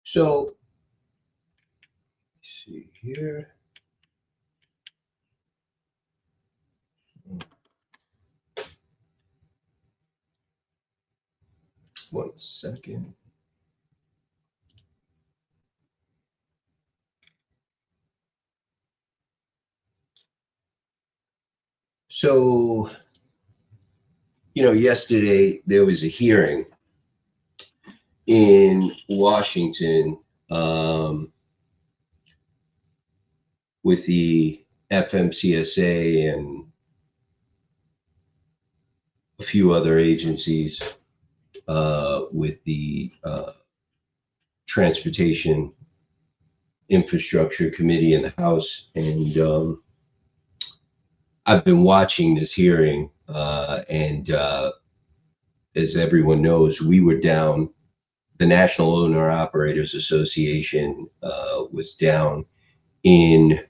So, let's see here. One second. So, yesterday there was a hearing in Washington with the FMCSA and a few other agencies with the Transportation Infrastructure Committee in the House. And I've been watching this hearing, and as everyone knows, we were down. The National Owner Operators Association was down in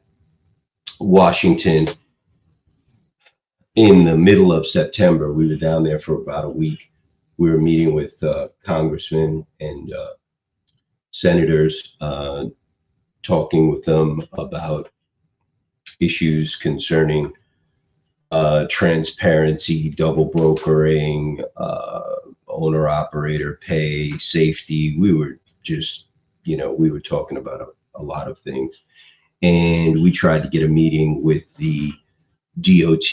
Washington in the middle of September. We were down there for about a week. We were meeting with congressmen and senators, talking with them about issues concerning transparency, double brokering, owner operator pay, safety. We were just, we were talking about a lot of things. And we tried to get a meeting with the DOT.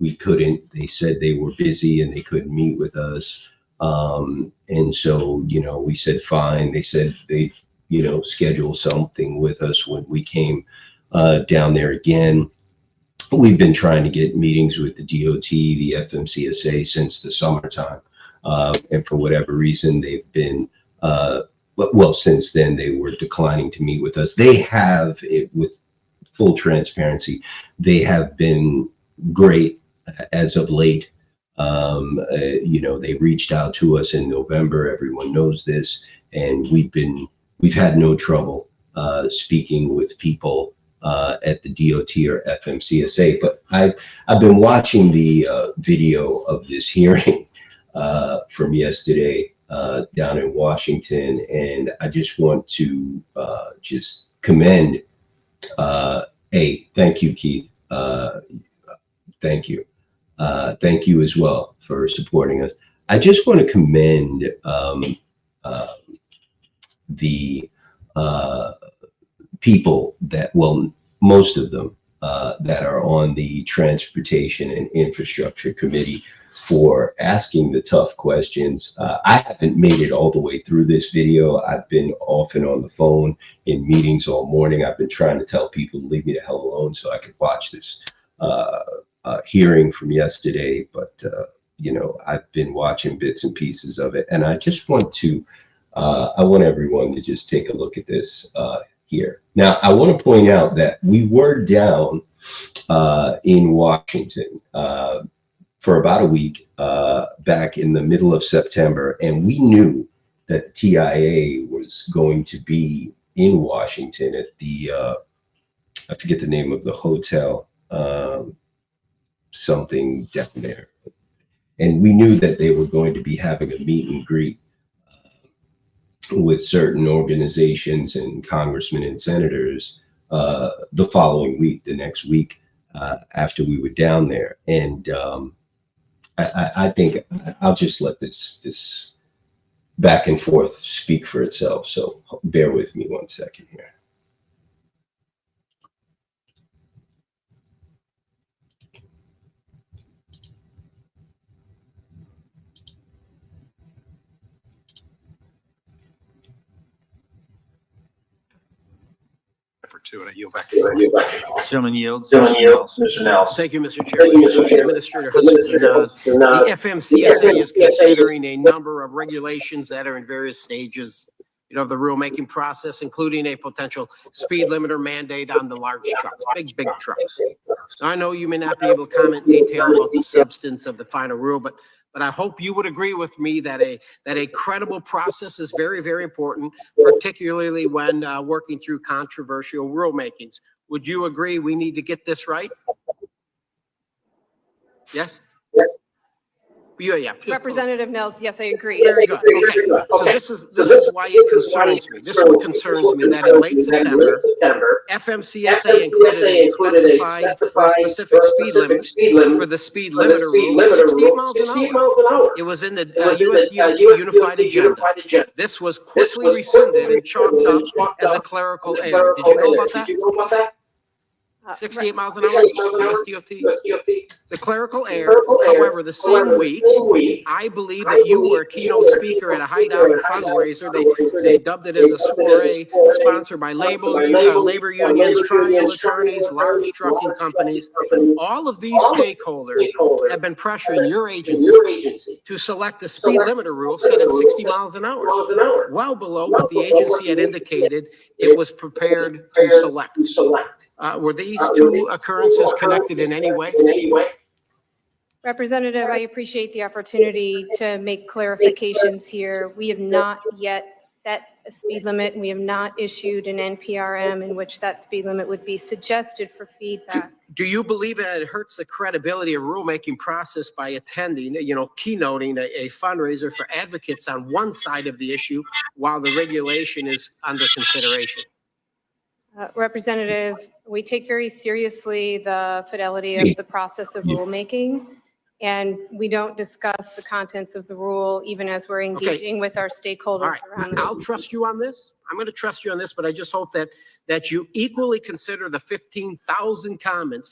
We couldn't. They said they were busy and they couldn't meet with us. And so, we said fine. They said they, schedule something with us when we came down there again. We've been trying to get meetings with the DOT, the FMCSA since the summertime. And for whatever reason, they've been, well, since then, they were declining to meet with us. They have, with full transparency, they have been great as of late. They reached out to us in November. Everyone knows this. And we've had no trouble speaking with people at the DOT or FMCSA. But I've been watching the video of this hearing from yesterday down in Washington, and I just want to just commend. Hey, thank you, Keith. Thank you. Thank you as well for supporting us. I just want to commend the people that, well, most of them that are on the Transportation and Infrastructure Committee for asking the tough questions. I haven't made it all the way through this video. I've been off and on the phone in meetings all morning. I've been trying to tell people to leave me the hell alone so I could watch this hearing from yesterday. But, I've been watching bits and pieces of it. And I just want to, I want everyone to just take a look at this here. Now, I want to point out that we were down in Washington for about a week back in the middle of September, and we knew that the TIA was going to be in Washington at the, I forget the name of the hotel, something down there. And we knew that they were going to be having a meet and greet with certain organizations and congressmen and senators the following week, the next week after we were down there. And I think I'll just let this back and forth speak for itself. So bear with me 1 second here. To it. I yield back to you. Gentleman yields. Mr. Nelson. Thank you, Mr. Chairman. Administrator Hudson. The FMCSA is considering a number of regulations that are in various stages, of the rulemaking process, including a potential speed limiter mandate on the large trucks, big trucks. So I know you may not be able to comment in detail about the substance of the final rule, but I hope you would agree with me that a credible process is very, very important, particularly when working through controversial rulemakings. Would you agree we need to get this right? Yes? Yes. Yeah. Representative Nels, yes, I agree. Very good. Okay. So this is why it concerns me. This is what concerns me, that in late September, FMCSA included a specific speed limit for the speed limiter rule of 68 miles an hour. It was in the USDOT Unified Agenda. This was quickly rescinded and chalked up as a clerical error. Did you know about that? 68 miles an hour, USDOT. It's a clerical error. However, the same week, I believe that you were a keynote speaker at a high dollar fundraiser. They dubbed it as a soiree sponsored by labor unions, trial attorneys, large trucking companies. All of these stakeholders have been pressuring your agency to select a speed limiter rule set at 60 miles an hour, well below what the agency had indicated it was prepared to select. Were these two occurrences connected in any way? Representative, I appreciate the opportunity to make clarifications here. We have not yet set a speed limit, and we have not issued an NPRM in which that speed limit would be suggested for feedback. Do you believe that it hurts the credibility of rulemaking process by attending, keynoting a fundraiser for advocates on one side of the issue while the regulation is under consideration? Representative, we take very seriously the fidelity of the process of rulemaking, and we don't discuss the contents of the rule even as we're engaging with our stakeholders. All right, I'll trust you on this. I'm going to trust you on this, but I just hope that you equally consider the 15,000 comments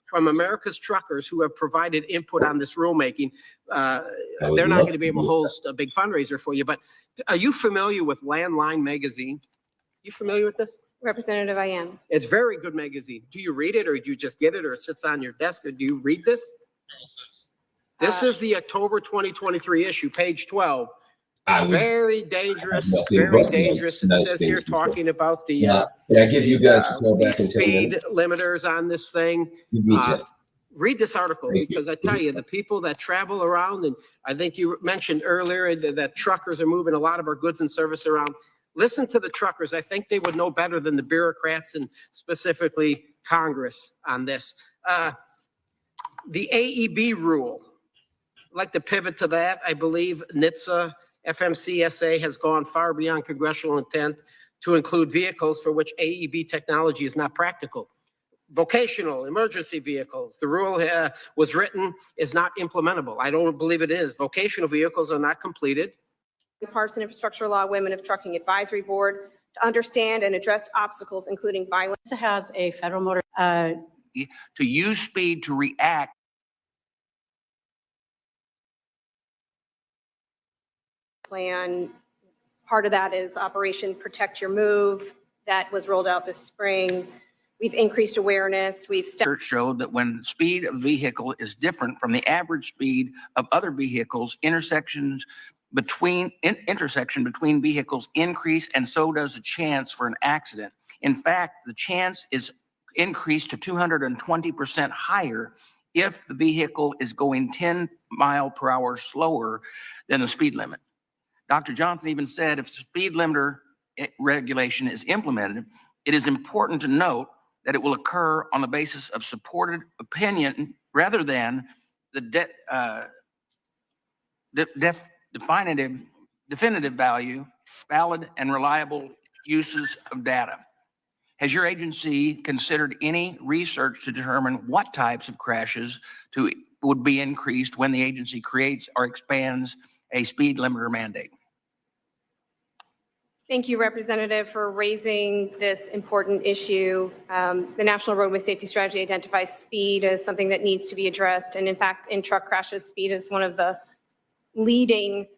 from America's truckers who have provided input on this rulemaking. They're not going to be able to host a big fundraiser for you, but are you familiar with Landline Magazine? You familiar with this? Representative, I am. It's very good magazine. Do you read it, or do you just get it, or it sits on your desk, or do you read this? This is the October 2023 issue, page 12. Very dangerous, very dangerous. It says here talking about the can I give you guys a call back in 10 speed limiters on this thing. Read this article, because I tell you, the people that travel around, and I think you mentioned earlier that truckers are moving a lot of our goods and service around. Listen to the truckers. I think they would know better than the bureaucrats and specifically Congress on this. The AEB rule, I'd like to pivot to that. I believe NHTSA, FMCSA has gone far beyond congressional intent to include vehicles for which AEB technology is not practical. Vocational emergency vehicles, the rule was written, is not implementable. I don't believe it is. Vocational vehicles are not completed. The Partisan Infrastructure Law Women of Trucking Advisory Board to understand and address obstacles, including violence. It has a federal motor To use speed to react. Plan. Part of that is Operation Protect Your Move that was rolled out this spring. We've increased awareness. Research showed that when speed of vehicle is different from the average speed of other vehicles, intersection between vehicles increase, and so does the chance for an accident. In fact, the chance is increased to 220% higher if the vehicle is going 10 mile per hour slower than the speed limit. Dr. Johnson even said if speed limiter regulation is implemented, it is important to note that it will occur on the basis of supported opinion rather than the definitive value, valid and reliable uses of data. Has your agency considered any research to determine what types of crashes would be increased when the agency creates or expands a speed limiter mandate? Thank you, Representative, for raising this important issue. The National Roadway Safety Strategy identifies speed as something that needs to be addressed. And in fact, in truck crashes, speed is one of the leading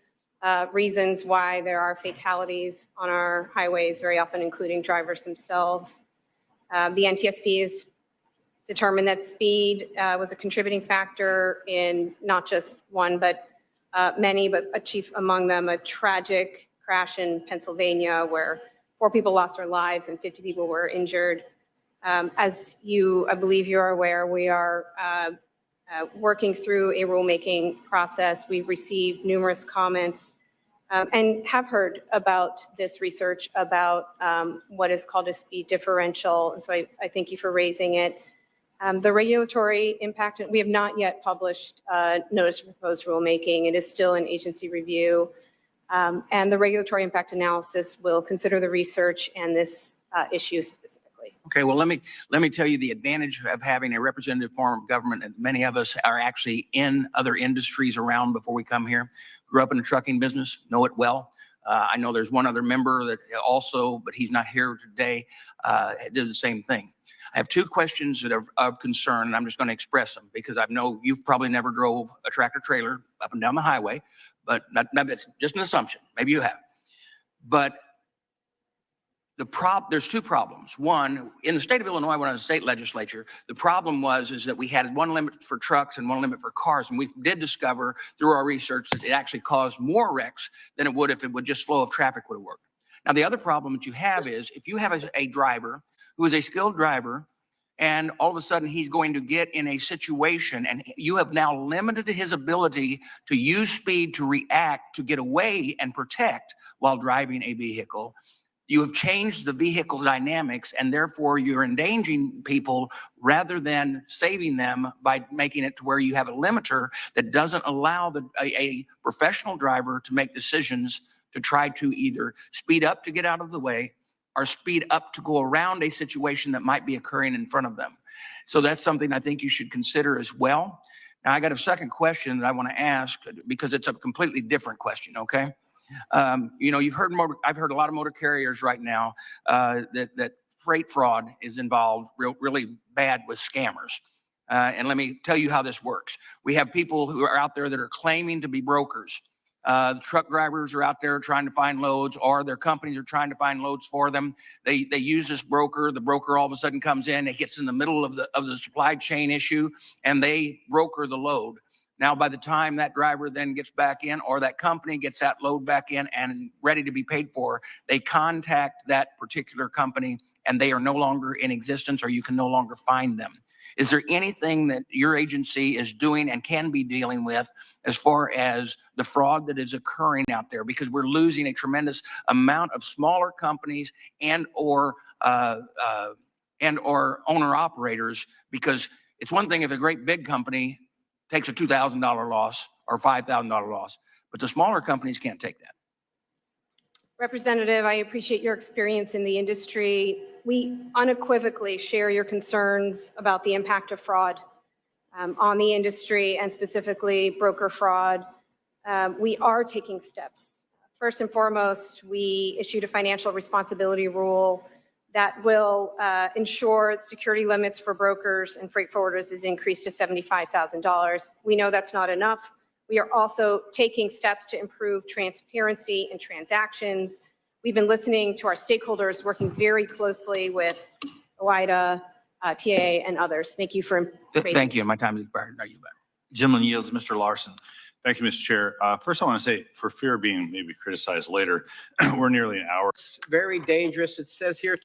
reasons why there are fatalities on our highways, very often including drivers themselves. The NTSB has determined that speed was a contributing factor in not just one, but many, but chief among them, a tragic crash in Pennsylvania where 4 people lost their lives and 50 people were injured. As I believe you're aware, we are working through a rulemaking process. We've received numerous comments and have heard about this research about what is called a speed differential. And so I thank you for raising it. The regulatory impact, we have not yet published notice of proposed rulemaking. It is still in agency review. And the regulatory impact analysis will consider the research and this issue specifically. Okay, well, let me tell you the advantage of having a representative form of government. And many of us are actually in other industries around before we come here. Grew up in the trucking business, know it well. I know there's one other member that also, but he's not here today, does the same thing. I have two questions that are of concern, and I'm just going to express them because I know you've probably never drove a tractor trailer up and down the highway, but that's just an assumption. Maybe you have. But there's two problems. One, in the state of Illinois, when I was in the state legislature, the problem is that we had one limit for trucks and one limit for cars. And we did discover through our research that it actually caused more wrecks than it would if it would just flow of traffic would have worked. Now, the other problem that you have is if you have a driver who is a skilled driver and all of a sudden he's going to get in a situation and you have now limited his ability to use speed to react, to get away and protect while driving a vehicle. You have changed the vehicle dynamics and therefore you're endangering people rather than saving them by making it to where you have a limiter that doesn't allow a professional driver to make decisions to try to either speed up to get out of the way or speed up to go around a situation that might be occurring in front of them. So that's something I think you should consider as well. Now, I got a second question that I want to ask because it's a completely different question, okay? You've heard I've heard a lot of motor carriers right now that freight fraud is involved really bad with scammers. And let me tell you how this works. We have people who are out there that are claiming to be brokers. The truck drivers are out there trying to find loads, or their companies are trying to find loads for them. They use this broker. The broker all of a sudden comes in, it gets in the middle of the supply chain issue, and they broker the load. Now, by the time that driver then gets back in, or that company gets that load back in and ready to be paid for, they contact that particular company, and they are no longer in existence, or you can no longer find them. Is there anything that your agency is doing and can be dealing with as far as the fraud that is occurring out there? Because we're losing a tremendous amount of smaller companies and or owner operators, because it's one thing if a great big company takes a $2,000 loss or $5,000 loss, but the smaller companies can't take that. Representative, I appreciate your experience in the industry. We unequivocally share your concerns about the impact of fraud on the industry and specifically broker fraud. We are taking steps. First and foremost, we issued a financial responsibility rule that will ensure security limits for brokers and freight forwarders is increased to $75,000. We know that's not enough. We are also taking steps to improve transparency in transactions. We've been listening to our stakeholders, working very closely with OIDA, TA, and others. Thank you for Thank you. My time is expired. Are you back? Gentleman yields, Mr. Larson. Thank you, Mr. Chair. First, I want to say, for fear of being maybe criticized later, we're nearly an hour. It's very dangerous. It says here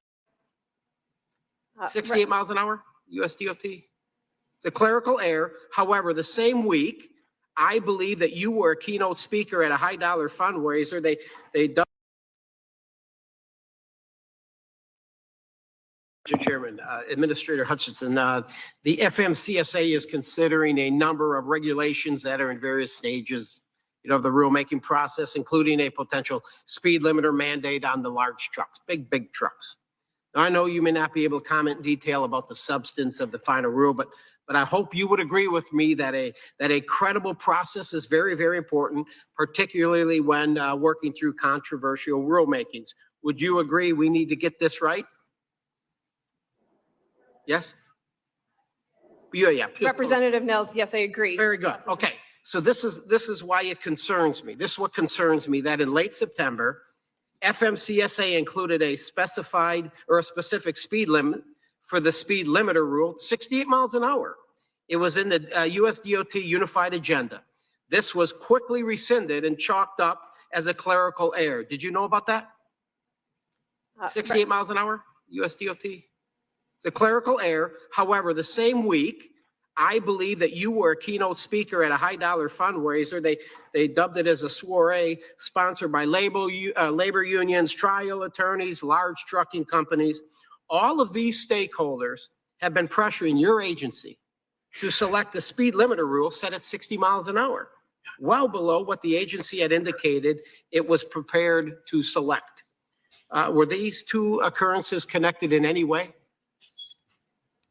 68 miles an hour, US DOT. It's a clerical error. However, the same week, I believe that you were a keynote speaker at a high dollar fundraiser. They Mr. Chairman, Administrator Hutchinson, the FMCSA is considering a number of regulations that are in various stages, of the rulemaking process, including a potential speed limiter mandate on the large trucks, big trucks. Now, I know you may not be able to comment in detail about the substance of the final rule, but I hope you would agree with me that a credible process is very, very important, particularly when working through controversial rulemakings. Would you agree we need to get this right? Yes? Yeah. Representative Nels, yes, I agree. Very good. Okay. So this is why it concerns me. This is what concerns me, that in late September, FMCSA included a specified or a specific speed limit for the speed limiter rule, 68 miles an hour. It was in the USDOT unified agenda. This was quickly rescinded and chalked up as a clerical error. Did you know about that? 68 miles an hour, USDOT. It's a clerical error. However, the same week, I believe that you were a keynote speaker at a high dollar fundraiser. They dubbed it as a soiree sponsored by labor unions, trial attorneys, large trucking companies. All of these stakeholders have been pressuring your agency to select a speed limiter rule set at 60 miles an hour, well below what the agency had indicated it was prepared to select. Were these two occurrences connected in any way?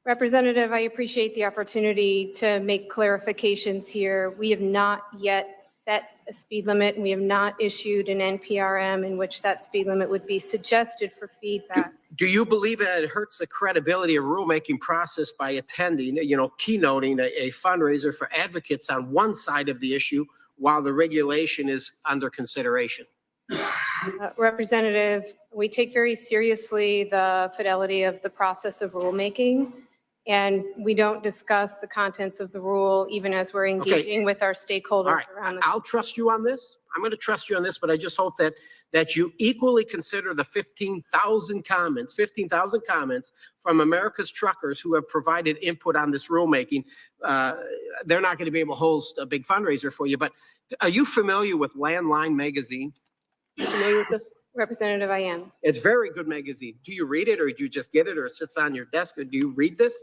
Representative, I appreciate the opportunity to make clarifications here. We have not yet set a speed limit, and we have not issued an NPRM in which that speed limit would be suggested for feedback. Do you believe that it hurts the credibility of rulemaking process by attending, keynoting a fundraiser for advocates on one side of the issue while the regulation is under consideration? Representative, we take very seriously the fidelity of the process of rulemaking, and we don't discuss the contents of the rule even as we're engaging with our All stakeholders right, around the. I'll trust you on this. I'm going to trust you on this, but I just hope that you equally consider the 15,000 comments from America's truckers who have provided input on this rulemaking. They're not going to be able to host a big fundraiser for you, but are you familiar with Landline Magazine? You familiar with this? Representative, I am. It's a very good magazine. Do you read it, or do you just get it, or it sits on your desk, or do you read this?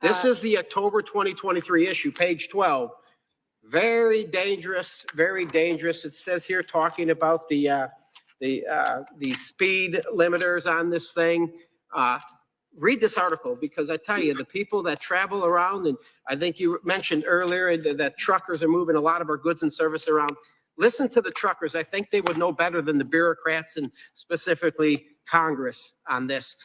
This is the October 2023 issue, page 12. Very dangerous, very dangerous. It says here, talking about the speed limiters on this thing. Read this article, because I tell you, the people that travel around, and I think you mentioned earlier that truckers are moving a lot of our goods and service around. Listen to the truckers. I think they would know better than the bureaucrats and specifically Congress on this.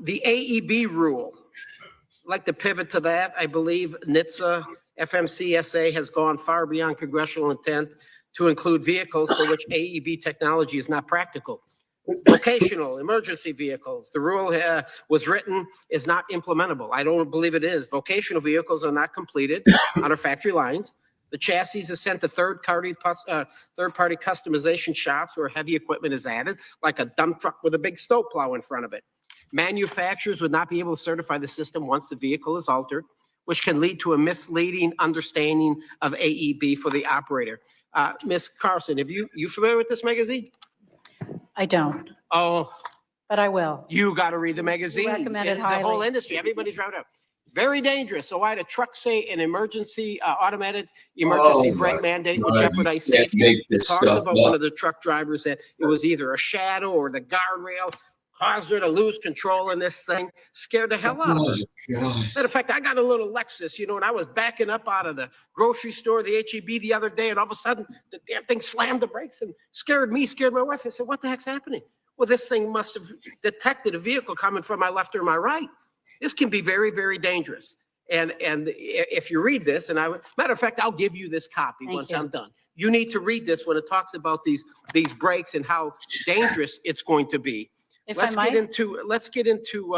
The AEB rule, I'd like to pivot to that. I believe NHTSA, FMCSA has gone far beyond congressional intent to include vehicles for which AEB technology is not practical. Vocational emergency vehicles, the rule was written, is not implementable. I don't believe it is. Vocational vehicles are not completed on our factory lines. The chassis is sent to third-party customization shops where heavy equipment is added, like a dump truck with a big snowplow in front of it. Manufacturers would not be able to certify the system once the vehicle is altered, which can lead to a misleading understanding of AEB for the operator. Ms. Carlson, you familiar with this magazine? I don't, Oh, but I will. you got to read the magazine. Recommend it The whole highly. industry, everybody's right up. Very dangerous. So why the truck say an emergency, automated emergency Oh, brake my mandate would God, jeopardize you can't safety? make It this talks stuff about one up. of the truck drivers that it was either a shadow or the guardrail caused her to lose control in this thing, scared the hell out of her. Oh, gosh. Matter of fact, I got a little Lexus, and I was backing up out of the grocery store, the HEB the other day, and all of a sudden the damn thing slammed the brakes and scared me, scared my wife. I said, what the heck's happening? Well, this thing must have detected a vehicle coming from my left or my right. This can be very, very dangerous. And if you read this, matter of fact, I'll give you this copy Thank once you. I'm done. You need to read this when it talks about these brakes and how dangerous it's going to be. If I Let's get into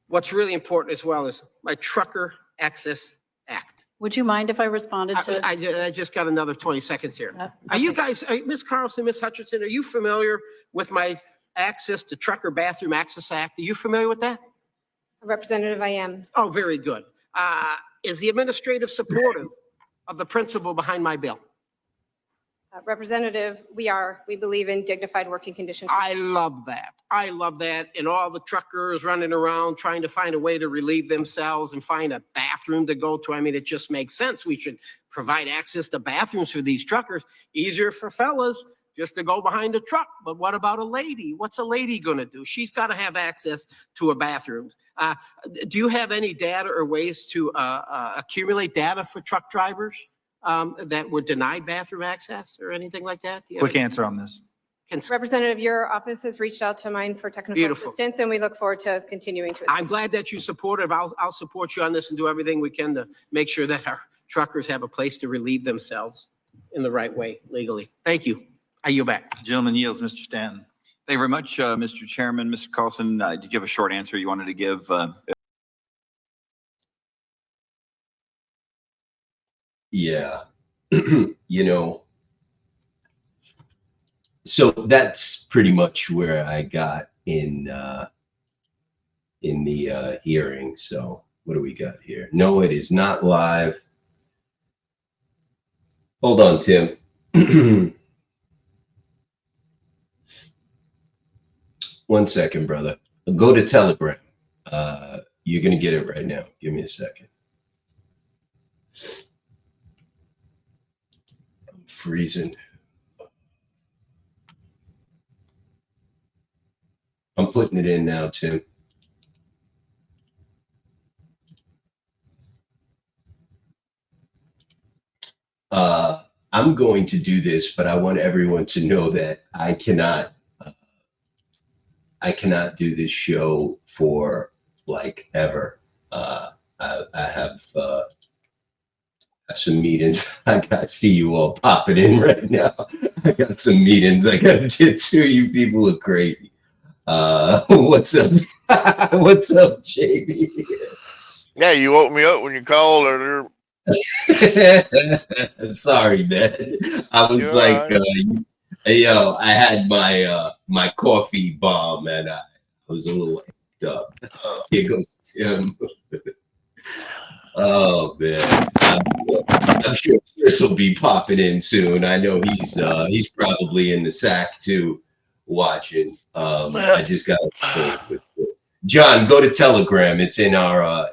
what's really important as well is my Trucker Access Act. would you mind if I responded to? I just got another 20 seconds here. Are you okay. guys, Ms. Carlson, Ms. Hutchinson, are you familiar with my Access to Trucker Bathroom Access Act? Are you familiar with that? Representative, I am. Oh, very good. Is the administrative supportive of the principle behind my bill? Representative, we believe in dignified working conditions. I love that. I love that. And all the truckers running around trying to find a way to relieve themselves and find a bathroom to go to. I mean, it just makes sense. We should provide access to bathrooms for these truckers. Easier for fellas just to go behind a truck. But what about a lady? What's a lady going to do? She's got to have access to a bathroom. Do you have any data or ways to accumulate data for truck drivers that were denied bathroom access or anything like that? Do you have Quick answer on this. Representative, your office has reached out to mine for technical Beautiful. assistance, and we look forward to continuing to. I'm glad that you support it. I'll support you on this and do everything we can to make sure that our truckers have a place to relieve themselves in the right way legally. Thank you. I yield back. Gentleman yields, Mr. Stanton. Thank you very much, Mr. Chairman. Mr. Carlson, did you have a short answer you wanted to give? Yeah. So that's pretty much where I got in the hearing. So what do we got here? No, it is not live. Hold on, Tim. 1 second, brother. Go to Telegram. You're gonna get it right now. Give me a second. I'm freezing. I'm putting it in now, Tim. I'm going to do this, but I want everyone to know that I cannot do this show for like ever. I have some meetings. I got see you all popping in right now. I got some meetings I got to get to. You people are crazy. What's up? What's up, JB? Yeah, you woke me up when you called earlier. Sorry, man. I was You're like, all yo, I had my my coffee bomb and I was a little hyped up. Here goes Tim. Oh man, I'm sure Chris will be popping in soon. I know he's probably in the sack too, watching. I just got with John. Go to Telegram. It's in our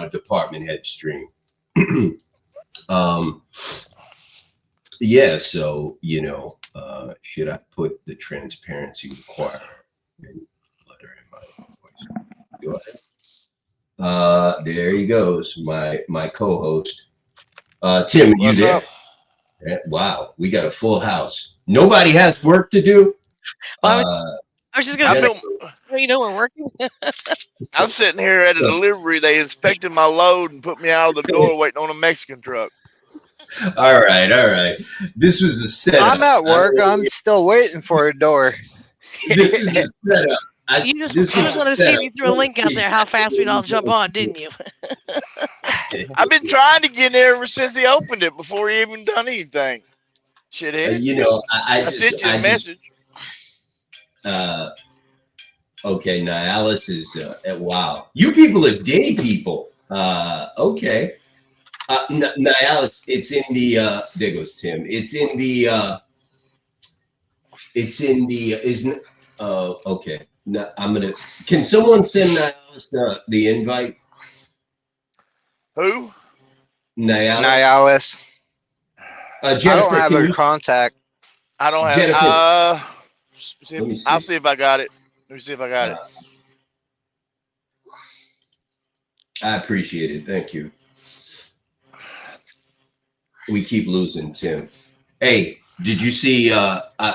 department head stream. Yeah, so should I put the transparency requirement in letter in my voice? Go ahead. There he goes, my co-host. Tim, are you What's there? up? Wow, we got a full house. Nobody has work to do. I was just gonna Jennifer, say, you know, we're working. I'm sitting here at a delivery. They inspected my load and put me out of the door waiting on a Mexican truck. all right. This was a setup. I'm at work. I'm still waiting for a door. This is a setup. You just wanted to see if you threw a link out there, how fast we'd all jump on, didn't you? I've been trying to get in there ever since he opened it before he even done anything. Shithead. I sent you a message. Okay, Nialis is wow. You people are day people. Okay. Nialis, it's in the there goes Tim. It's in the isn't okay. No, can someone send Nialis the invite? Who? Nialis. Jennifer, I don't have her contact. I don't have Jennifer, I'll see if I got it. Let me see if I got it. I appreciate it. Thank you. We keep losing Tim. Hey, did you see?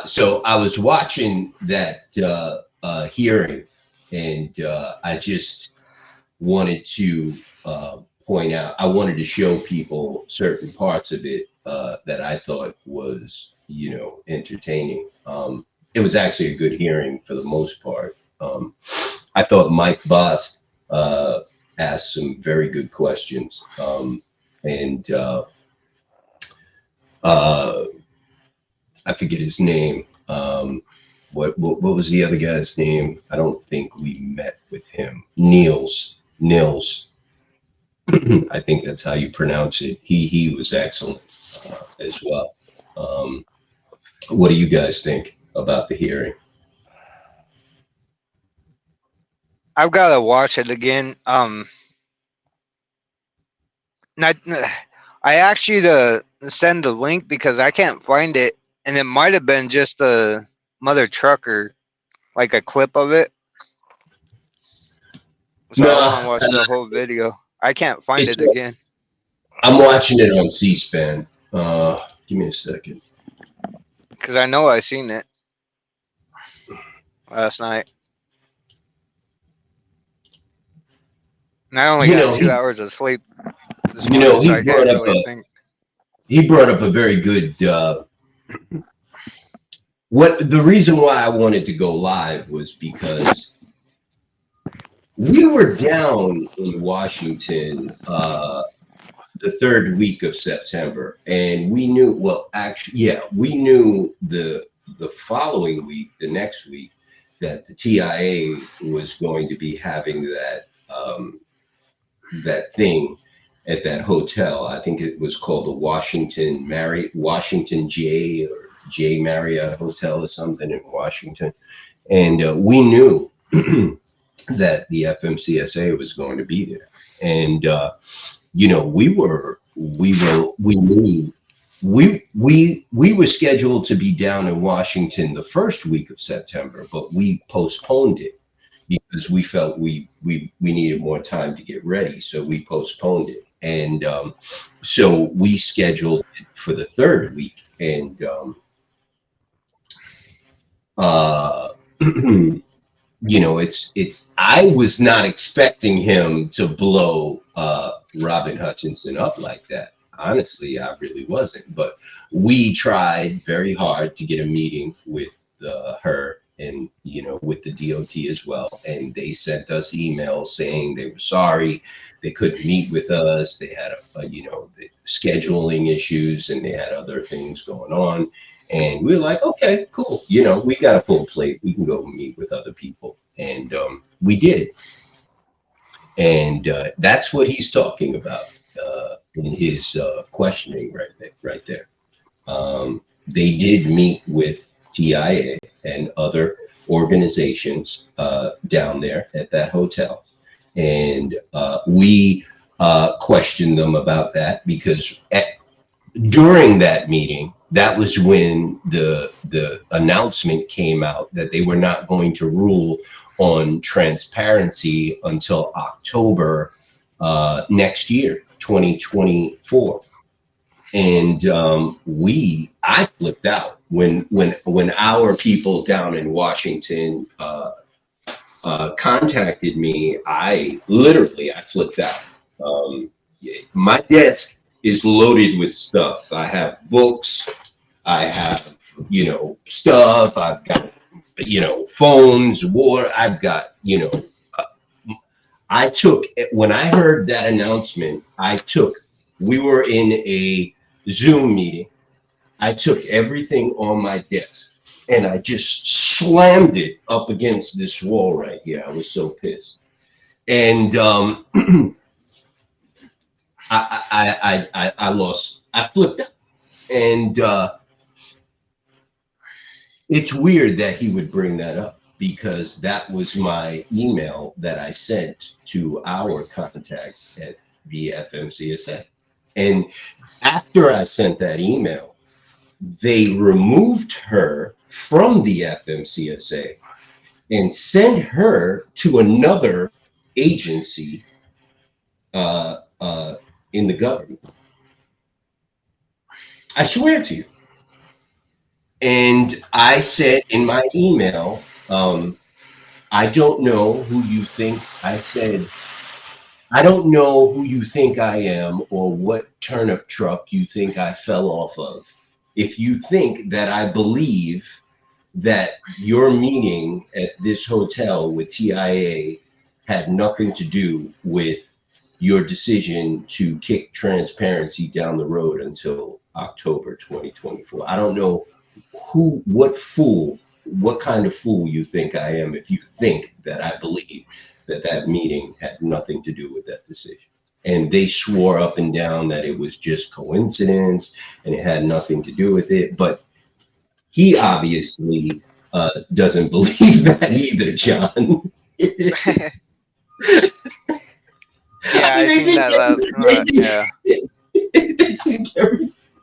So I was watching that hearing, and I just wanted to point out. I wanted to show people certain parts of it that I thought was, entertaining. It was actually a good hearing for the most part. I thought Mike Boss asked some very good questions, and I forget his name. What was the other guy's name? I don't think we met with him. Nils. I think that's how you pronounce it. He was excellent as well. What do you guys think about the hearing? I've got to watch it again. I asked you to send the link because I can't find it, and it might have been just a mother trucker, like a clip of it. So I want to watch the whole video. I can't find it again. I'm watching it on C-SPAN. Give me a second. Because I know I seen it last night. And I only got 2 hours of sleep. He brought up a very good. The reason why I wanted to go live was because we were down in Washington the third week of September, and we knew. Well, actually, yeah, we knew the following week, the next week, that the TIA was going to be having that that thing at that hotel. I think it was called the Washington J or J Marriott Hotel or something in Washington. And we knew that the FMCSA was going to be there. And, you know, we were scheduled to be down in Washington the first week of September, but we postponed it because we felt we needed more time to get ready. So we postponed it. And so we scheduled it for the third week. And you know, I was not expecting him to blow Robin Hutchinson up like that. Honestly, I really wasn't. But we tried very hard to get a meeting with her and, you know, with the DOT as well. And they sent us emails saying they were sorry. They couldn't meet with us. They had, you know, the scheduling issues and they had other things going on. And we were like, okay, cool. You know, we got a full plate. We can go meet with other people. And we did. And that's what he's talking about in his questioning right there. They did meet with TIA and other organizations down there at that hotel. And we questioned them about that because during that meeting, that was when the announcement came out that they were not going to rule on transparency until October next year, 2024. And I flipped out when our people down in Washington contacted me. I flipped out. My desk is loaded with stuff. I have books, I have, you know, stuff, I've got, you know, phones, water, I've got, you know, when I heard that announcement, we were in a Zoom meeting. I took everything on my desk and I just slammed it up against this wall right here. I was so pissed. And I flipped out. And it's weird that he would bring that up because that was my email that I sent to our contact at the FMCSA. And after I sent that email, they removed her from the FMCSA and sent her to another agency in the government. I swear to you. And I said in my email, I don't know who you think, I said, I don't know who you think I am or what turnip truck you think I fell off of. If you think that I believe that your meeting at this hotel with TIA had nothing to do with your decision to kick transparency down the road until October 2024. I don't know what kind of fool you think I am if you think that I believe that meeting had nothing to do with that decision. And they swore up and down that it was just coincidence and it had nothing to do with it. But he obviously doesn't believe that either, John. Yeah, I think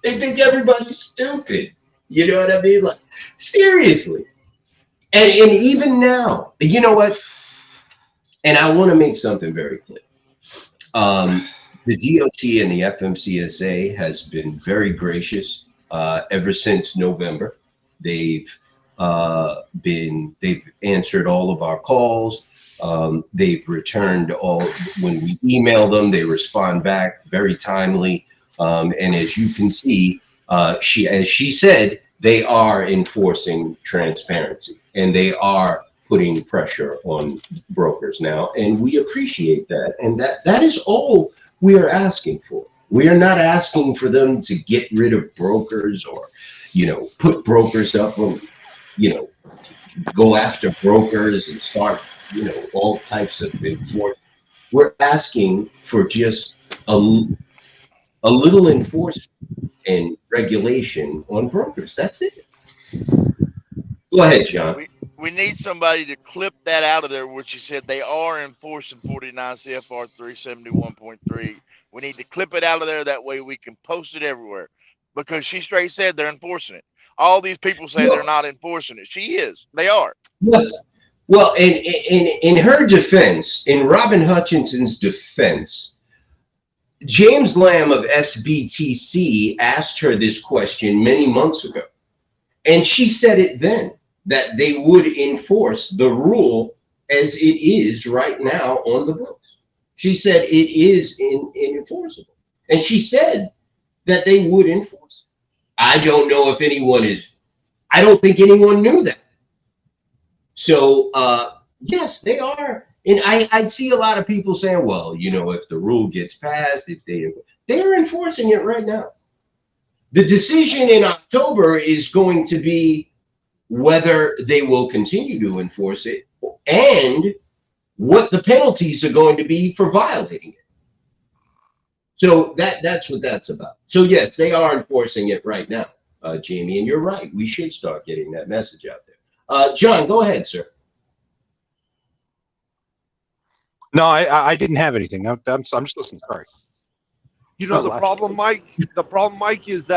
they think everybody's stupid. You know what I mean? Like, seriously. And even now, you know what? And I want to make something very clear. The DOT and the FMCSA has been very gracious ever since November. They've answered all of our calls. They've returned when we email them, they respond back very timely. And as you can see, as she said, they are enforcing transparency and they are putting pressure on brokers now. And we appreciate that. And that is all we are asking for. We are not asking for them to get rid of brokers or, you know, put brokers up or, you know, go after brokers and start, you know, all types of enforcement. We're asking for just a little enforcement and regulation on brokers. That's it. Go ahead, John. we need somebody to clip that out of there, which you said they are enforcing 49 CFR 371.3. We need to clip it out of there. That way we can post it everywhere, because she straight said they're enforcing it. All these people say they're not enforcing it. She is. They are. Well, in her defense, in Robin Hutchinson's defense, James Lamb of SBTC asked her this question many months ago. And she said it then, that they would enforce the rule as it is right now on the books. She said it is enforceable. And she said that they would enforce it. I don't know if anyone is, I don't think anyone knew that. So, yes, they are. And I see a lot of people saying, well, you know, if the rule gets passed, if they're enforcing it right now. The decision in October is going to be whether they will continue to enforce it and what the penalties are going to be for violating it. So that's what that's about. So yes, they are enforcing it right now, Jamie, and you're right. We should start getting that message out there. John, go ahead, sir. No, I didn't have anything. I'm just listening. Sorry. You know, the problem, Mike, is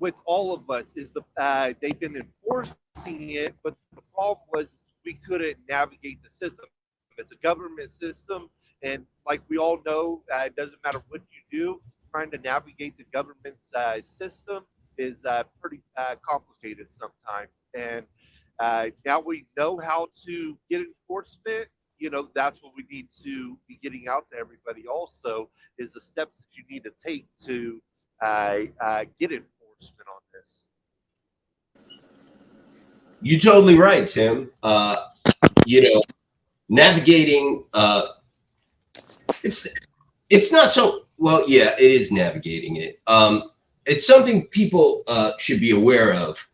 with all of us is they've been enforcing it, but the problem was we couldn't navigate the system. It's a government system, and like we all know, it doesn't matter what you do, trying to navigate the government's system is pretty complicated sometimes. And now we know how to get enforcement. You know, that's what we need to be getting out to everybody also, is the steps that you need to take to get enforcement on this. You're totally right, Tim. You know, navigating, it's not so, well, yeah, it is navigating it. It's something people should be aware of.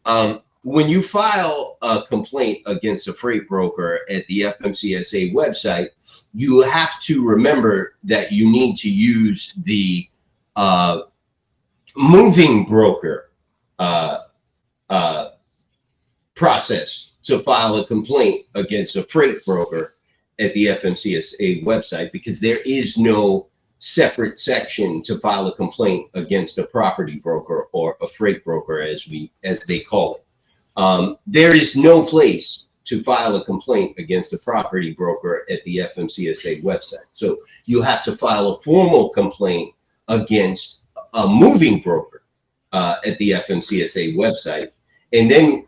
When you file a complaint against a freight broker at the FMCSA website, you have to remember that you need to use the moving broker process to file a complaint against a freight broker at the FMCSA website, because there is no separate section to file a complaint against a property broker or a freight broker, as they call it. There is no place to file a complaint against a property broker at the FMCSA website. So you have to file a formal complaint against a moving broker at the FMCSA website, and then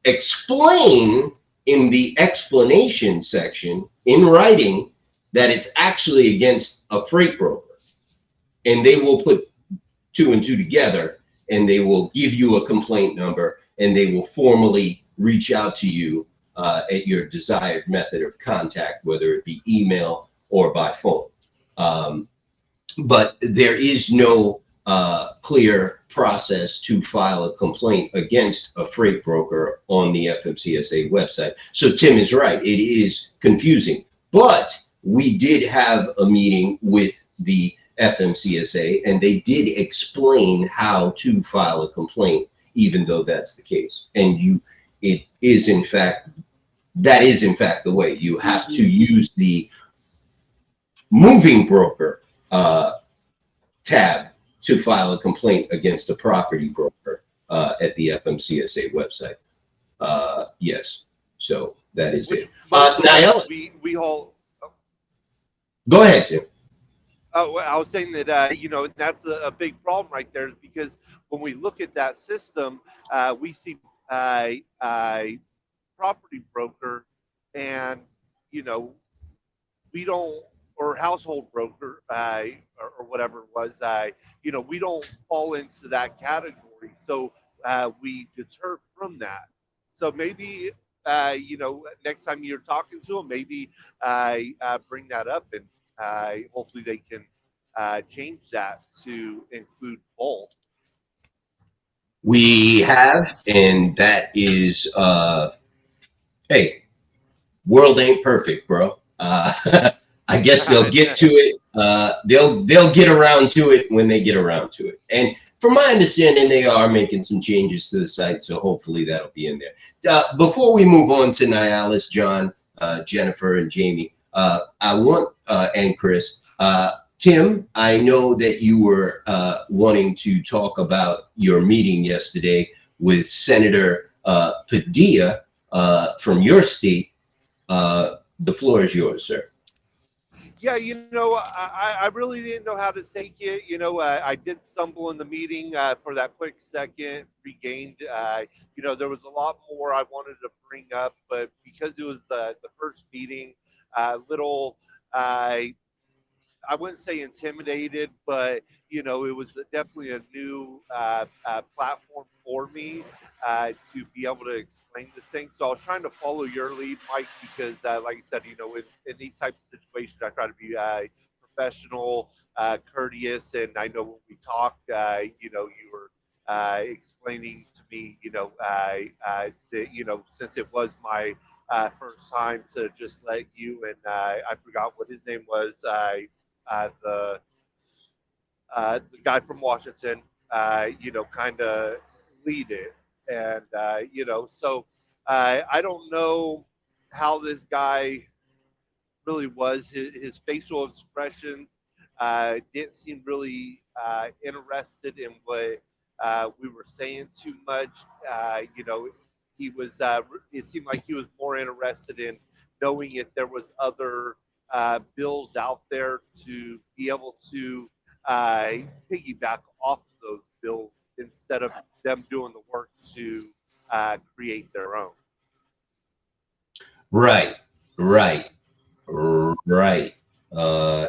explain in the explanation section in writing that it's actually against a freight broker. And they will put 2 and 2 together, and they will give you a complaint number, and they will formally reach out to you at your desired method of contact, whether it be email or by phone. But there is no clear process to file a complaint against a freight broker on the FMCSA website. So Tim is right, it is confusing. But we did have a meeting with the FMCSA, and they did explain how to file a complaint, even though that's the case. And that is in fact the way. You have to use the moving broker tab to file a complaint against a property broker at the FMCSA website. Yes, so that is it. Niall, we all. Go ahead, Tim. Oh, I was saying that, you know, that's a big problem right there, because when we look at that system, we see a property broker and, you know, we don't, or household broker, or whatever it was, you know, we don't fall into that category. So we deter from that. So maybe, you know, next time you're talking to them, maybe bring that up, and hopefully they can change that to include both. We have, and that is, hey, world ain't perfect, bro. I guess they'll get to it. They'll get around to it when they get around to it. And from my understanding, they are making some changes to the site, so hopefully that'll be in there. Before we move on to Nialis, John, Jennifer, and Jamie, I want, and Chris, Tim, I know that you were wanting to talk about your meeting yesterday with Senator Padilla from your state. The floor is yours, sir. Yeah, I really didn't know how to take it. I did stumble in the meeting for that quick second, regained. There was a lot more I wanted to bring up, but because it was the first meeting, I wouldn't say intimidated, but it was definitely a new platform for me to be able to explain this thing. So I was trying to follow your lead, Mike, because like I said, in these types of situations, I try to be professional, courteous, and I know when we talked, you were explaining to me, that since it was my first time to just let you and I forgot what his name was. The guy from Washington, kind of lead it. And, so I don't know how this guy really was. His facial expressions didn't seem really interested in what we were saying too much. He was, it seemed like he was more interested in knowing if there was other bills out there to be able to piggyback off of those bills instead of them doing the work to create their own. Right.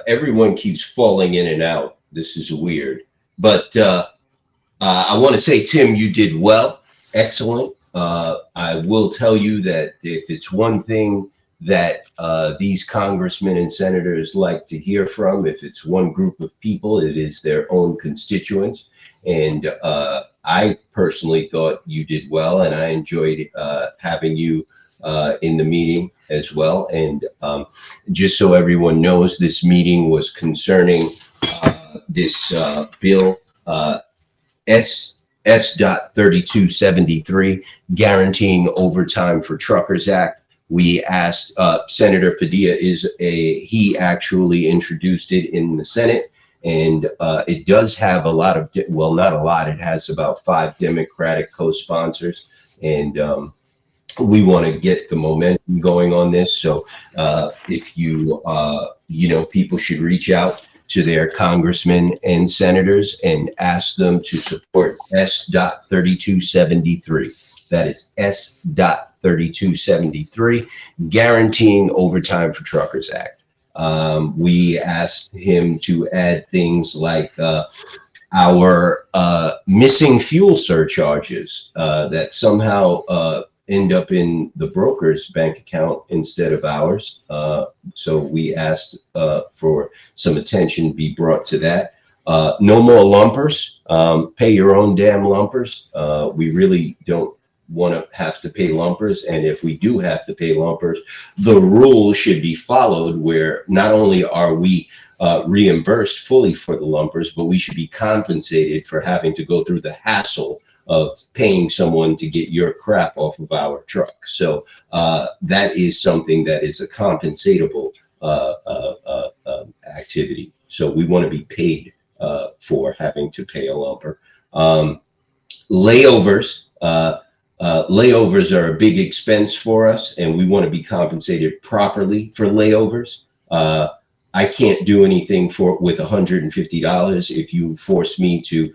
Everyone keeps falling in and out. This is weird. But I want to say, Tim, you did well. Excellent. I will tell you that if it's one thing that these congressmen and senators like to hear from, if it's one group of people, it is their own constituents. And I personally thought you did well, and I enjoyed having you in the meeting as well. And just so everyone knows, this meeting was concerning this bill S.3273, guaranteeing overtime for truckers act. We asked Senator Padilla, he actually introduced it in the Senate, and it does have a lot of, well, not a lot, it has about 5 Democratic co-sponsors, and we want to get the momentum going on this. So if you, people should reach out to their congressmen and senators and ask them to support S.3273. That is S.3273, guaranteeing overtime for Truckers Act. We asked him to add things like our missing fuel surcharges that somehow end up in the broker's bank account instead of ours. So we asked for some attention be brought to that. No more lumpers. Pay your own damn lumpers. We really don't want to have to pay lumpers, and if we do have to pay lumpers, the rules should be followed where not only are we reimbursed fully for the lumpers, but we should be compensated for having to go through the hassle of paying someone to get your crap off of our truck. So that is something that is a compensatable activity. So we want to be paid for having to pay a lumper. Layovers. Layovers are a big expense for us, and we want to be compensated properly for layovers. I can't do anything with $150 if you force me to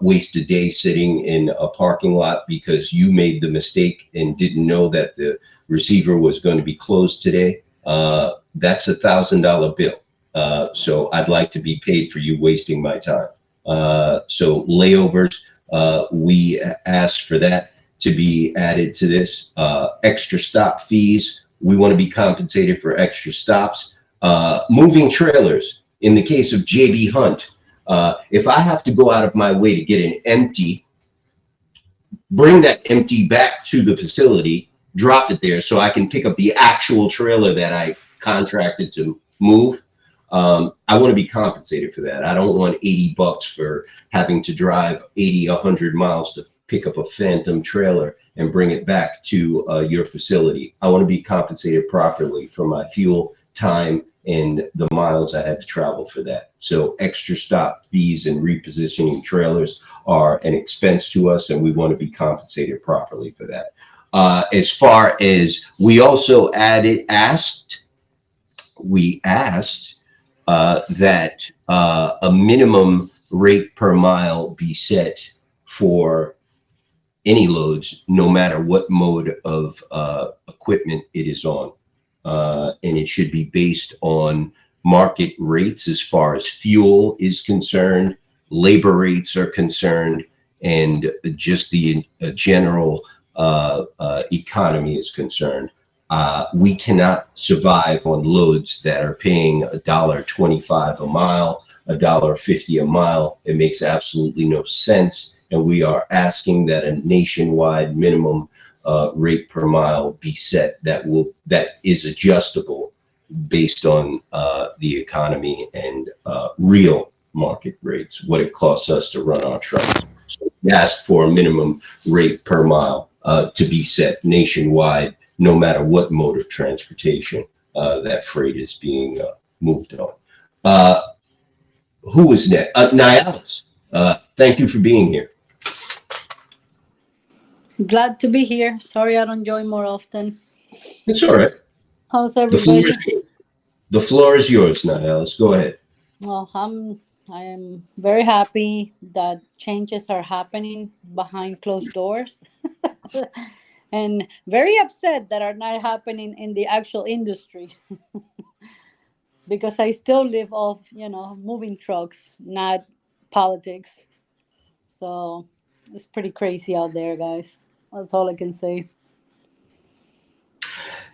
waste a day sitting in a parking lot because you made the mistake and didn't know that the receiver was going to be closed today. That's $1,000 bill. So I'd like to be paid for you wasting my time. So layovers, we asked for that to be added to this. Extra stop fees, we want to be compensated for extra stops. Moving trailers, in the case of JB Hunt, if I have to go out of my way to get an empty, bring that empty back to the facility, drop it there so I can pick up the actual trailer that I contracted to move, I want to be compensated for that. I don't want $80 for having to drive 80, 100 miles to pick up a phantom trailer and bring it back to your facility. I want to be compensated properly for my fuel, time, and the miles I had to travel for that. So extra stop fees and repositioning trailers are an expense to us, and we want to be compensated properly for that. As far as we also asked that a minimum rate per mile be set for any loads, no matter what mode of equipment it is on. And it should be based on market rates as far as fuel is concerned, labor rates are concerned, and just the general economy is concerned. We cannot survive on loads that are paying $1.25 a mile, $1.50 a mile. It makes absolutely no sense. And we are asking that a nationwide minimum rate per mile be set that is adjustable based on the economy and real market rates, what it costs us to run our trucks. So we asked for a minimum rate per mile to be set nationwide, no matter what mode of transportation that freight is being moved on. Who is next? Nialis, thank you for being here. Glad to be here. Sorry I don't join more often. It's all right. How's The floor everybody? is yours. The floor is yours, Nialis. Go ahead. Well, I am very happy that changes are happening behind closed doors. And very upset that are not happening in the actual industry. Because I still live off, moving trucks, not politics. So it's pretty crazy out there, guys. That's all I can say.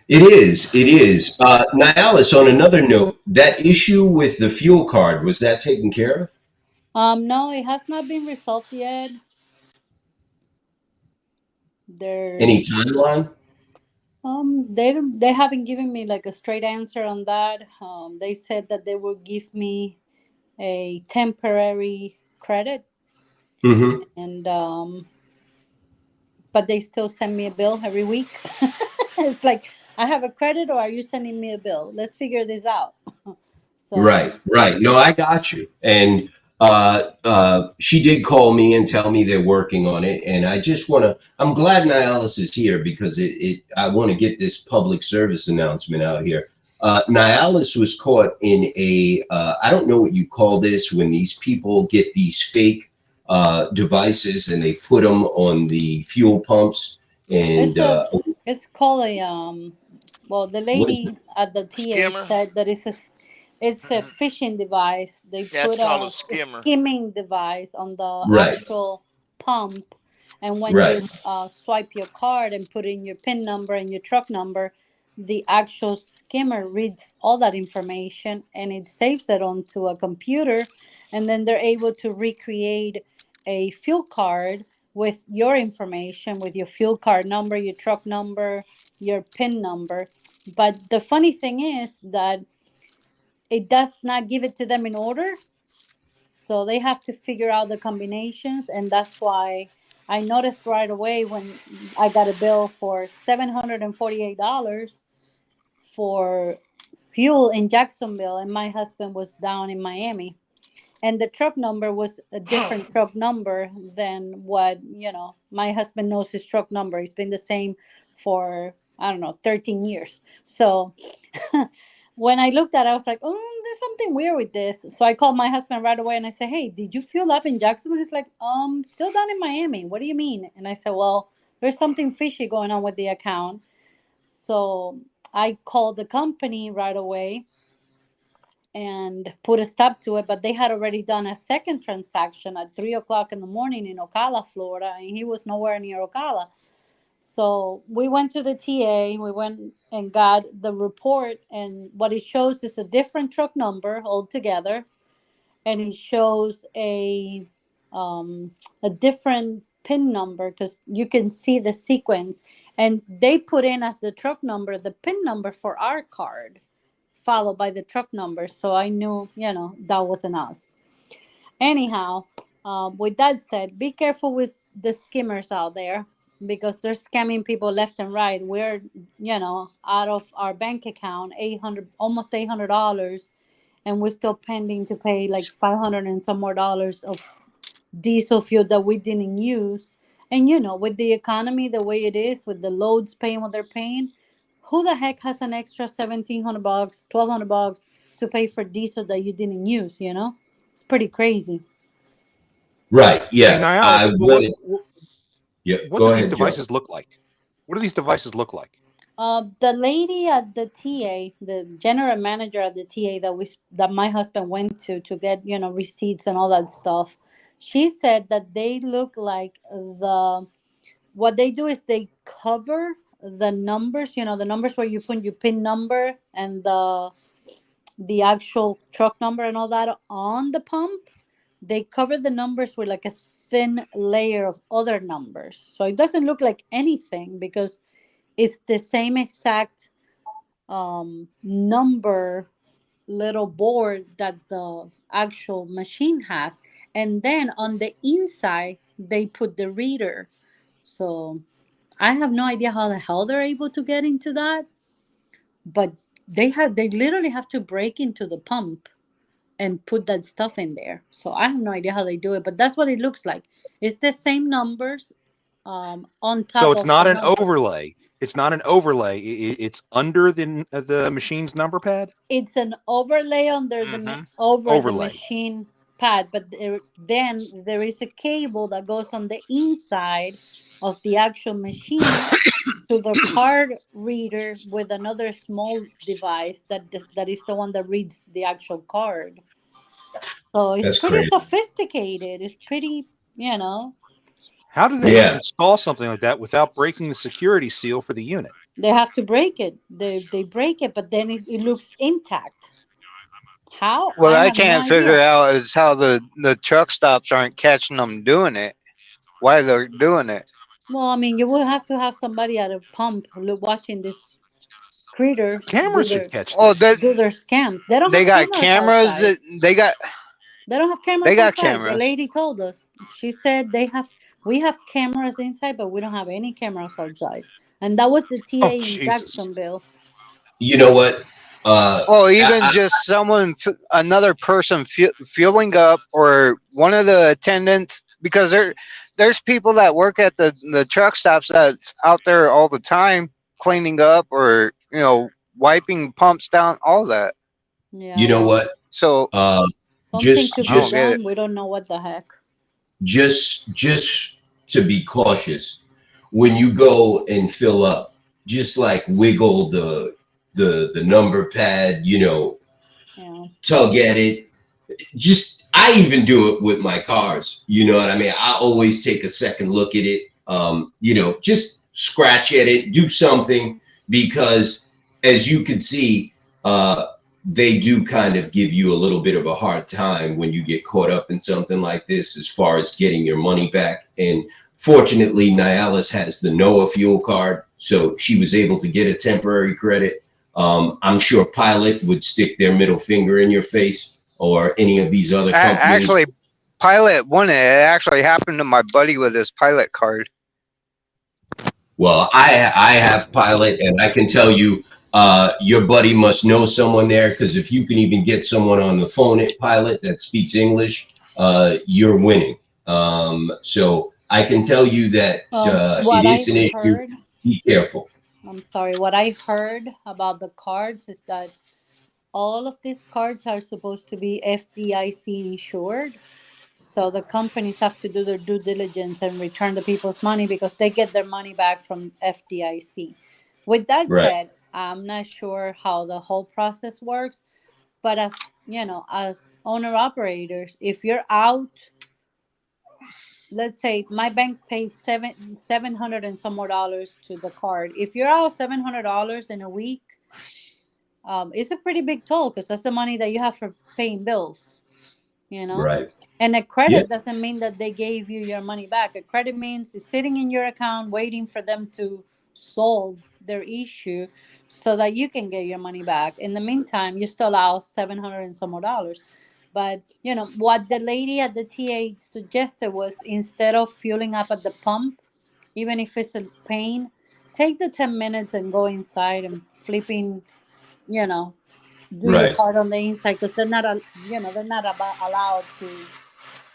It is. It is. Nialis, on another note, that issue with the fuel card, was that taken care of? No, it has not been resolved yet. Any timeline? They haven't given me like a straight answer on that. They said that they will give me a temporary credit, Mm-hmm. and but they still send me a bill every week. It's like, I have a credit, or are you sending me a bill? Let's figure this out. So Right. No, I got you. And she did call me and tell me they're working on it. And I just I'm glad Nialis is here because I want to get this public service announcement out here. Nialis was caught in I don't know what you call this, when these people get these fake devices and they put them on the fuel pumps. And it's called well, the lady at the TA Skimmer? said that it's a phishing device. They Yeah, it's put called a a skimmer. skimming device on the Right. actual pump, and when Right. you swipe your card and put in your PIN number and your truck number, the actual skimmer reads all that information and it saves it onto a computer, and then they're able to recreate a fuel card with your information, with your fuel card number, your truck number, your PIN number. But the funny thing is that it does not give it to them in order. So they have to figure out the combinations. And that's why I noticed right away when I got a bill for $748 for fuel in Jacksonville, and my husband was down in Miami. And the truck number was a different truck number than what, my husband knows his truck number. It's been the same for, 13 years. So when I looked at it, I was like, oh, there's something weird with this. So I called my husband right away and I said, hey, did you fuel up in Jacksonville? He's like, still down in Miami. What do you mean? And I said, well, there's something fishy going on with the account. So I called the company right away and put a stop to it, but they had already done a second transaction at 3:00 in the morning in Ocala, Florida, and he was nowhere near Ocala. So we went to the TA, we went and got the report, and what it shows is a different truck number altogether, and it shows a different PIN number, because you can see the sequence, and they put in as the truck number the PIN number for our card followed by the truck number. So I knew, that wasn't us. Anyhow, with that said, be careful with the skimmers out there because they're scamming people left and right. We're, out of our bank account, almost $800, and we're still pending to pay like $500 and some more dollars of diesel fuel that we didn't use. And with the economy the way it is, with the loads paying what they're paying, who the heck has an extra $1,700, $1,200 to pay for diesel that you didn't use? It's pretty crazy. Right. Hey, Yeah. Niall, I wanted. Yeah. what Go do ahead, these Joe. devices look like? What do these devices look like? The lady at the TA, the general manager at the TA that my husband went to get, receipts and all that stuff, she said that they look like what they do is they cover the numbers, the numbers where you put your PIN number and the actual truck number and all that on the pump. They cover the numbers with like a thin layer of other numbers. So it doesn't look like anything because it's the same exact number little board that the actual machine has. And then on the inside, they put the reader. So I have no idea how the hell they're able to get into that. But they literally have to break into the pump and put that stuff in there. So I have no idea how they do it, but that's what it looks like. It's the same numbers on top So it's of not the an numbers. overlay. It's not an overlay. It's under the machine's number pad. It's an overlay under over the Overlay. machine pad, but then there is a cable that goes on the inside of the actual machine to the card reader with another small device that is the one that reads the actual card. So it's That's pretty crazy. sophisticated. It's pretty, How do they Yeah. install something like that without breaking the security seal for the unit? they have to break it. They break it, but then it looks intact. How? What I have no can't idea. figure out is how the truck stops aren't catching them doing it. Why they're doing it. Well, I mean, you will have to have somebody at a pump watching this critters Cameras should catch Oh, this. do their scams. They don't they have got cameras outside. they got They don't have cameras They got outside. The cameras. lady told us. She said we have cameras inside, but we don't have any cameras outside. And that was the TA in Jesus. Jacksonville. You know what? Well, even I- just another person fueling up, or one of the attendants, because there's people that work at the truck stops that's out there all the time cleaning up, or wiping pumps down, all that. Yeah. You know what? So Something Just could be I don't just get done. We don't know what the heck. just to be cautious, when you go and fill up, just like wiggle the number pad, Yeah. tug at it. Just I even do it with my cars. You know what I mean? I always take a second look at it. Just scratch at it, do something, because as you can see, they do kind of give you a little bit of a hard time when you get caught up in something like this as far as getting your money back. And fortunately, Nialis has the NOAA fuel card, so she was able to get a temporary credit. I'm sure Pilot would stick their middle finger in your face, or any of these other companies. actually, Pilot won it. It actually happened to my buddy with his Pilot card. Well, I have Pilot, and I can tell you, your buddy must know someone there, because if you can even get someone on the phone at Pilot that speaks English, you're winning. So I can tell you that What it is I an issue. heard, Be careful. I'm sorry, what I heard about the cards is that all of these cards are supposed to be FDIC insured. So the companies have to do their due diligence and return the people's money because they get their money back from FDIC. With that Right. said, I'm not sure how the whole process works, but as as owner operators, if you're out, let's say my bank paid $700 and some more dollars to the card. If you're out $700 in a week, it's a pretty big toll because that's the money that you have for paying bills. Right. And a credit Yeah. doesn't mean that they gave you your money back. A credit means it's sitting in your account waiting for them to solve their issue so that you can get your money back. In the meantime, you still owe 700 and some more dollars. But you know what the lady at the TA suggested was, instead of fueling up at the pump, even if it's a pain, take the 10 minutes and go inside and flipping, you know, do your Right. part on the inside, because they're not, they're not allowed to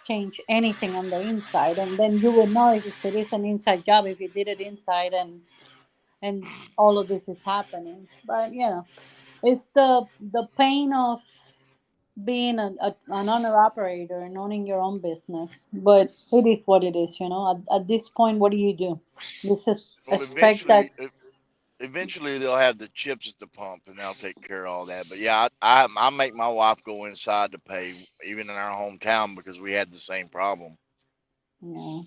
change anything on the inside, and then you will know if it is an inside job if you did it inside, and all of this is happening. But it's the pain of being an owner operator and owning your own business. But it is what it is. At this point, what do? You just Well, expect that. eventually they'll have the chips at the pump and they'll take care of all that. But yeah, I make my wife go inside to pay, even in our hometown, because we had the same problem. Yeah.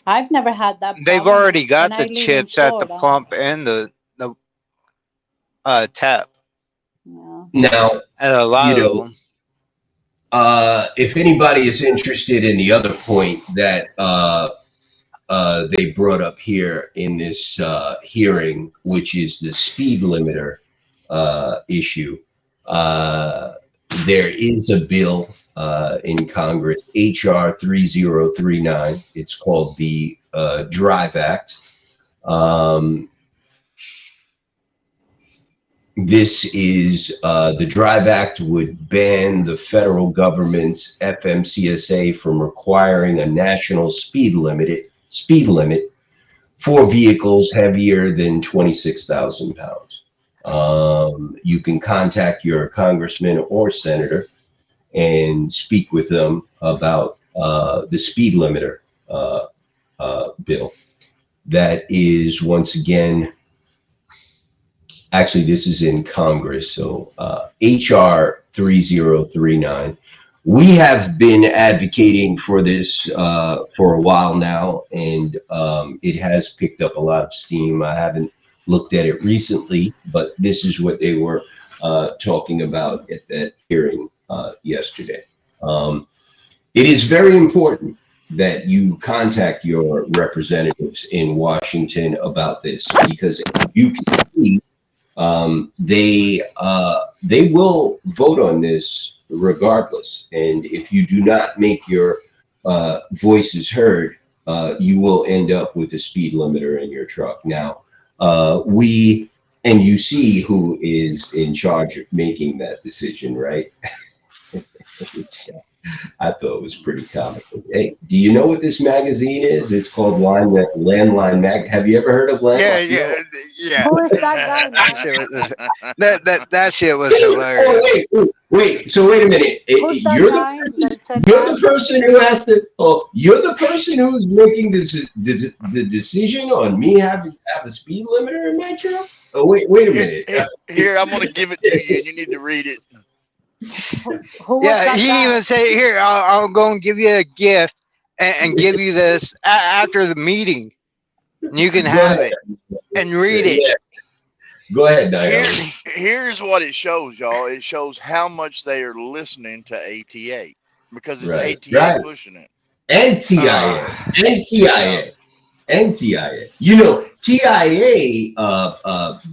I've never had that They've problem, already got and I the live in chips at the Florida. pump and the tap Yeah. Now, at a lot of them. if anybody is interested in the other point that they brought up here in this hearing, which is the speed limiter issue, there is a bill in Congress, HR 3039. It's called the Drive Act. This is the Drive Act would ban the federal government's FMCSA from requiring a national speed limit for vehicles heavier than 26,000 pounds. You can contact your congressman or senator and speak with them about the speed limiter bill. That is, once again, actually, this is in Congress, so HR 3039. We have been advocating for this for a while now, and it has picked up a lot of steam. I haven't looked at it recently, but this is what they were talking about at that hearing yesterday. It is very important that you contact your representatives in Washington about this, because you can see they will vote on this regardless. And if you do not make your voices heard, you will end up with a speed limiter in your truck. Now, and you see who is in charge of making that decision, right? I thought it was pretty comical. Hey, do you know what this magazine is? It's called Landline Mag. Have you ever heard of Landline? Yeah. Who is that guy? That shit was hilarious. Oh, wait. So wait a minute. Who's that guy that said You're that? the person who has to. Oh, you're the person who's making the decision on me having a speed limiter in my truck. Oh, wait a minute. Here, I'm going to give it to you, and you need to read it. Who was Yeah, that he guy? even said, "Here, I'll go and give you a gift and give you this after the meeting. You can have it and read it." Yeah. Go ahead, Diane. Here's what it shows, y'all. It shows how much they are listening to ATA, because it's ATA pushing it. And TIA. And TIA. You know, TIA,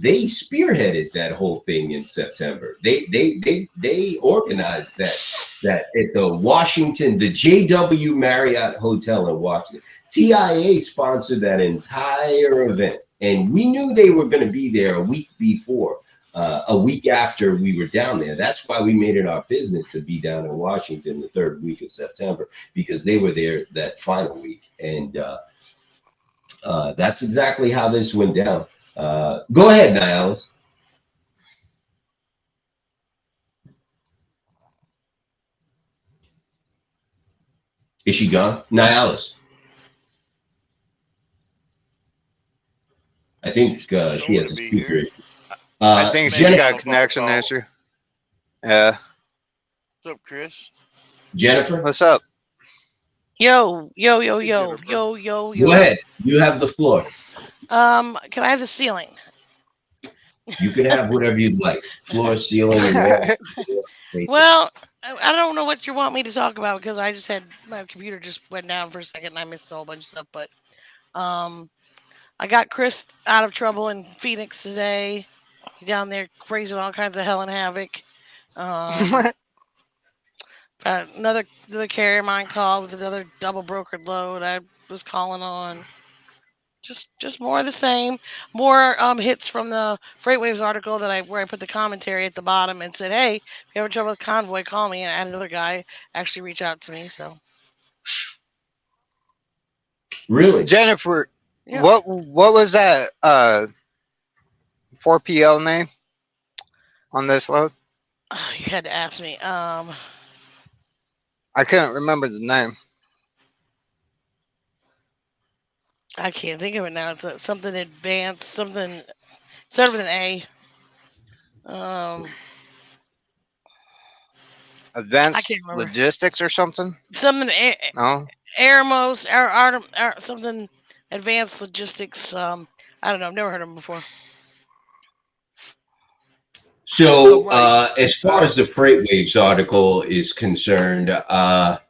they spearheaded that whole thing in September. They organized that at the Washington, the JW Marriott Hotel in Washington. TIA sponsored that entire event, and we knew they were going to be there a week before, a week after we were down there. That's why we made it our business to be down in Washington the third week of September, because they were there that final week. And that's exactly how this went down. Go ahead, Niles. Is she gone? Niles. I think she has a speaker issue. I think she's got a connection issue. Yeah. What's up, Chris? Jennifer? What's up? Yo. Go ahead. You have the floor. Can I have the ceiling? You can have whatever you'd like. Floor, ceiling, and wall. Well, I don't know what you want me to talk about, because I just had my computer just went down for a second and I missed a whole bunch of stuff. But I got Chris out of trouble in Phoenix today. He's down there raising all kinds of hell and havoc. Another carrier of mine called with another double brokered load I was calling on. Just more of the same. More hits from the FreightWaves article where I put the commentary at the bottom and said, hey, if you have trouble with Convoy, call me. And I had another guy actually reach out to me. So Really? Jennifer, yeah. what was that 4PL name on this load? You had to ask me. I couldn't remember the name. I can't think of it now. It's something advanced, something started with an A. Advanced Logistics or something? Something No. Airmos, something Advanced Logistics. I don't know. I've never heard of them before. So, as far as the FreightWaves article is concerned, not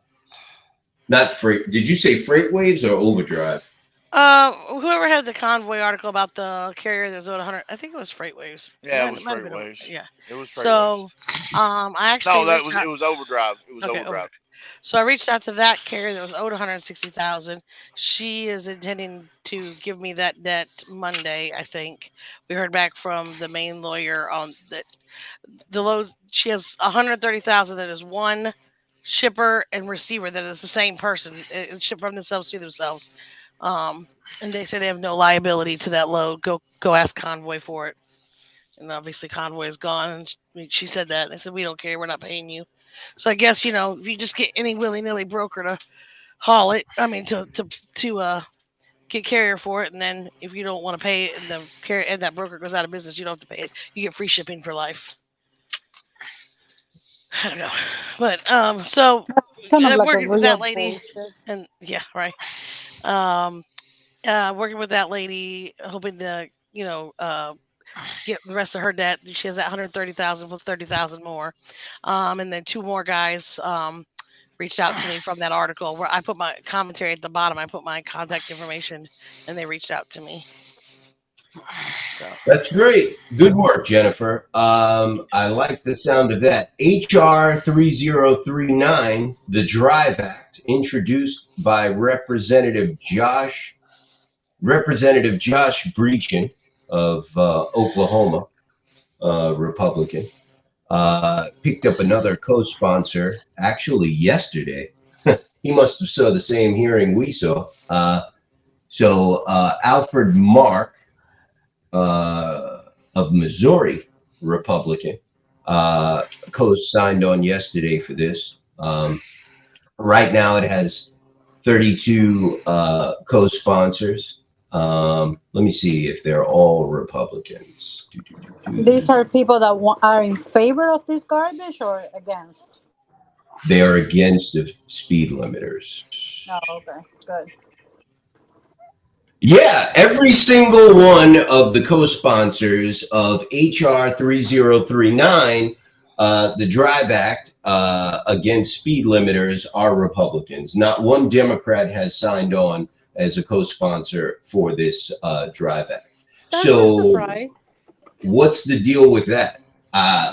freight. Did you say FreightWaves or Overdrive? Whoever had the Convoy article about the carrier that was at 100, I think it was FreightWaves. Yeah, it was FreightWaves. Yeah, it was FreightWaves. So, I actually it was Overdrive. It was okay, Overdrive. So I reached out to that carrier that was owed 160,000. She is intending to give me that debt Monday. I think we heard back from the main lawyer on that. The load she has 130,000. That is one shipper and receiver. That is the same person. It's shipped from themselves to themselves. And they say they have no liability to that load. Go ask Convoy for it. And obviously Convoy is gone. And she said that. They said, we don't care. We're not paying you. So I guess, if you just get any willy-nilly broker to haul it, to get carrier for it, and then if you don't want to pay it and the carrier and that broker goes out of business, you don't have to pay it. You get free shipping for life. I don't know. But so kind of like working with that lady bullshit. and yeah, right. Working with that lady, hoping to, get the rest of her debt. She has that 130,000 plus 30,000 more. And then two more guys reached out to me from that article where I put my commentary at the bottom. I put my contact information and they reached out to me. So. That's great. Good work, Jennifer. I like the sound of that. HR 3039, the Drive Act, introduced by Representative Josh Breachin of Oklahoma, Republican, picked up another co-sponsor actually yesterday. He must have saw the same hearing we saw. So Alfred Mark of Missouri, Republican, co-signed on yesterday for this. Right now it has 32 co-sponsors. Let me see if they're all Republicans. These are people that are in favor of this garbage or against? They are against the speed limiters. Oh, okay, good. Yeah, every single one of the co-sponsors of HR 3039, the Drive Act against speed limiters, are Republicans. Not one Democrat has signed on as a co-sponsor for this Drive Act. That's so, a surprise. What's the deal with that?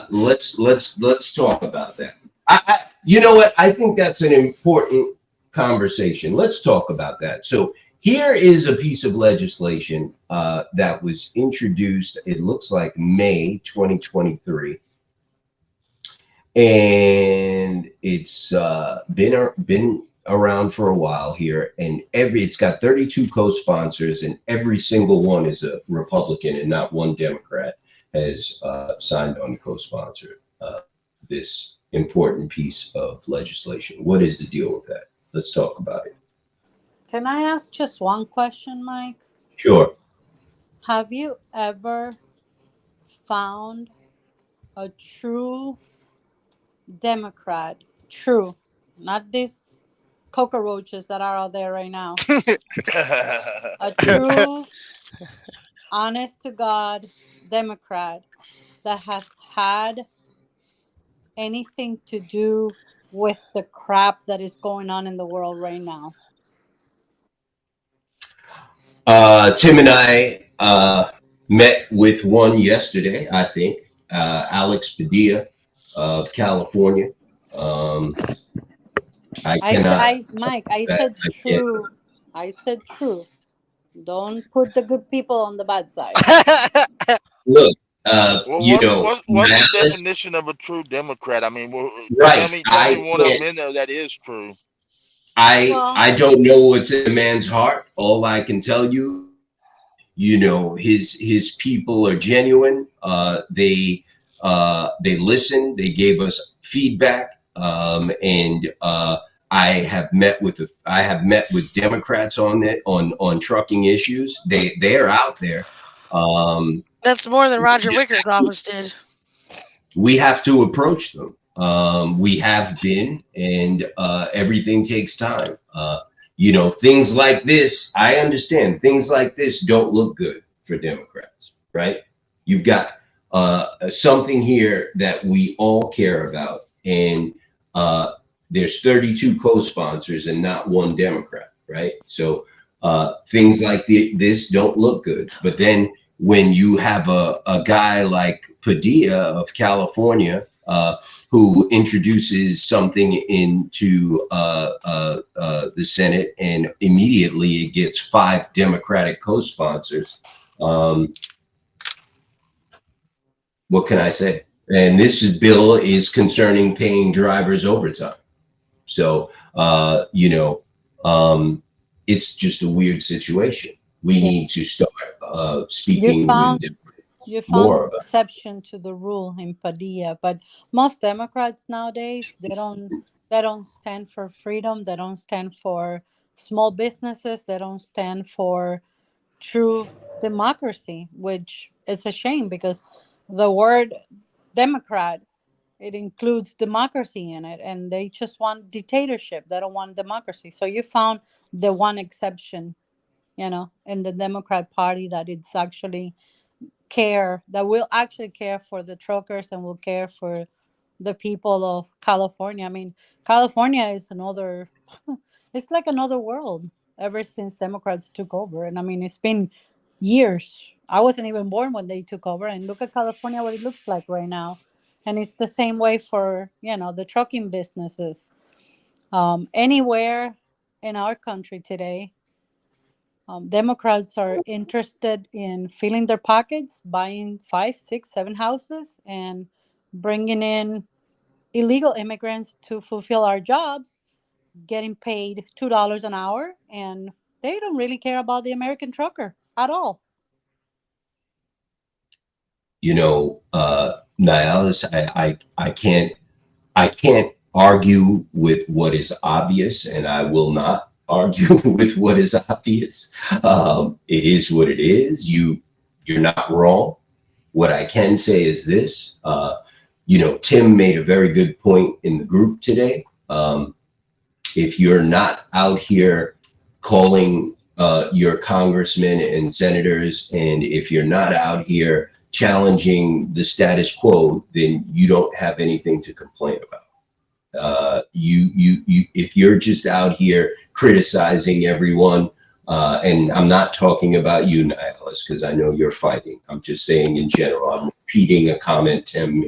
Let's talk about that. You know what? I think that's an important conversation. Let's talk about that. So here is a piece of legislation that was introduced, it looks like May 2023. And it's been around for a while here, and it's got 32 co-sponsors, and every single one is a Republican, and not one Democrat has signed on to co-sponsor this important piece of legislation. What is the deal with that? Let's talk about it. Can I ask just one question, Mike? Sure. Have you ever found a true Democrat, not these cockroaches that are out there right now, a true, honest to God Democrat that has had anything to do with the crap that is going on in the world right now? Tim and I met with one yesterday, I think, Alex Padilla of California. Mike, I said true. I said true. Don't put the good people on the bad side. Look, Well, you what's know, what's the Nahlis, definition of a true Democrat? I mean, right? tell me one of them in there that is true. I don't know what's in the man's heart. All I can tell you, you know, his people are genuine. They listened. They gave us feedback, and I have met with Democrats on that on trucking issues. They're out there. That's more than Roger Wicker's office did. We have to approach them. We have been, and everything takes time. You know, things like this, I understand things like this don't look good for Democrats, right? You've got something here that we all care about, and there's 32 co-sponsors and not one Democrat, right? So things like this don't look good. But then when you have a guy like Padilla of California, who introduces something into the Senate, and immediately it gets 5 Democratic co-sponsors. What can I say? And this bill is concerning paying drivers overtime. So, you know, it's just a weird situation. We need to start speaking You more found about. exception to the rule in Padilla, but most Democrats nowadays, they don't stand for freedom. They don't stand for small businesses. They don't stand for true democracy, which is a shame because the word Democrat, it includes democracy in it, and they just want dictatorship. They don't want democracy. So you found the one exception, you know, in the Democrat Party that it's actually that will actually care for the truckers and will care for the people of California. I mean, California is another, it's like another world ever since Democrats took over. And I mean, it's been years. I wasn't even born when they took over, and look at California, what it looks like right now. And it's the same way for, you know, the trucking businesses. Anywhere in our country today, Democrats are interested in filling their pockets, buying 5, 6, 7 houses, and bringing in illegal immigrants to fulfill our jobs, getting paid $2 an hour, and they don't really care about the American trucker at all. You know, Nahlis, I can't argue with what is obvious, and I will not argue with what is obvious. It is what it is. You're not wrong. What I can say is this. You know, Tim made a very good point in the group today. If you're not out here calling your congressmen and senators, and if you're not out here challenging the status quo, then you don't have anything to complain about. If you're just out here criticizing everyone, and I'm not talking about you, Nahlis, because I know you're fighting. I'm just saying in general. I'm repeating a comment Tim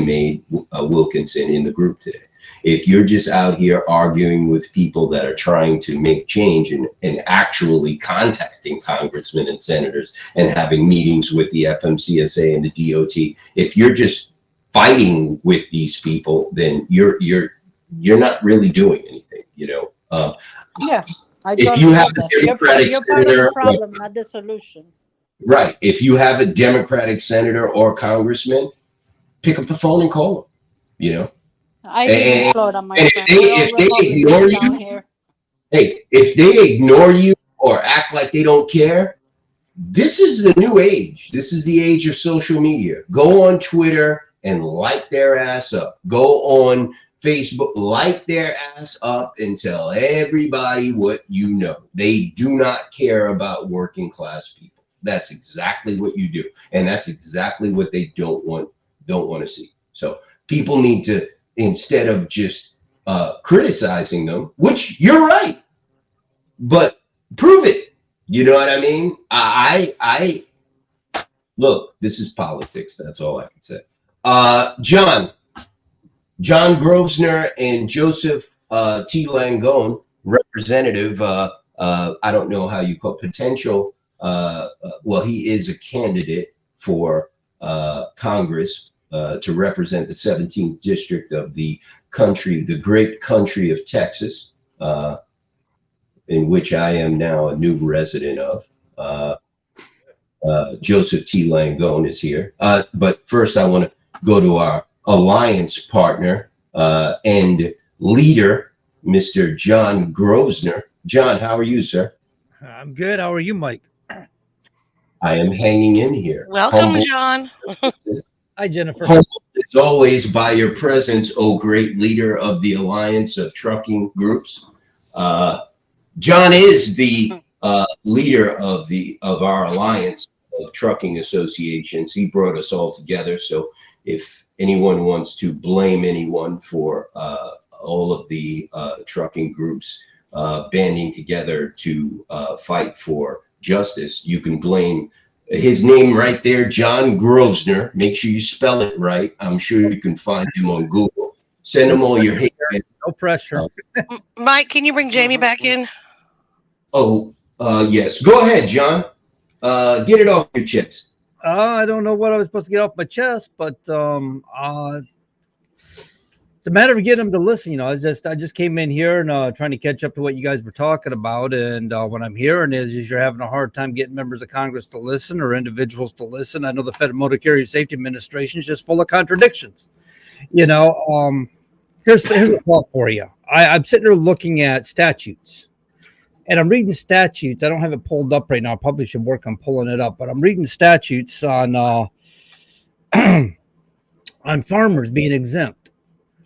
made, Wilkinson, in the group today. If you're just out here arguing with people that are trying to make change and actually contacting congressmen and senators and having meetings with the FMCSA and the DOT, if you're just fighting with these people, then you're not really doing anything, you know. Yeah, if you have a Democratic you're part of senator, the problem, not the solution. right? If you have a Democratic senator or congressman, pick up the phone and call them. You know. I live in Florida, my and friend. if they ignore you, hey, if they ignore you or act like they don't care, this is the new age. This is the age of social media. Go on Twitter and light their ass up. Go on Facebook, light their ass up and tell everybody what you know. They do not care about working class people. That's exactly what you do. And that's exactly what they don't want to see. So people need to, instead of just criticizing them, which you're right, but prove it. You know what I mean? I look, this is politics. That's all I can say. John Grosvenor and Joseph T. Langone, representative, I don't know how you call potential, well, he is a candidate for Congress to represent the 17th district of the country, the great country of Texas, in which I am now a new resident of. Joseph T. Langone is here. But first I want to go to our alliance partner and leader, Mr. John Grosvenor. John, how are you, sir? I'm good. How are you, Mike? I am hanging in here. Welcome, Humble, John. Hi, Jennifer. humbled as always by your presence, oh great leader of the Alliance of Trucking Groups. John is the leader of our Alliance of Trucking Associations. He brought us all together. So if anyone wants to blame anyone for all of the trucking groups banding together to fight for justice, you can blame his name right there, John Grosvenor. Make sure you spell it right. I'm sure you can find him on Google. Send him all your hate. No pressure. Mike, can you bring Jamie back in? Oh, yes. Go ahead, John. Get it off your chest. I don't know what I was supposed to get off my chest, but it's a matter of getting them to listen. You know, I just came in here and trying to catch up to what you guys were talking about. And what I'm hearing is you're having a hard time getting members of Congress to listen or individuals to listen. I know the Federal Motor Carrier Safety Administration is just full of contradictions. You know, here's a thought for you. I'm sitting here looking at statutes. And I'm reading statutes. I don't have it pulled up right now. I probably should work on pulling it up. But I'm reading statutes on on farmers being exempt.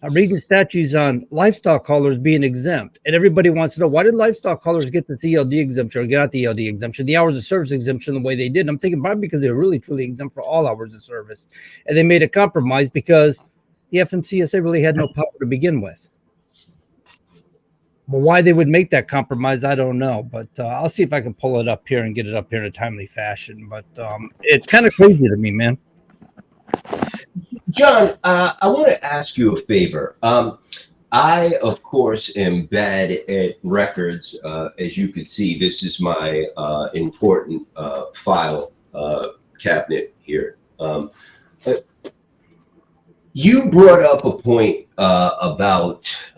I'm reading statutes on livestock haulers being exempt. And everybody wants to know, why did livestock haulers get this ELD exemption or get out the ELD exemption, the hours of service exemption the way they did? And I'm thinking probably because they were really, truly exempt for all hours of service. And they made a compromise because the FMCSA really had no power to begin with. But why they would make that compromise, I don't know. But I'll see if I can pull it up here and get it up here in a timely fashion. But it's kind of crazy to me, man. John, I want to ask you a favor. I, of course, am bad at records. As you can see, this is my important file cabinet here. You brought up a point about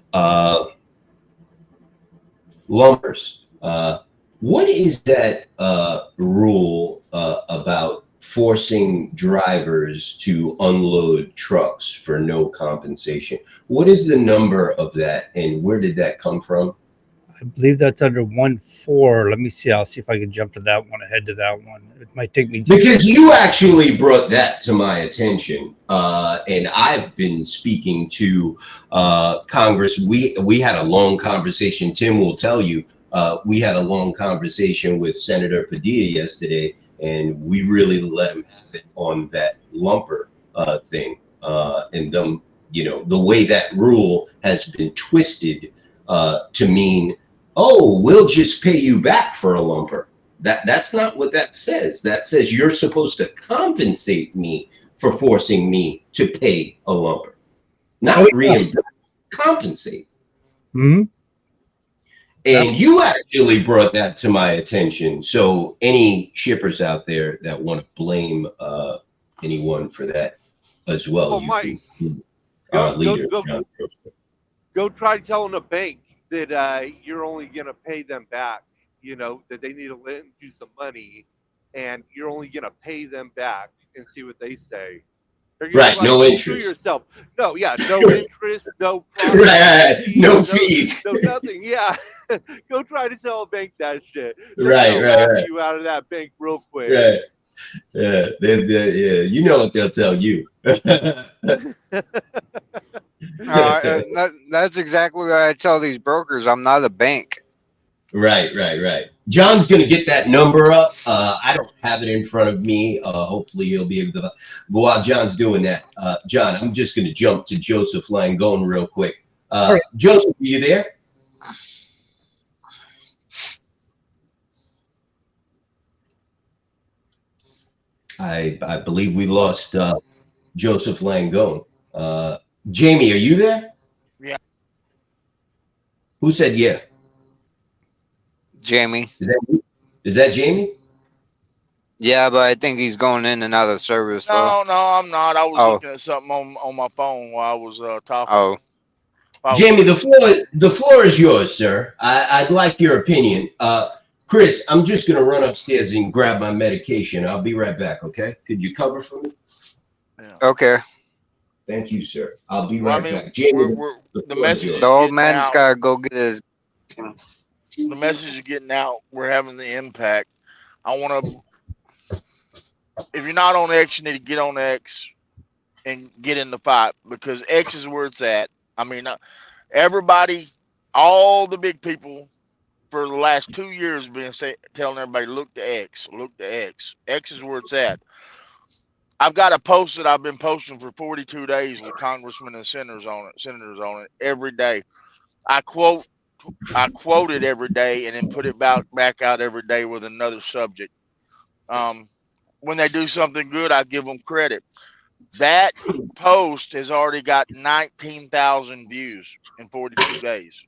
lumpers. What is that rule about forcing drivers to unload trucks for no compensation? What is the number of that, and where did that come from? I believe that's under 1.4. Let me see. I'll see if I can jump to that one, ahead to that one. It might take me Because you actually brought that to my attention, and I've been speaking to Congress. We had a long conversation. Tim will tell you, we had a long conversation with Senator Padilla yesterday, and we really let him have it on that lumper thing. And them, you know, the way that rule has been twisted to mean, oh, we'll just pay you back for a lumper. That's not what that says. That says you're supposed to compensate me for forcing me to pay a lumper, not reimburse, compensate. Mm-hmm. And you actually brought that to my attention. So any shippers out there that want to blame anyone for that as well, you Mike, can, go try telling a bank that you're only going to pay them back, you know, that they need to lend you some money and you're only going to pay them back, and see what they say. Right, like, no interest. Yourself. No, yeah, no interest, no right, no fees. No nothing, yeah. Go try to tell a bank that shit. Right. You out of that bank real quick. Right. Yeah, yeah. You know what they'll tell you. That's exactly what I tell these brokers. I'm not a bank. Right. John's going to get that number up. I don't have it in front of me. Hopefully he'll be able to. But while John's doing that, John, I'm just going to jump to Joseph Langone real quick. Right. Joseph, are you there? I believe we lost Joseph Langone. Jamie, are you there? Yeah. Who said yeah? Jamie. Is that Jamie? Yeah, but I think he's going in and out of service though. No, I'm not. I was Oh. looking at something on my phone while I was talking. Oh. Jamie, the floor is yours, sir. I'd like your opinion. Chris, I'm just gonna run upstairs and grab my medication. I'll be right back. Okay? Could you cover for me? Yeah. Okay. Thank you, sir. I'll be Well, right I mean, back. Jamie, the message is The old getting man's out. gotta go get his. The message is getting out. We're having the impact. I want to. If you're not on X, you need to get on X and get in the fight, because X is where it's at. I mean, everybody, all the big people for the last 2 years been telling everybody, look to X, look to X. X is where it's at. I've got a post that I've been posting for 42 days with congressmen and senators on it every day. I quote it every day and then put it back out every day with another subject. When they do something good, I give them credit. That post has already got 19,000 views in 42 days.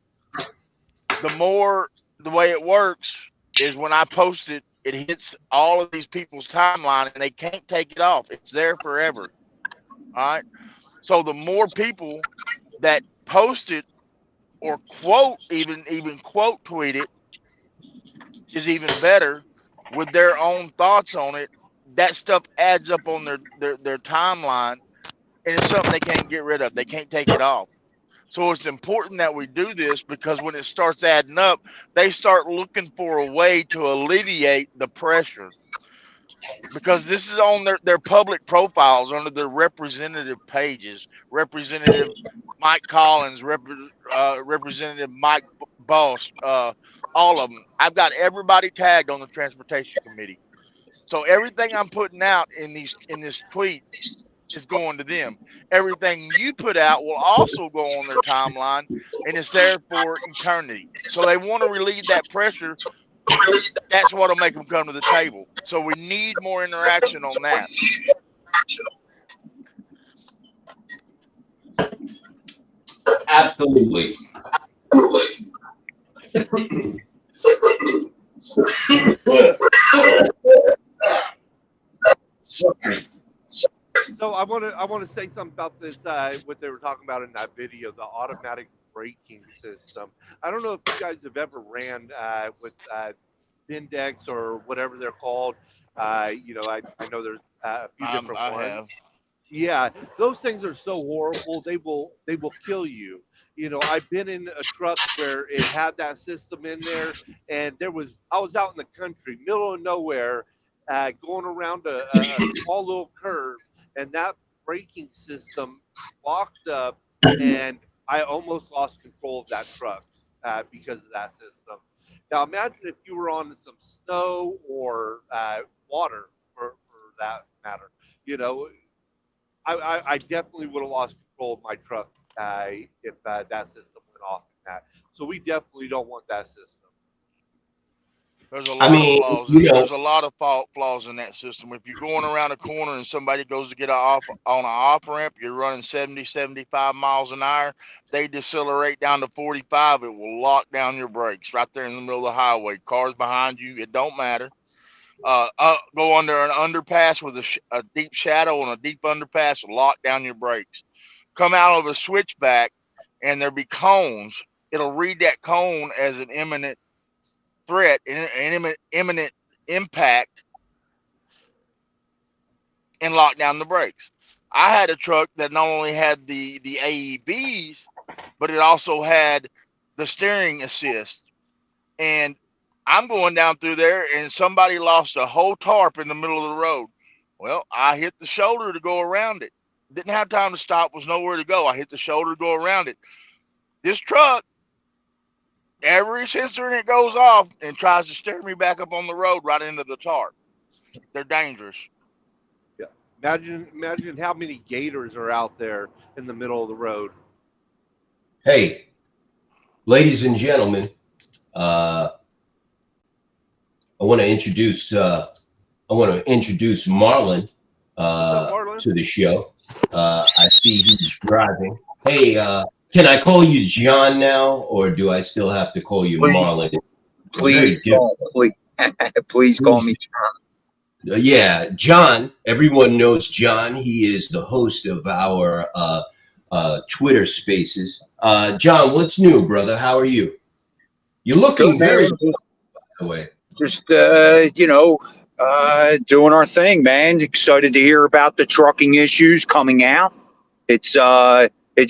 The way it works is when I post it, it hits all of these people's timeline and they can't take it off. It's there forever. All right. So the more people that post it or even quote tweet it is even better with their own thoughts on it. That stuff adds up on their timeline, and it's something they can't get rid of. They can't take it off. So it's important that we do this, because when it starts adding up, they start looking for a way to alleviate the pressure. Because this is on their public profiles under their representative pages. Representative Mike Collins, Representative Mike Boss, all of them. I've got everybody tagged on the Transportation Committee. So everything I'm putting out in this tweet is going to them. Everything you put out will also go on their timeline, and it's there for eternity. So they want to relieve that pressure. That's what'll make them come to the table. So we need more interaction on that. Absolutely. So I want to say something about this. What they were talking about in that video, the automatic braking system. I don't know if you guys have ever ran with Vindex or whatever they're called. I know there's a few different I ones. have. Yeah, those things are so horrible. They will kill you. I've been in a truck where it had that system in there, and I was out in the country, middle of nowhere, going around a small little curve, and that braking system locked up, and I almost lost control of that truck because of that system. Now imagine if you were on some snow or water, for that matter. I definitely would have lost control of my truck if that system went off in that. So we definitely don't want that system. There's a lot of flaws. There's a lot of flaws in that system. If you're going around a corner and somebody goes to get on an off ramp, you're running 70, 75 miles an hour. They decelerate down to 45. It will lock down your brakes right there in the middle of the highway. Cars behind you, it don't matter. Go under an underpass with a deep shadow and a deep underpass, lock down your brakes. Come out of a switchback and there be cones. It'll read that cone as an imminent threat, an imminent impact, and lock down the brakes. I had a truck that not only had the AEBs, but it also had the steering assist. And I'm going down through there, and somebody lost a whole tarp in the middle of the road. Well, I hit the shoulder to go around it. Didn't have time to stop, was nowhere to go. I hit the shoulder to go around it. This truck, every sensor in it goes off and tries to steer me back up on the road right into the tarp. They're dangerous. Yeah. Imagine how many gators are out there in the middle of the road. Hey, ladies and gentlemen, I want to introduce I want to introduce Marlon Marlon? to the show. I see he's driving. Hey, can I call you John now, or do I still have to call you Marlon? Please call me John. Yeah, John. Everyone knows John. He is the host of our Twitter Spaces. John, what's new, brother? How are you? You're looking very good, by the way. Just doing our thing, man. Excited to hear about the trucking issues coming out. It's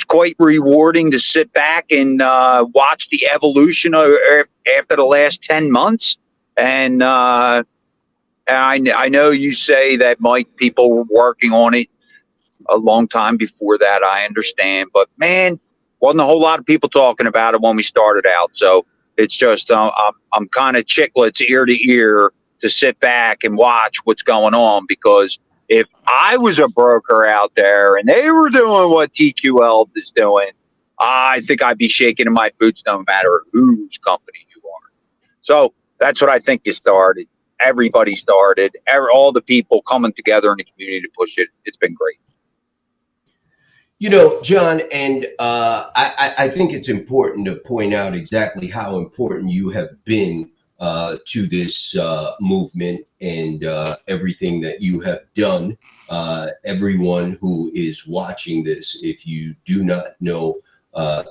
quite rewarding to sit back and watch the evolution after the last 10 months. And I know you say that people were working on it a long time before that. I understand, but man, wasn't a whole lot of people talking about it when we started out. So it's just I'm kind of chicklets ear to ear to sit back and watch what's going on, because if I was a broker out there and they were doing what TQL is doing, I think I'd be shaking in my boots no matter whose company you are. So that's what I think you started. Everybody started. All the people coming together in the community to push it. It's been great. You know, John, and I think it's important to point out exactly how important you have been to this movement and everything that you have done. Everyone who is watching this, if you do not know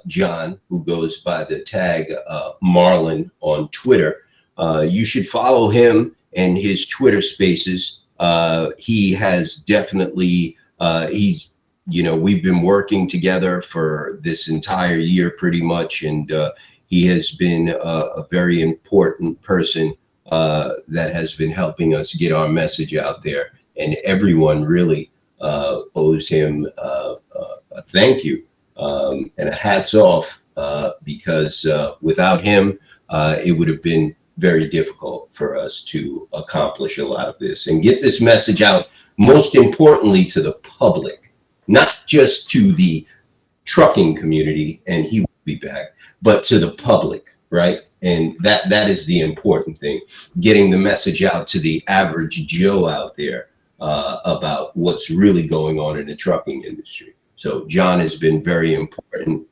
John, who goes by the tag Marlon on Twitter, you should follow him and his Twitter Spaces. He has definitely, we've been working together for this entire year pretty much, and he has been a very important person that has been helping us get our message out there, and everyone really owes him a thank you and a hats off, because without him, it would have been very difficult for us to accomplish a lot of this and get this message out, most importantly to the public, not just to the trucking community, and he will be back, but to the public, right? And that is the important thing, getting the message out to the average Joe out there about what's really going on in the trucking industry. So John has been very important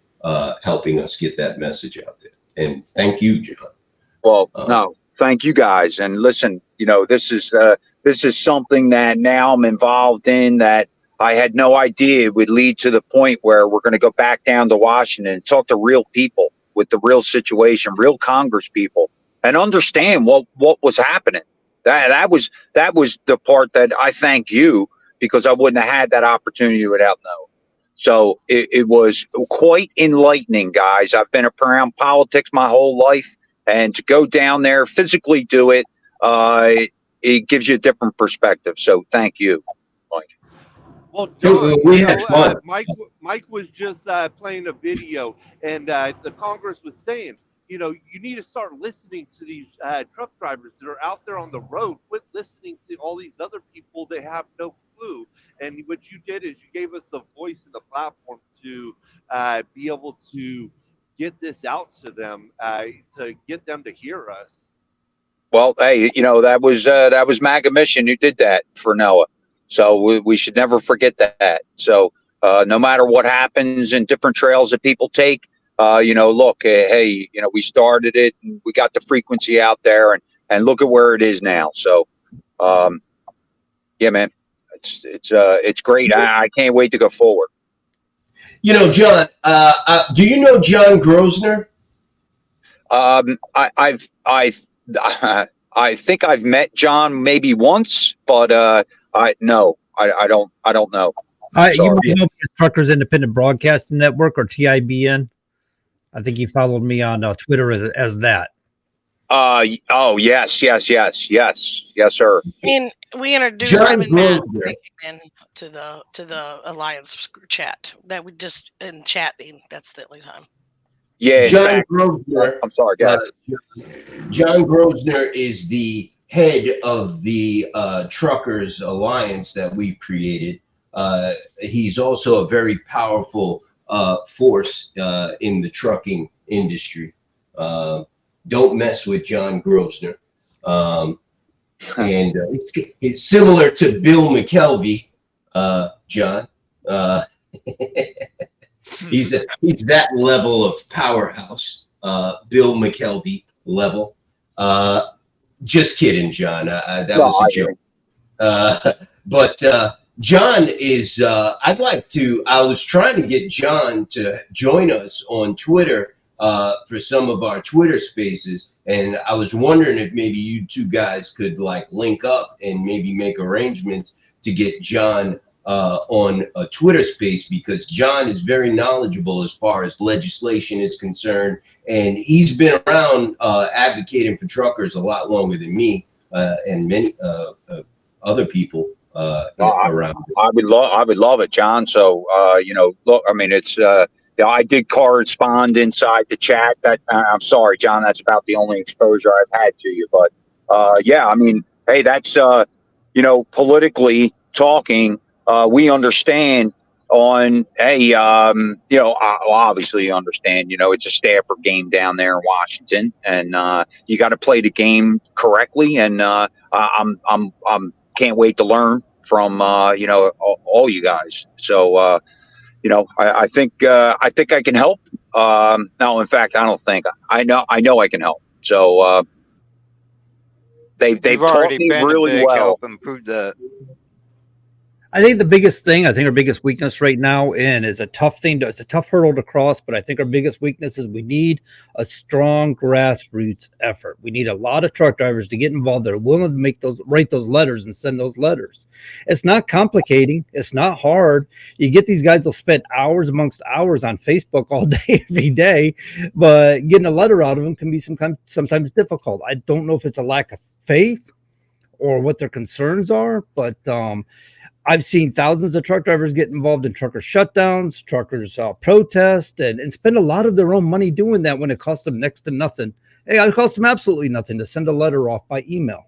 helping us get that message out there. And thank you, John. Well, no, thank you guys. And listen, this is something that now I'm involved in that I had no idea it would lead to the point where we're going to go back down to Washington and talk to real people with the real situation, real Congress people, and understand what was happening. That was the part that I thank you, because I wouldn't have had that opportunity without Noah. So it was quite enlightening, guys. I've been around politics my whole life, and to go down there, physically do it, it gives you a different perspective. So thank you, Mike. Well, John, we had fun. Mike was just playing a video, and the Congress was saying, you need to start listening to these truck drivers that are out there on the road. Quit listening to all these other people that have no clue. And what you did is you gave us the voice and the platform to be able to get this out to them, to get them to hear us. Well, hey, that was MAGA Mission who did that for Noah. So we should never forget that. So no matter what happens in different trails that people take, look, hey, we started it and we got the frequency out there, and look at where it is now. So, yeah, man, it's great. I can't wait to go forward. John, do you know John Grosvenor? I think I've met John maybe once, but I don't know. You might know Truckers Independent Broadcasting Network, or TIBN. I think he followed me on Twitter as that. Oh, yes, sir. And we introduced John him and Matt Grosvenor. to the Alliance chat that we just in chatting. That's the only time. Yeah, John Grosvenor. I'm sorry, guys. John Grosvenor is the head of the Truckers Alliance that we've created. He's also a very powerful force in the trucking industry. Don't mess with John Grosvenor. And it's similar to Bill McKelvey, John. He's that level of powerhouse, Bill McKelvey level. Just kidding, John. That was a joke. But John is, I was trying to get John to join us on Twitter for some of our Twitter spaces. And I was wondering if maybe you two guys could like link up and maybe make arrangements to get John on a Twitter space, because John is very knowledgeable as far as legislation is concerned. And he's been around advocating for truckers a lot longer than me and many other people around. I would love it, John. So, look, I mean, it's, I did correspond inside the chat. That I'm sorry, John, that's about the only exposure I've had to you. But, yeah, I mean, hey, that's, politically talking, we understand on, hey, obviously you understand, it's a Stafford game down there in Washington, and you got to play the game correctly. And I'm can't wait to learn from all you guys. So I think I can help. No, in fact, I don't think I know I can help. So they've already taught me been really a big well. help and proved that. I think our biggest weakness right now, and is it's a tough hurdle to cross, but I think our biggest weakness is we need a strong grassroots effort. We need a lot of truck drivers to get involved that are willing to write those letters and send those letters. It's not complicating. It's not hard. You get these guys will spend hours amongst hours on Facebook all day, every day, but getting a letter out of them can be sometimes difficult. I don't know if it's a lack of faith or what their concerns are, but I've seen thousands of truck drivers get involved in trucker shutdowns, truckers protest, and spend a lot of their own money doing that when it costs them next to nothing. Hey, it costs them absolutely nothing to send a letter off by email.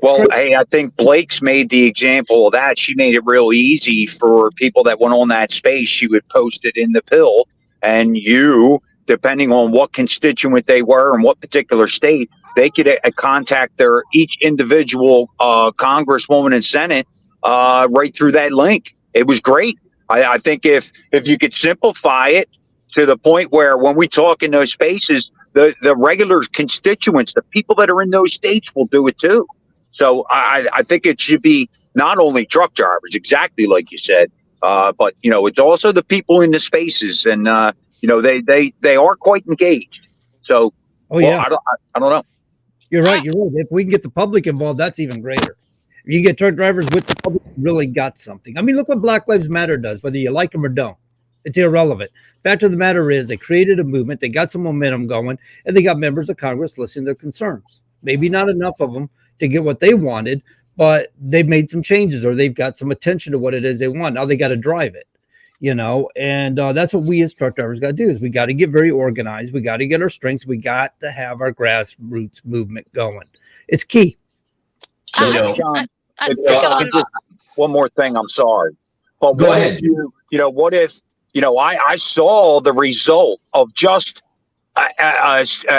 Well, hey, I think Blake's made the example of that. She made it real easy for people that went on that space. She would post it in the pill, and you, depending on what constituent they were and what particular state, they could contact each individual congresswoman and Senate right through that link. It was great. I think if you could simplify it to the point where when we talk in those spaces, the regular constituents, the people that are in those states will do it too. So I think it should be not only truck drivers, exactly like you said, but it's also the people in the spaces, and they are quite engaged. So I don't know. You're right. If we can get the public involved, that's even greater. If you get truck drivers with the public, really got something. I mean, look what Black Lives Matter does, whether you like them or don't. It's irrelevant. Fact of the matter is they created a movement, they got some momentum going, and they got members of Congress listening to their concerns. Maybe not enough of them to get what they wanted, but they've made some changes, or they've got some attention to what it is they want. Now they got to drive it, and that's what we as truck drivers got to do is we got to get very organized. We got to get our strengths. We got to have our grassroots movement going. It's key. John, one more thing. I'm sorry, but go ahead. What if I saw the result of just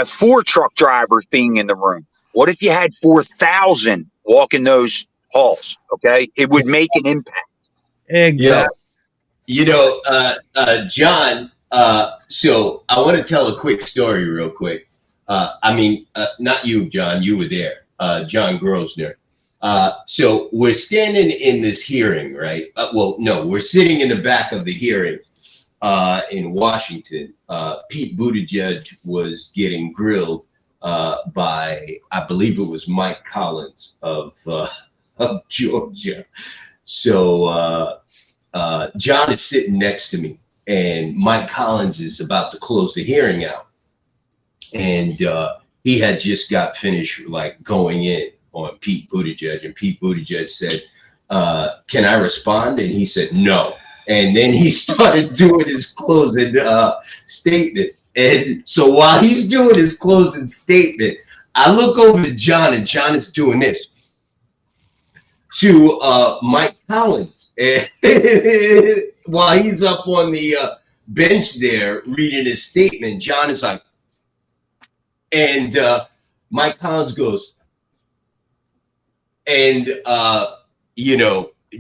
4 truck drivers being in the room. What if you had 4,000 walking those halls? Okay, it would make an impact. Exactly. John. So I want to tell a quick story real quick. Not you, John. You were there. John Grosner. So we're standing in this hearing, right? We're sitting in the back of the hearing in Washington. Pete Buttigieg was getting grilled by, I believe it was Mike Collins of Georgia. So John is sitting next to me, and Mike Collins is about to close the hearing out. And he had just got finished going in on Pete Buttigieg, and Pete Buttigieg said, can I respond? And he said, no. And then he started doing his closing statement. And so while he's doing his closing statement, I look over to John, and John is doing this to Mike Collins. And while he's up on the bench there reading his statement, John is like, and Mike Collins goes, And,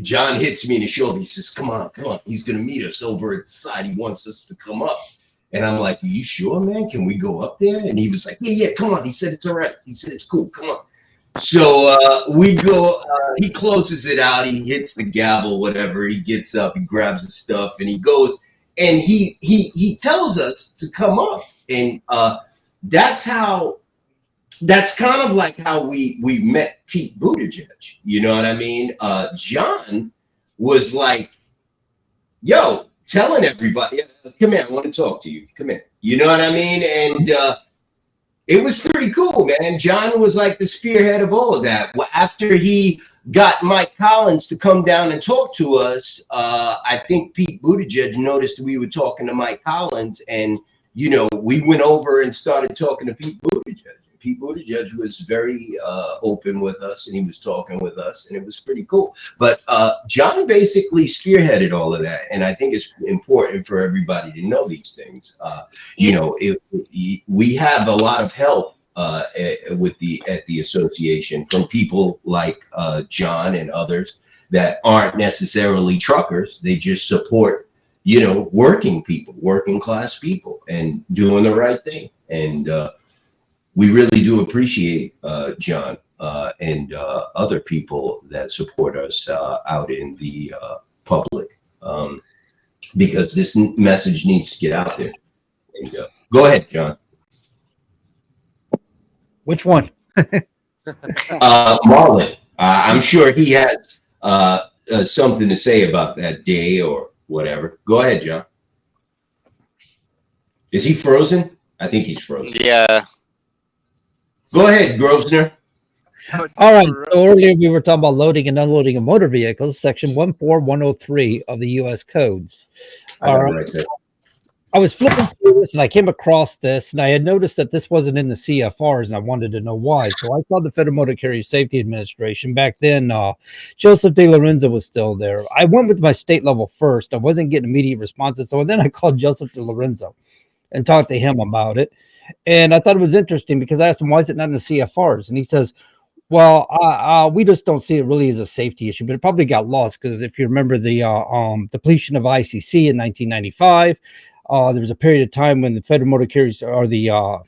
John hits me in the shoulder. He says, come on. He's going to meet us over at the side. He wants us to come up. And I'm like, are you sure, man? Can we go up there? And he was like, yeah, come on. He said, it's all right. He said, it's cool. Come on. So we go, he closes it out. He hits the gavel, whatever. He gets up, he grabs the stuff, and he goes, and he tells us to come up. And that's kind of like how we met Pete Buttigieg. You know what I mean? John was like, yo, telling everybody, come here, I want to talk to you. Come here. You know what I mean? And it was pretty cool, man. John was like the spearhead of all of that. Well, after he got Mike Collins to come down and talk to us, I think Pete Buttigieg noticed we were talking to Mike Collins, and we went over and started talking to Pete Buttigieg. Pete Buttigieg was very open with us, and he was talking with us, and it was pretty cool. But John basically spearheaded all of that, and I think it's important for everybody to know these things. We have a lot of help at the association from people like John and others that aren't necessarily truckers. They just support, working people, working class people, and doing the right thing. And we really do appreciate John and other people that support us out in the public, because this message needs to get out there. And, go ahead, John. Which one? Marlon. I'm sure he has something to say about that day or whatever. Go ahead, John. Is he frozen? I think he's frozen. Yeah. Go ahead, Grosvenor. All right. So earlier we were talking about loading and unloading of motor vehicles, section 14103 of the U.S. codes. All right. So I was flipping through this and I came across this, and I had noticed that this wasn't in the CFRs, and I wanted to know why. So I called the Federal Motor Carrier Safety Administration. Back then, Joseph De Lorenzo was still there. I went with my state level first. I wasn't getting immediate responses. So then I called Joseph De Lorenzo and talked to him about it. And I thought it was interesting because I asked him, why is it not in the CFRs? And he says, well, we just don't see it really as a safety issue, but it probably got lost because if you remember the depletion of ICC in 1995, there was a period of time when the Federal Motor Carriers or the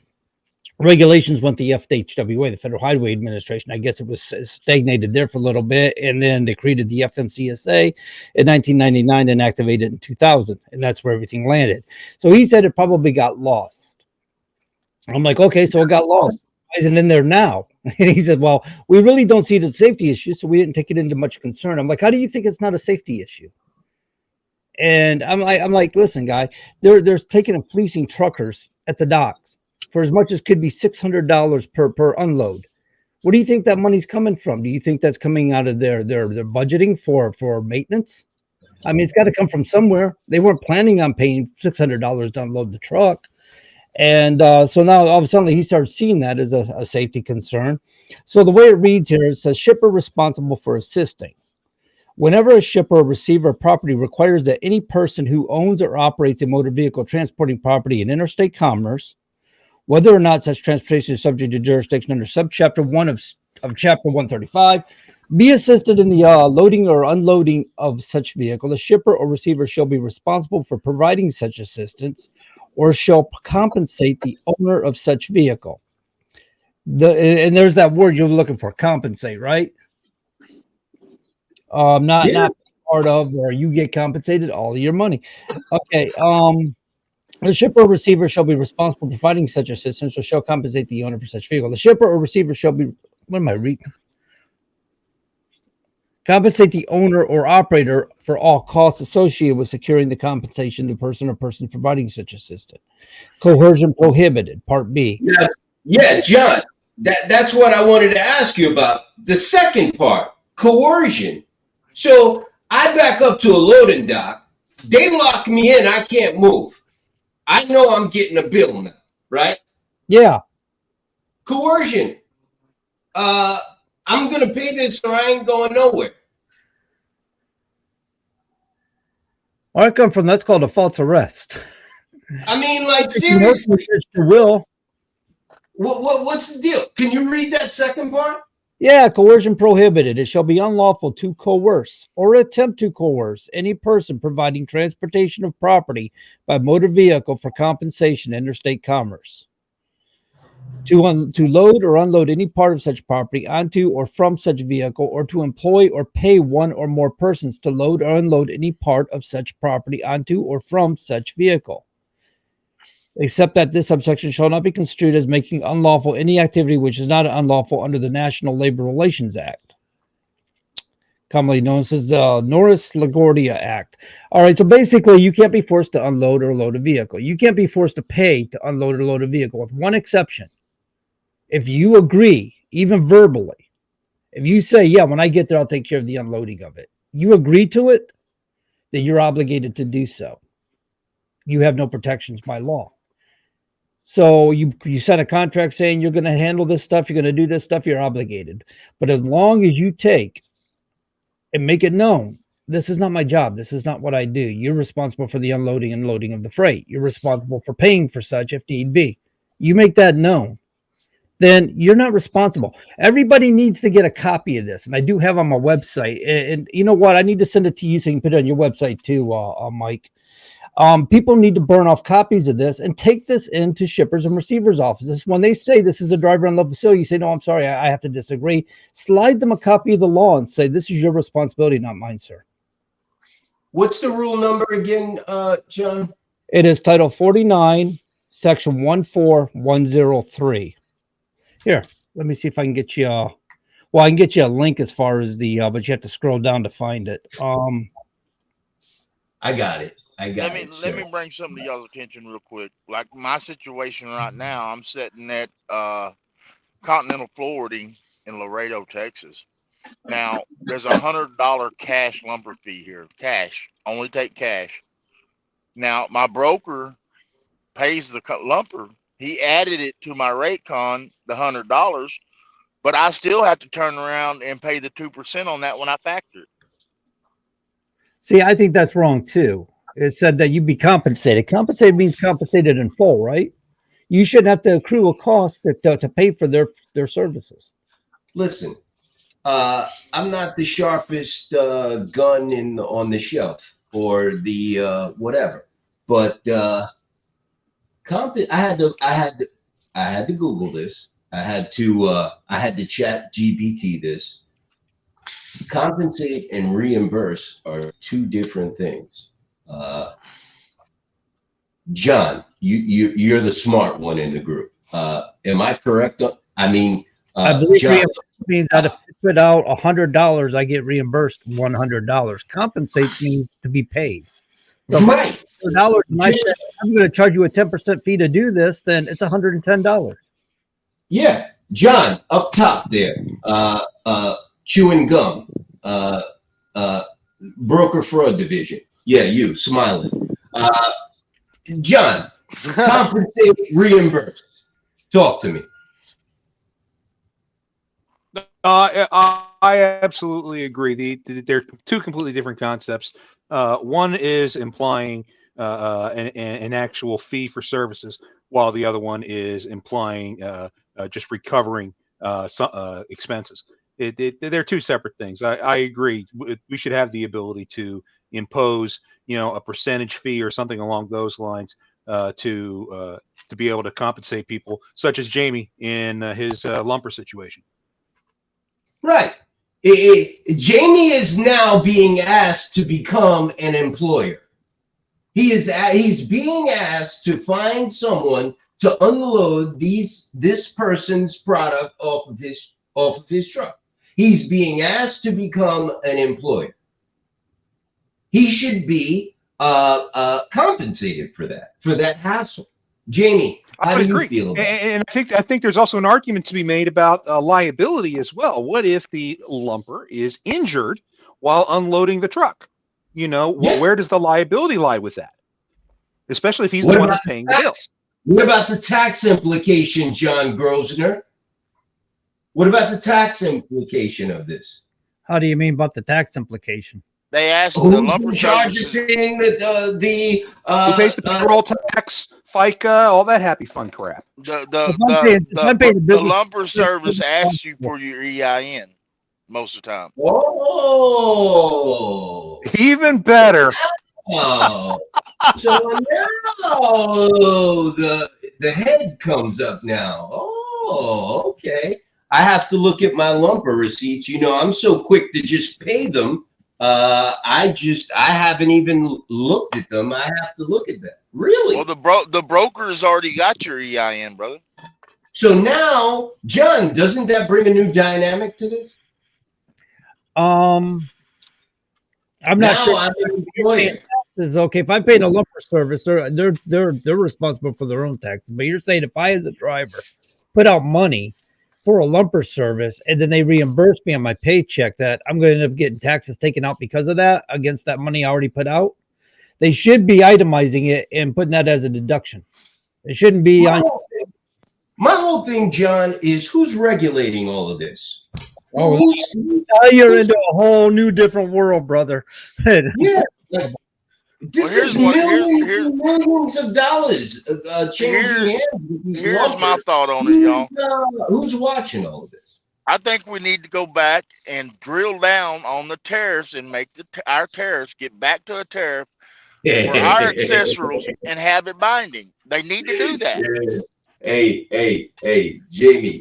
regulations went the FHWA, the Federal Highway Administration. I guess it was stagnated there for a little bit, and then they created the FMCSA in 1999 and activated it in 2000, and that's where everything landed. So he said it probably got lost. I'm like, okay, so it got lost. Why isn't it in there now? And he said, well, we really don't see it as a safety issue, so we didn't take it into much concern. I'm like, how do you think it's not a safety issue? And I'm like, listen, guy, they're taking and fleecing truckers at the docks for as much as could be $600 per unload. What do you think that money's coming from? Do you think that's coming out of their budgeting for maintenance? I mean, it's got to come from somewhere. They weren't planning on paying $600 to unload the truck. And so now all of a sudden he starts seeing that as a safety concern. So the way it reads here, it says shipper responsible for assisting. Whenever a shipper or receiver of property requires that any person who owns or operates a motor vehicle transporting property in interstate commerce, whether or not such transportation is subject to jurisdiction under subchapter 1 of chapter 135, be assisted in the loading or unloading of such vehicle, the shipper or receiver shall be responsible for providing such assistance or shall compensate the owner of such vehicle. And there's that word you're looking for, compensate, right? Not part of, or you get compensated all of your money. Okay. The shipper or receiver shall be responsible for providing such assistance or shall compensate the owner for such vehicle. The shipper or receiver shall be, what am I reading? Compensate the owner or operator for all costs associated with securing the compensation to person or persons providing such assistance. Coercion prohibited, Part B. Yeah, John, that's what I wanted to ask you about. The second part, coercion. So I back up to a loading dock. They lock me in. I can't move. I know I'm getting a bill now, right? Yeah. Coercion. I'm going to pay this or I ain't going nowhere. Where I come from, that's called a false arrest. I mean, like, seriously. Will. What's the deal? Can you read that second part? Yeah, coercion prohibited. It shall be unlawful to coerce or attempt to coerce any person providing transportation of property by motor vehicle for compensation in interstate commerce. To load or unload any part of such property onto or from such vehicle, or to employ or pay one or more persons to load or unload any part of such property onto or from such vehicle. Except that this subsection shall not be construed as making unlawful any activity which is not unlawful under the National Labor Relations Act, commonly known as the Norris-LaGuardia Act. All right, so basically you can't be forced to unload or load a vehicle. You can't be forced to pay to unload or load a vehicle, with one exception. If you agree, even verbally, if you say, yeah, when I get there, I'll take care of the unloading of it, you agree to it, then you're obligated to do so. You have no protections by law. So you sign a contract saying you're going to handle this stuff, you're going to do this stuff, you're obligated. But as long as you take and make it known, this is not my job, this is not what I do. You're responsible for the unloading and loading of the freight. You're responsible for paying for such if need be. You make that known, then you're not responsible. Everybody needs to get a copy of this. And I do have on my website. And you know what? I need to send it to you so you can put it on your website too, Mike. People need to burn off copies of this and take this into shippers and receivers offices. When they say this is a driver unload facility, you say, no, I'm sorry, I have to disagree. Slide them a copy of the law and say, this is your responsibility, not mine, sir. What's the rule number again, John? It is Title 49, Section 14103. Here, let me see if I can get you well, I can get you a link as far as the but you have to scroll down to find it. I got it. Let me bring something to y'all's attention real quick. Like my situation right now, I'm sitting at Continental Forwarding in Laredo, Texas. Now there's $100 cash lumper fee here. Cash, only take cash. Now my broker pays the lumper. He added it to my rate con, the $100, but I still have to turn around and pay the 2% on that when I factor it. See, I think that's wrong too. It said that you'd be compensated. Compensated means compensated in full, right? You shouldn't have to accrue a cost to pay for their services. Listen, I'm not the sharpest gun on the shelf or the whatever, but I had to Google this. I had to chat GPT this. Compensate and reimburse are two different things. John, you're the smart one in the group. Am I correct? I believe John, means that if I put out $100, I get reimbursed $100. Compensate means to be paid. So right. $100, and I said I'm going to charge you a 10% fee to do this, then it's $110. Yeah, John, up top there, chewing gum, broker fraud division. Yeah, you smiling. John, compensate, reimburse. Talk to me. I absolutely agree. They're two completely different concepts. One is implying an actual fee for services, while the other one is implying just recovering expenses. They're two separate things. I agree. We should have the ability to impose, a percentage fee or something along those lines to be able to compensate people, such as Jamie in his lumper situation. Right. Jamie is now being asked to become an employer. He's being asked to find someone to unload this person's product off of his truck. He's being asked to become an employer. He should be compensated for that hassle. Jamie, how do you feel about it? And I think there's also an argument to be made about liability as well. What if the lumper is injured while unloading the truck? Where does the liability lie with that? Especially if he's the one that's paying the bill. What about the tax implication, John Grosvenor? What about the tax implication of this? How do you mean about the tax implication? They asked the Who's lumber in charge of services. paying Who pays the payroll tax, FICA, all that happy fun crap? If I'm paying a The business, lumber service asks you for your EIN most of the time. Oh, Even better. oh. So now the head comes up now. Oh, okay. I have to look at my lumber receipts. You know, I'm so quick to just pay them. I haven't even looked at them. I have to look at that. Really? Well, the broker has already got your EIN, brother. So now, John, doesn't that bring a new dynamic to this? I'm not Now sure. I'm an employer. Is okay if I'm paying a lumber service, they're responsible for their own taxes. But you're saying if I, as a driver, put out money for a lumber service and then they reimburse me on my paycheck, that I'm going to end up getting taxes taken out because of that against that money I already put out. They should be itemizing it and putting that as a deduction. It shouldn't be on. My whole thing, John, is who's regulating all of this? Oh, now you're into a whole new different world, brother. Yeah, like, this is millions of dollars changing hands. Here's my thought on it, y'all. Who's watching all of this? I think we need to go back and drill down on the tariffs and make our tariffs get back to a tariff for our accessories and have it binding. They need to do that. Hey, Jamie.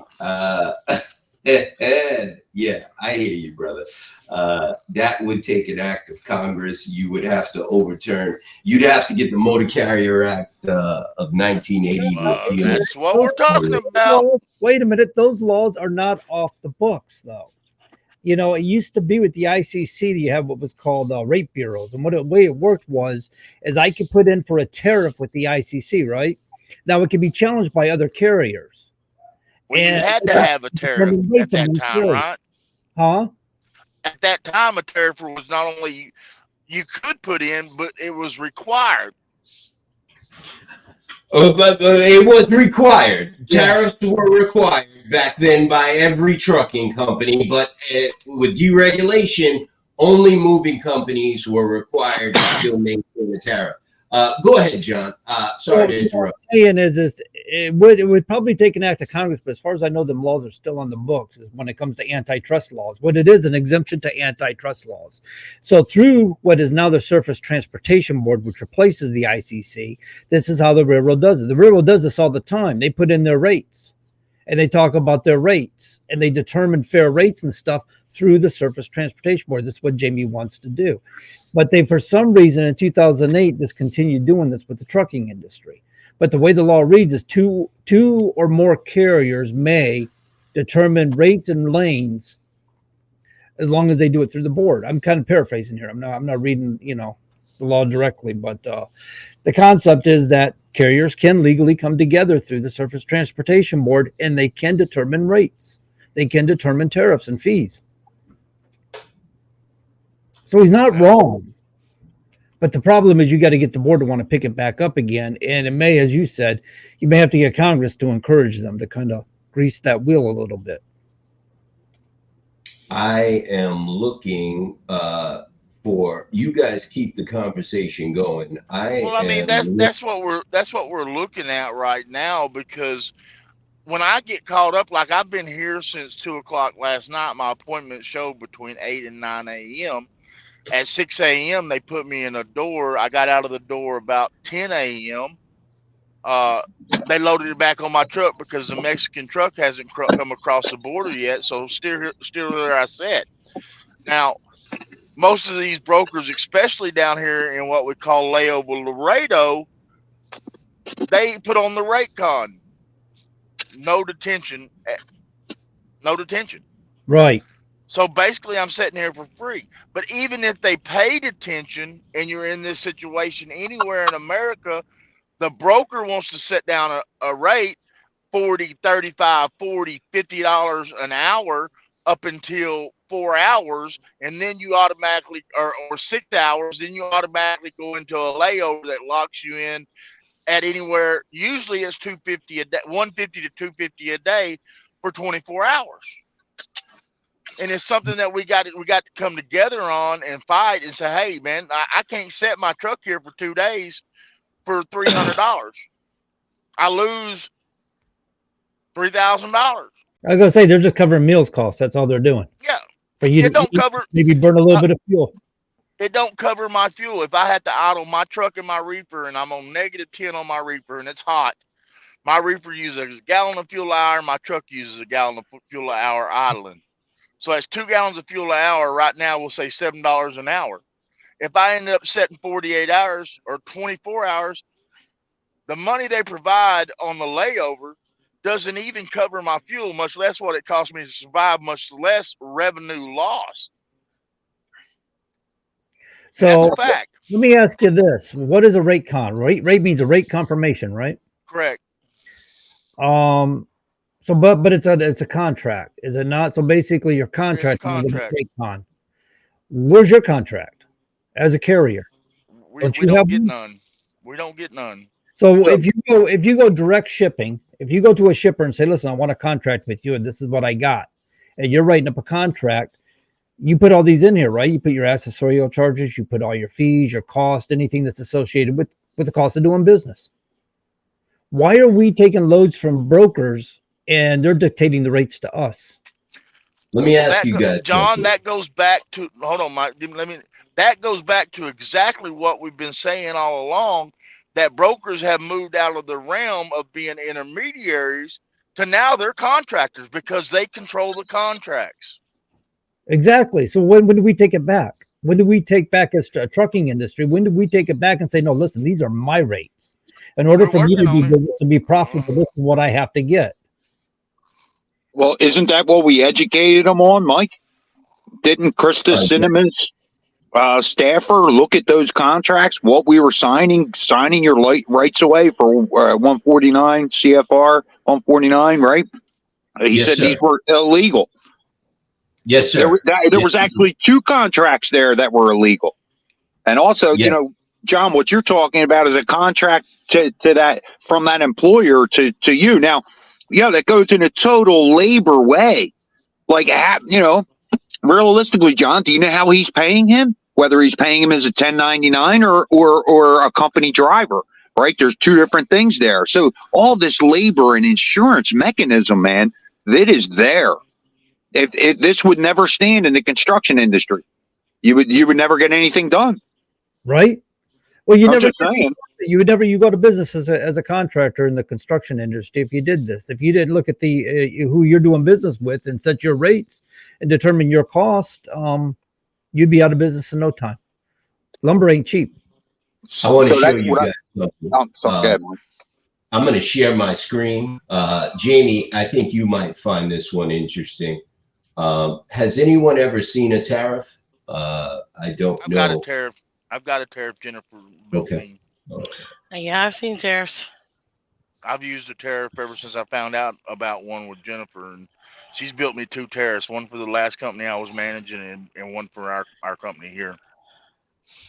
Yeah, I hear you, brother. That would take an act of Congress. You would have to overturn. You'd have to get the Motor Carrier Act of 1980. That's what we're talking about. Wait a minute. Those laws are not off the books, though. You know, it used to be with the ICC that you have what was called rate bureaus. And the way it worked was I could put in for a tariff with the ICC, right? Now, it can be challenged by other carriers. Well, you had to have a tariff at that time, right? Huh? At that time, a tariff was not only you could put in, but it was required. But it was required. Tariffs were required back then by every trucking company, but with deregulation, only moving companies were required to still maintain a tariff. Go ahead, John. Sorry to interrupt. What I'm saying is it would probably take an act of Congress, but as far as I know, them laws are still on the books when it comes to antitrust laws. What it is, an exemption to antitrust laws. So through what is now the Surface Transportation Board, which replaces the ICC, this is how the railroad does it. The railroad does this all the time. They put in their rates and they talk about their rates and they determine fair rates and stuff through the Surface Transportation Board. This is what Jamie wants to do. But they, for some reason, in 2008, discontinued doing this with the trucking industry. But the way the law reads is two or more carriers may determine rates and lanes as long as they do it through the board. I'm kind of paraphrasing here. I'm not reading, the law directly, but the concept is that carriers can legally come together through the Surface Transportation Board and they can determine rates. They can determine tariffs and fees. So he's not wrong. But the problem is you got to get the board to want to pick it back up again. And it may, as you said, you may have to get Congress to encourage them to kind of grease that wheel a little bit. I am looking for you guys keep the conversation going. That's what we're looking at right now, because when I get caught up, like I've been here since 2:00 last night, my appointment showed between 8 and 9 a.m. At 6 a.m., they put me in a door. I got out of the door about 10 a.m. They loaded it back on my truck because the Mexican truck hasn't come across the border yet. So still there I sat. Now, most of these brokers, especially down here in what we call Layover Laredo, they put on the rate con. No detention. No detention. Right. So basically, I'm sitting here for free. But even if they paid attention and you're in this situation anywhere in America, the broker wants to set down a rate, $40, $35, $40, $50 an hour up until 4 hours. And then you automatically, or 6 hours, then you automatically go into a layover that locks you in at anywhere. Usually it's $250 a day, $150 to $250 a day for 24 hours. And it's something that we got to come together on and fight and say, hey man, I can't set my truck here for 2 days for $300. I lose $3,000. I was gonna say they're just covering meals costs. That's all they're doing. Yeah. But you It don't cover maybe burn a little bit of fuel. it don't cover my fuel. If I had to idle my truck and my reefer and I'm on -10 on my reefer and it's hot, my reefer uses a gallon of fuel an hour, my truck uses a gallon of fuel an hour idling. So that's 2 gallons of fuel an hour. Right now, we'll say $7 an hour. If I ended up setting 48 hours or 24 hours, the money they provide on the layover doesn't even cover my fuel, much less what it costs me to survive, much less revenue loss. So That's a fact. let me ask you this: what is a rate con? Rate means a rate confirmation, right? Correct. So but it's a contract, is it not? So basically, your contract is a contract. rate con. Where's your contract as a carrier? We Don't you don't have get one? none. We don't get none. So if you go direct shipping, if you go to a shipper and say, listen, I want a contract with you and this is what I got, and you're writing up a contract, you put all these in here, right? You put your accessorial charges, you put all your fees, your cost, anything that's associated with the cost of doing business. Why are we taking loads from brokers and they're dictating the rates to us? Let me ask you guys, John, that goes back to, hold on, Mike, that goes back to exactly what we've been saying all along, that brokers have moved out of the realm of being intermediaries to now they're contractors because they control the contracts. Exactly. So when do we take it back? When do we take back as a trucking industry? When do we take it back and say, no, listen, these are my rates. In order for me to do business and be profitable, this is what I have to get. Well, isn't that what we educated them on, Mike? Didn't Krista Cinnamon's staffer look at those contracts, what we were signing your rights away for 149 CFR 149, right? He Yes, said sir. these were illegal. Yes, sir. There was actually 2 contracts there that were illegal. And also, Yeah. you know, John, what you're talking about is a contract to that from that employer to you. Now, yeah, that goes in a total labor way. Like, you know, realistically, John, do you know how he's paying him? Whether he's paying him as a 1099 or a company driver, right? There's 2 different things there. So all this labor and insurance mechanism, man, that is there. If this would never stand in the construction industry, you would never get anything done. Right? Well, you I'm never just saying. you go to business as a contractor in the construction industry if you did this. If you didn't look at the who you're doing business with and set your rates and determine your cost, you'd be out of business in no time. Lumber ain't cheap. I want to So show that's you what guys something. go ahead, Mike. I'm going to share my screen. Jamie, I think you might find this one interesting. Has anyone ever seen a tariff? I don't know. I've got a tariff, Jennifer. Okay. Yeah, I've seen tariffs. I've used a tariff ever since I found out about one with Jennifer, and she's built me 2 tariffs, one for the last company I was managing and one for our company here.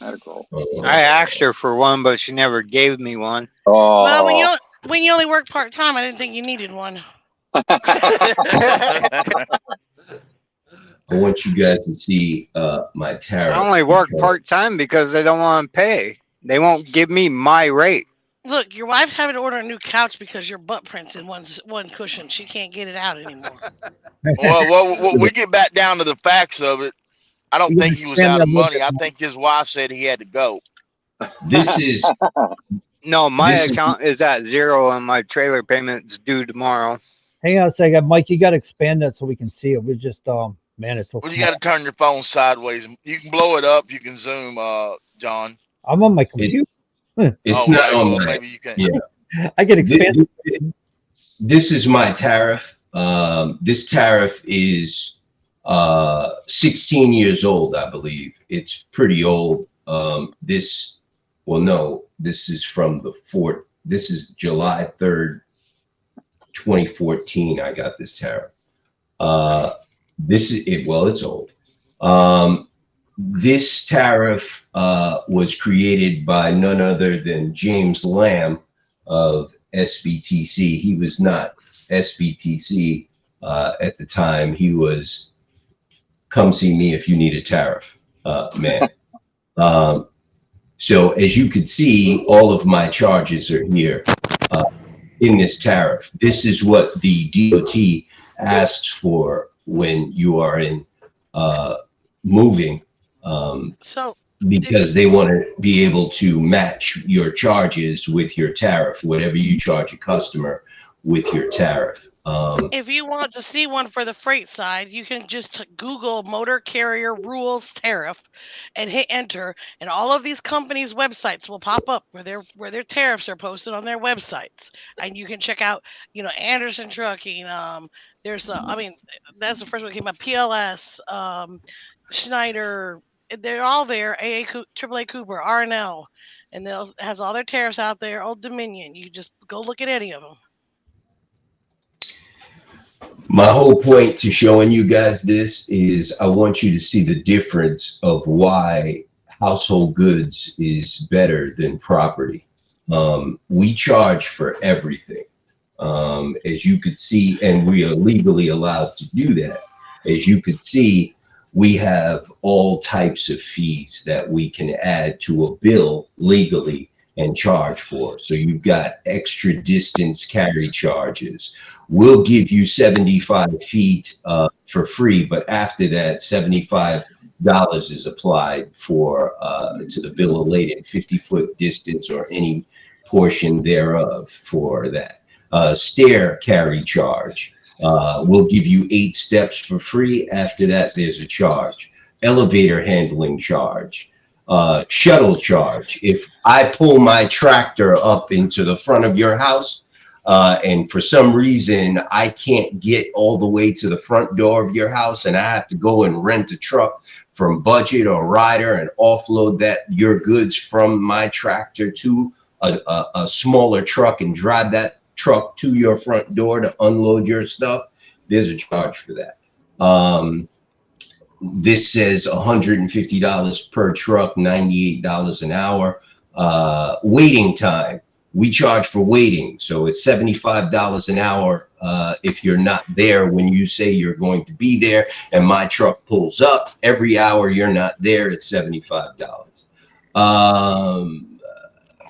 I asked her for one, but she never gave me one. Oh, Well, when you only work part-time, I didn't think you needed one. I want you guys to see my tariff. I only work part-time because they don't want to pay. They won't give me my rate. Look, your wife's having to order a new couch because your butt print's in one cushion. She can't get it out anymore. Well, we get back down to the facts of it. I don't think he was out of money. I think his wife said he had to go. This is No, my This is- account is at 0 and my trailer payment's due tomorrow. Hang on a second, Mike. You got to expand that so we can see it. We just man, it's so Well, you small. got to turn your phone sideways. You can blow it up. You can zoom, John. I'm on my computer. it's Oh, not okay, on well, my. maybe you can. Yeah. I can expand. This is my tariff. This tariff is 16 years old, I believe. It's pretty old. This is from the fort. This is July 3rd, 2014. I got this tariff. It's old. This tariff was created by none other than James Lamb of SBTC. He was not SBTC at the time. He was come see me if you need a tariff, man. So as you could see, all of my charges are here in this tariff. This is what the DOT asks for when you are in moving, So because they want to be able to match your charges with your tariff, whatever you charge a customer with your tariff. if you want to see one for the freight side, you can just Google motor carrier rules tariff and hit enter, and all of these companies' websites will pop up where their tariffs are posted on their websites, and you can check out, Anderson Trucking. There's I mean, that's the first one that came up. PLS, Schneider, they're all there. AAA Cooper, R&L, and they'll has all their tariffs out there. Old Dominion. You just go look at any of them. My whole point to showing you guys this is I want you to see the difference of why household goods is better than property. We charge for everything, as you could see, and we are legally allowed to do that. As you could see, we have all types of fees that we can add to a bill legally and charge for. So you've got extra distance carry charges. We'll give you 75 feet for free, but after that, $75 is applied for to the bill of lading, 50-foot distance or any portion thereof for that. Stair carry charge. We'll give you 8 steps for free. After that, there's a charge. Elevator handling charge. Shuttle charge. If I pull my tractor up into the front of your house, and for some reason I can't get all the way to the front door of your house, and I have to go and rent a truck from Budget or Ryder and offload your goods from my tractor to a smaller truck and drive that truck to your front door to unload your stuff, there's a charge for that. This says $150 per truck, $98 an hour. Waiting time, we charge for waiting. So it's $75 an hour if you're not there when you say you're going to be there, and my truck pulls up. Every hour you're not there, it's $75.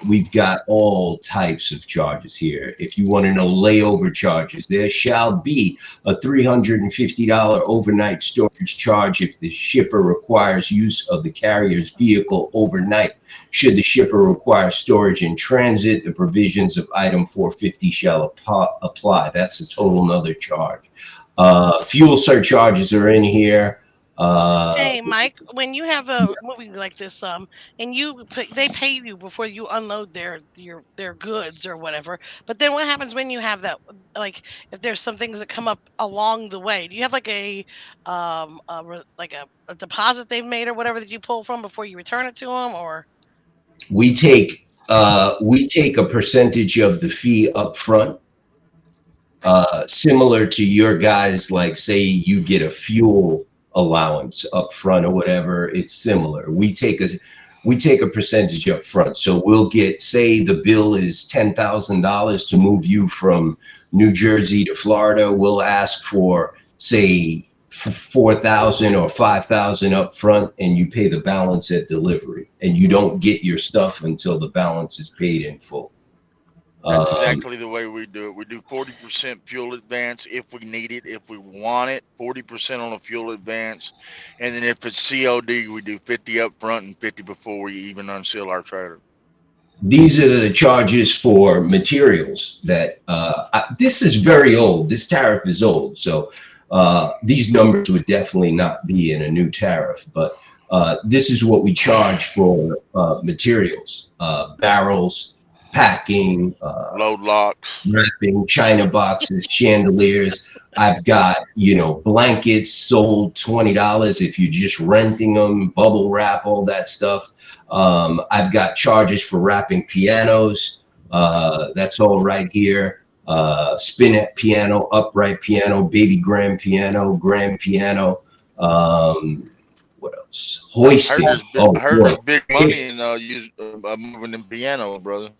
We've got all types of charges here. If you want to know layover charges, there shall be a $350 overnight storage charge if the shipper requires use of the carrier's vehicle overnight. Should the shipper require storage in transit, the provisions of item 450 shall apply. That's a total nother charge. Fuel surcharges are in here. Hey, Mike, when you have a movie like this, and they pay you before you unload their goods or whatever. But then what happens when you have that? Like, if there's some things that come up along the way, do you have like a deposit they've made or whatever that you pull from before you return it to them, or? We take a percentage of the fee up front, similar to your guys. Like, say you get a fuel allowance up front or whatever, it's similar. We take a percentage up front. So we'll get, say the bill is $10,000 to move you from New Jersey to Florida. We'll ask for, say, $4,000 or $5,000 up front, and you pay the balance at delivery, and you don't get your stuff until the balance is paid in full. That's exactly the way we do it. We do 40% fuel advance if we need it, if we want it, 40% on a fuel advance. And then if it's COD, we do 50 up front and 50 before we even unseal our trailer. These are the charges for materials that, this is very old. This tariff is old. So these numbers would definitely not be in a new tariff, but this is what we charge for materials, barrels, packing, load locks, wrapping, china boxes, chandeliers. I've got, blankets sold $20 if you're just renting them, bubble wrap, all that stuff. I've got charges for wrapping pianos. That's all right here. Spinet piano, upright piano, baby grand piano. What else? Hoisting. I heard there's big money in moving them pianos, brother.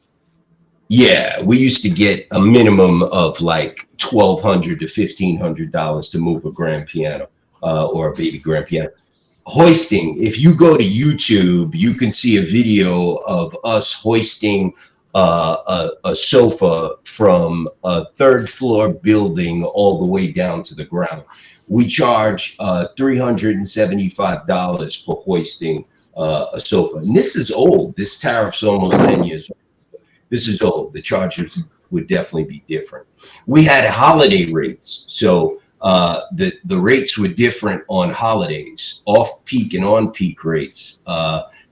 Yeah, we used to get a minimum of like $1,200 to $1,500 to move a grand piano. or a baby grand piano. Hoisting, if you go to YouTube, you can see a video of us hoisting a sofa from a third floor building all the way down to the ground. We charge $375 for hoisting a sofa. And this is old. This tariff's almost 10 years old. This is old. The charges would definitely be different. We had holiday rates. So the rates were different on holidays, off-peak and on-peak rates,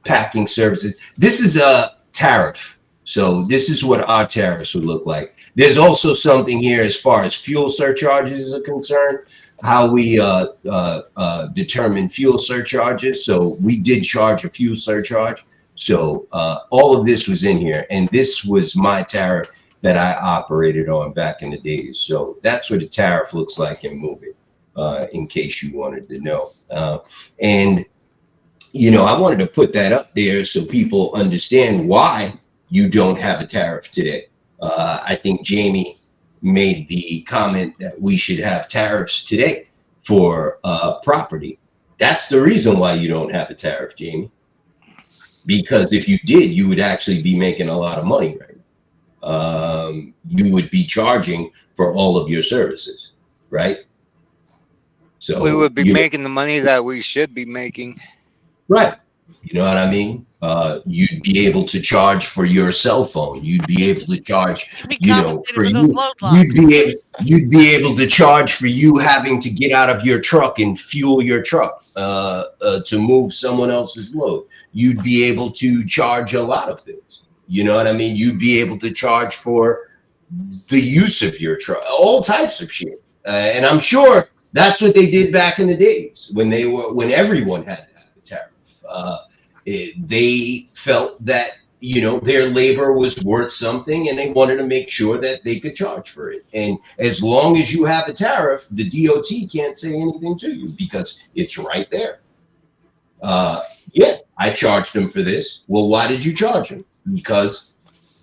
packing services. This is a tariff. So this is what our tariffs would look like. There's also something here as far as fuel surcharges are concerned, how we determine fuel surcharges. So we did charge a fuel surcharge. So all of this was in here, and this was my tariff that I operated on back in the days. So that's what a tariff looks like in moving, in case you wanted to know. And, you know, I wanted to put that up there so people understand why you don't have a tariff today. I think Jamie made the comment that we should have tariffs today for property. That's the reason why you don't have a tariff, Jamie. Because if you did, you would actually be making a lot of money right now. You would be charging for all of your services, right? So we would be making the money that we should be making. Right. You know what I mean? You'd be able to charge for your cell phone. You'd be able to charge, you know, for you. You'd be able to charge for you having to get out of your truck and fuel your truck to move someone else's load. You'd be able to charge a lot of things. You know what I mean? You'd be able to charge for the use of your truck, all types of shit. And I'm sure that's what they did back in the days when everyone had to have a tariff. They felt that, you know, their labor was worth something, and they wanted to make sure that they could charge for it. And as long as you have a tariff, the DOT can't say anything to you because it's right there. Yeah, I charged them for this. Well, why did you charge them? Because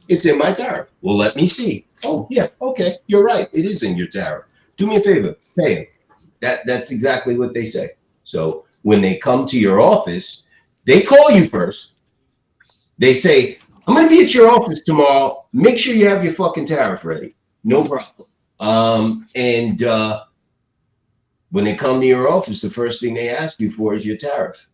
it's in my tariff. Well, let me see. Oh, yeah, okay, you're right. It is in your tariff. Do me a favor, pay them. That's exactly what they say. So when they come to your office, they call you first. They say, I'm going to be at your office tomorrow. Make sure you have your fucking tariff ready. No problem. And when they come to your office, the first thing they ask you for is your tariff.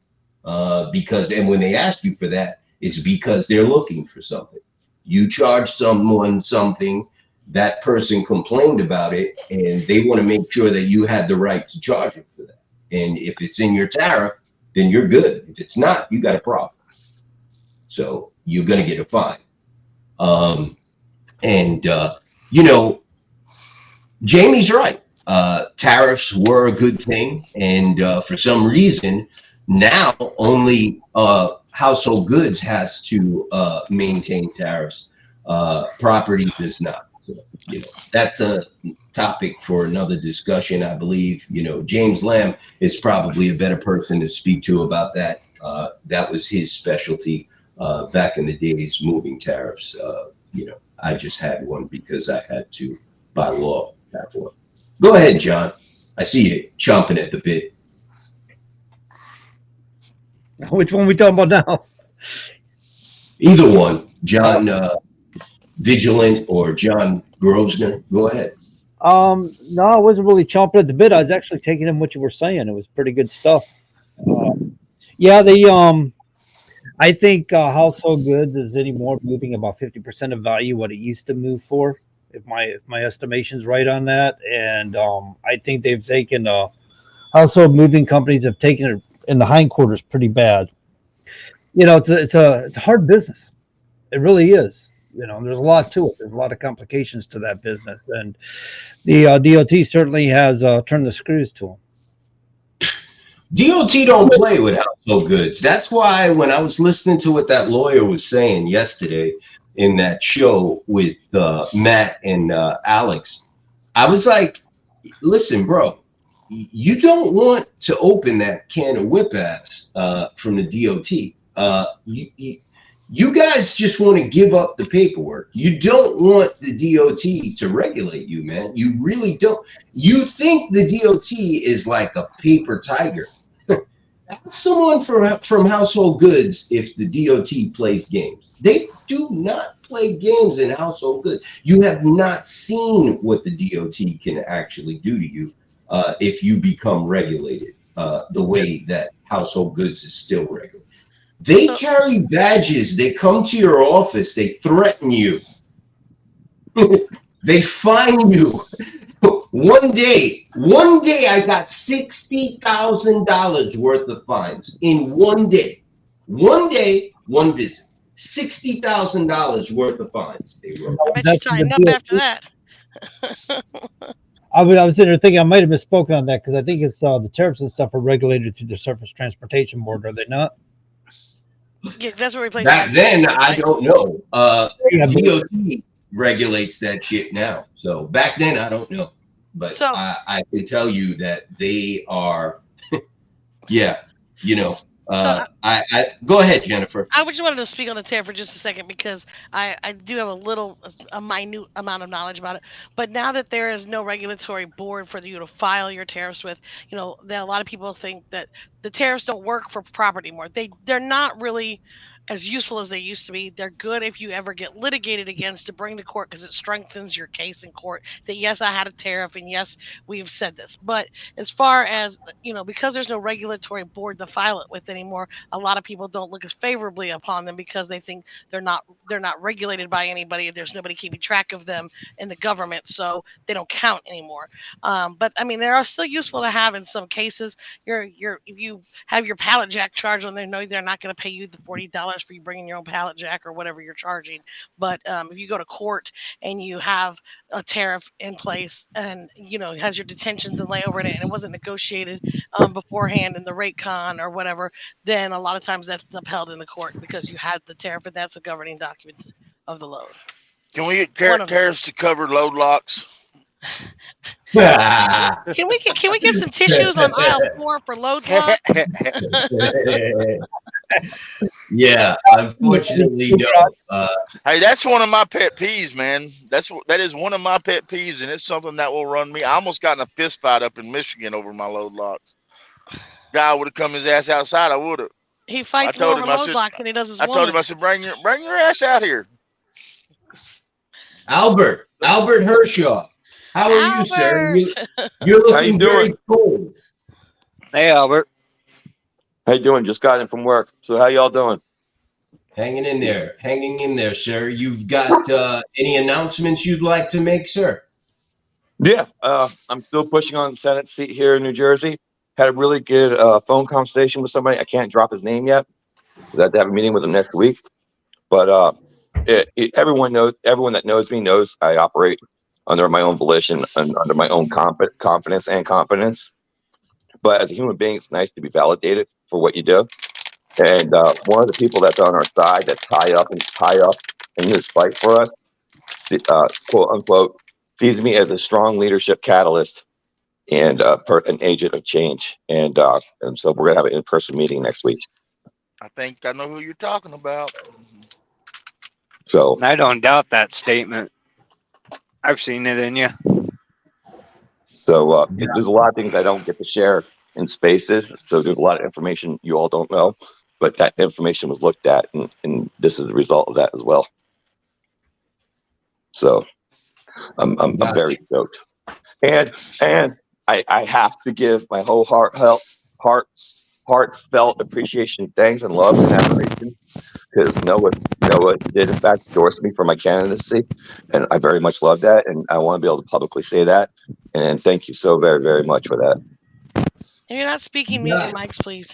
And when they ask you for that, it's because they're looking for something. You charge someone something, that person complained about it, and they want to make sure that you had the right to charge it for that. And if it's in your tariff, then you're good. If it's not, you got a problem. So you're going to get a fine. You know, Jamie's right. Tariffs were a good thing. And for some reason, now only household goods has to maintain tariffs. Property does not. So, you know, that's a topic for another discussion, I believe. You know, James Lamb is probably a better person to speak to about that. That was his specialty back in the days, moving tariffs. You know, I just had one because I had to, by law, have one. Go ahead, John. I see you chomping at the bit. Which one are we talking about now? Either one, John Vigilant or John Grosvenor. Go ahead. No, I wasn't really chomping at the bit. I was actually taking in what you were saying. It was pretty good stuff. Yeah, I think household goods is anymore moving about 50% of value what it used to move for, if my estimation's right on that. And I think they've taken household moving companies have taken it in the hindquarters pretty bad. You know, it's a hard business. It really is. You know, there's a lot to it. There's a lot of complications to that business, and the DOT certainly has turned the screws to them. DOT don't play with household goods. That's why when I was listening to what that lawyer was saying yesterday in that show with Matt and Alex, I was like, listen, bro, you don't want to open that can of whip ass from the DOT. You guys just want to give up the paperwork. You don't want the DOT to regulate you, man. You really don't. You think the DOT is like a paper tiger. Ask someone from Household Goods if the DOT plays games. They do not play games in Household Goods. You have not seen what the DOT can actually do to you if you become regulated the way that Household Goods is still regulated. They carry badges. They come to your office. They threaten you. They fine you. One day I got $60,000 worth of fines in one day. One day, one visit. $60,000 worth of fines. They wrote. I bet you tightened up after that. I was sitting there thinking I might have misspoken on that because I think it's the tariffs and stuff are regulated through the Surface Transportation Board, are they not? Yeah, that's what we play. Back then, I don't know. Yeah, DOT regulates that shit now. So back then, I don't know. But So- I can tell you that they are, yeah, you know. I go ahead, Jennifer. I just wanted to speak on the tariff for just a second because I do have a minute amount of knowledge about it. But now that there is no regulatory board for you to file your tariffs with, you know, that a lot of people think that the tariffs don't work for property anymore. They're not really as useful as they used to be. They're good if you ever get litigated against to bring to court because it strengthens your case in court that yes, I had a tariff and yes, we've said this. But as far as, you know, because there's no regulatory board to file it with anymore, a lot of people don't look as favorably upon them because they think they're not regulated by anybody. There's nobody keeping track of them in the government, so they don't count anymore. But I mean, they are still useful to have in some cases. If you have your pallet jack charged on, they know they're not going to pay you the $40 for you bringing your own pallet jack or whatever you're charging. But if you go to court and you have a tariff in place and, you know, it has your detentions and layover in it and it wasn't negotiated beforehand in the rate con or whatever, then a lot of times that's upheld in the court because you had the tariff and that's a governing document of the load. Can we get tariffs to cover load locks? Can we get some tissues on aisle 4 for load lock? Yeah, unfortunately, no. Hey, that's one of my pet peeves, man. That is one of my pet peeves, and it's something that will run me. I almost got in a fist fight up in Michigan over my load locks. Guy would have come his ass outside. I would have. He fights more over load locks than he does his I told him, I said, bring your ass out here. Albert Hershaw, how are you, sir? You're looking very cold. Hey, Albert. How you doing? Just got in from work. So how y'all doing? Hanging in there, sir. You've got any announcements you'd like to make, sir? Yeah, I'm still pushing on the Senate seat here in New Jersey. Had a really good phone conversation with somebody. I can't drop his name yet. I have to have a meeting with him next week. But everyone that knows me knows I operate under my own volition and under my own confidence and competence. But as a human being, it's nice to be validated for what you do. And one of the people that's on our side, that's high up in this fight for us, quote unquote, sees me as a strong leadership catalyst and an agent of change. And so we're gonna have an in-person meeting next week. I think I know who you're talking about. So I don't doubt that statement. I've seen it in you. So there's a lot of things I don't get to share in spaces. So there's a lot of information you all don't know, but that information was looked at, and this is the result of that as well. So I'm very stoked, and I have to give my whole heartfelt appreciation, thanks, and love and admiration, because Noah did in fact endorse me for my candidacy, and I very much love that, and I want to be able to publicly say that, and thank you so very, very much for that. If you're not speaking, mute your mics, please.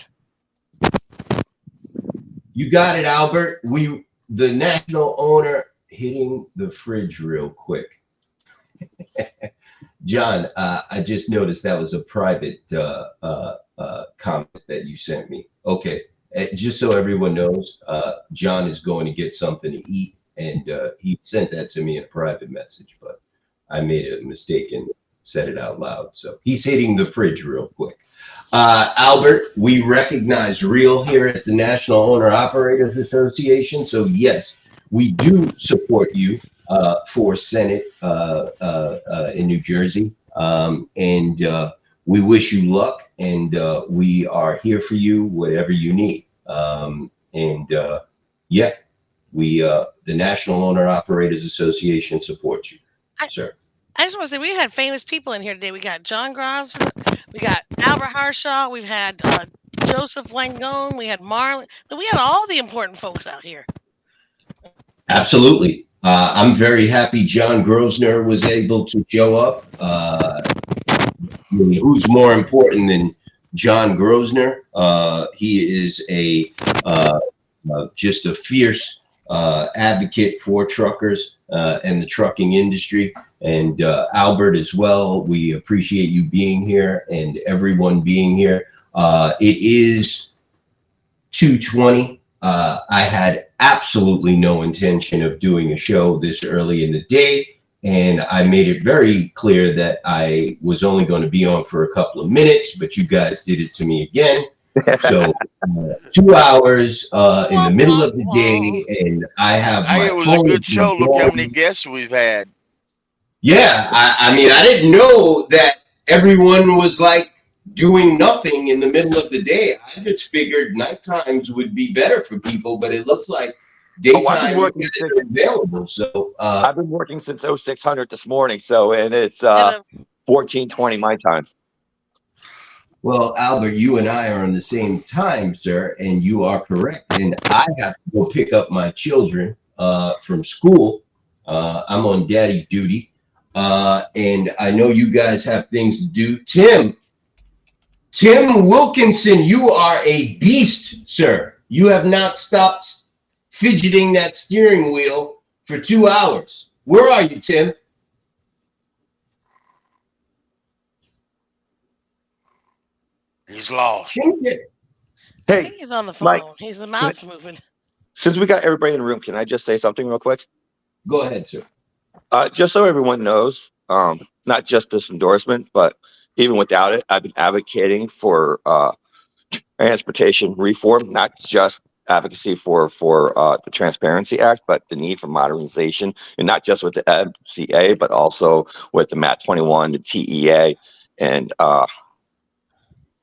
You got it, Albert. The national owner hitting the fridge real quick. John, I just noticed that was a private comment that you sent me. Okay, just so everyone knows, John is going to get something to eat, and he sent that to me in a private message, but I made a mistake in said it out loud. So he's hitting the fridge real quick. Albert, we recognize real here at the National Owner Operators Association. So yes, we do support you for Senate in New Jersey. And we wish you luck, and we are here for you, whatever you need. Yeah, we, the National Owner Operators Association supports you, sir. I just want to say we had famous people in here today. We got John Grosvenor, we got Albert Harshaw, we've had Joseph Langone, we had Marlon. We had all the important folks out here. Absolutely. I'm very happy John Grosvenor was able to show up. Who's more important than John Grosvenor? He is just a fierce advocate for truckers and the trucking industry. And Albert as well, we appreciate you being here and everyone being here. It is 2:20. I had absolutely no intention of doing a show this early in the day, and I made it very clear that I was only going to be on for a couple of minutes, but you guys did it to me again. So 2 hours in the middle of the day, and I have my Hey, it was a good show. Look how many guests we've had. Yeah, I mean, I didn't know that everyone was like doing nothing in the middle of the day. I just figured night times would be better for people, but it looks like daytime is available. So I've been working since 0600 this morning, so and it's 14:20 my time. Well, Albert, you and I are on the same time, sir, and you are correct. And I have to go pick up my children from school. I'm on daddy duty, and I know you guys have things to do. Tim Wilkinson, you are a beast, sir. You have not stopped fidgeting that steering wheel for 2 hours. Where are you, Tim? He's lost. Hey, He's on the phone. Mike, He's the mouse moving. since we got everybody in the room, can I just say something real quick? Go ahead, sir. Just so everyone knows, not just this endorsement, but even without it, I've been advocating for transportation reform, not just advocacy for the Transparency Act, but the need for modernization, and not just with the FCA, but also with the MAT 21, the TEA, and the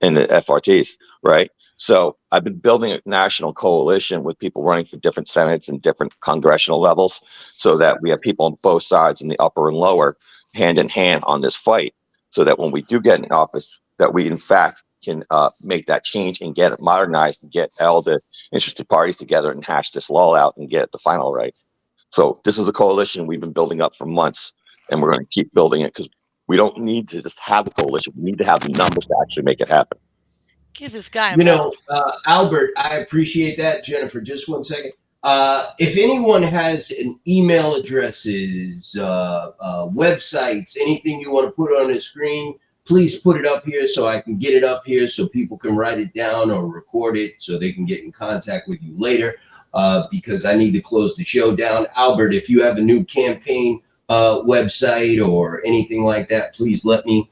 FRTs, right? So I've been building a national coalition with people running for different senates and different congressional levels, so that we have people on both sides, in the upper and lower, hand in hand on this fight, so that when we do get in office, that we in fact can make that change and get it modernized and get all the interested parties together and hash this law out and get the final right. So this is a coalition we've been building up for months, and we're going to keep building it, because we don't need to just have the coalition. We need to have the numbers to actually make it happen. Give this guy a You know, Albert, I appreciate that. Jennifer, just 1 second. If anyone has an email addresses, websites, anything you want to put on the screen, please put it up here so I can get it up here so people can write it down or record it so they can get in contact with you later, because I need to close the show down. Albert, if you have a new campaign website or anything like that, please let me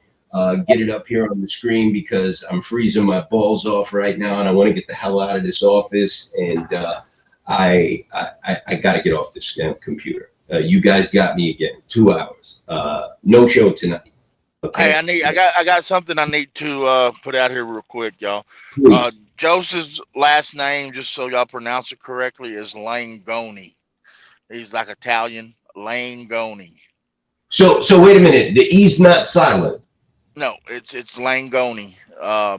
get it up here on the screen, because I'm freezing my balls off right now and I want to get the hell out of this office, and I got to get off this computer. You guys got me again. 2 hours. No show tonight. Okay. Hey, I got something I need to put out here real quick, y'all. Joseph's last name, just so y'all pronounce it correctly, is Langone. He's like Italian. Langone. So wait a minute. The E's not silent. No, it's Langone. I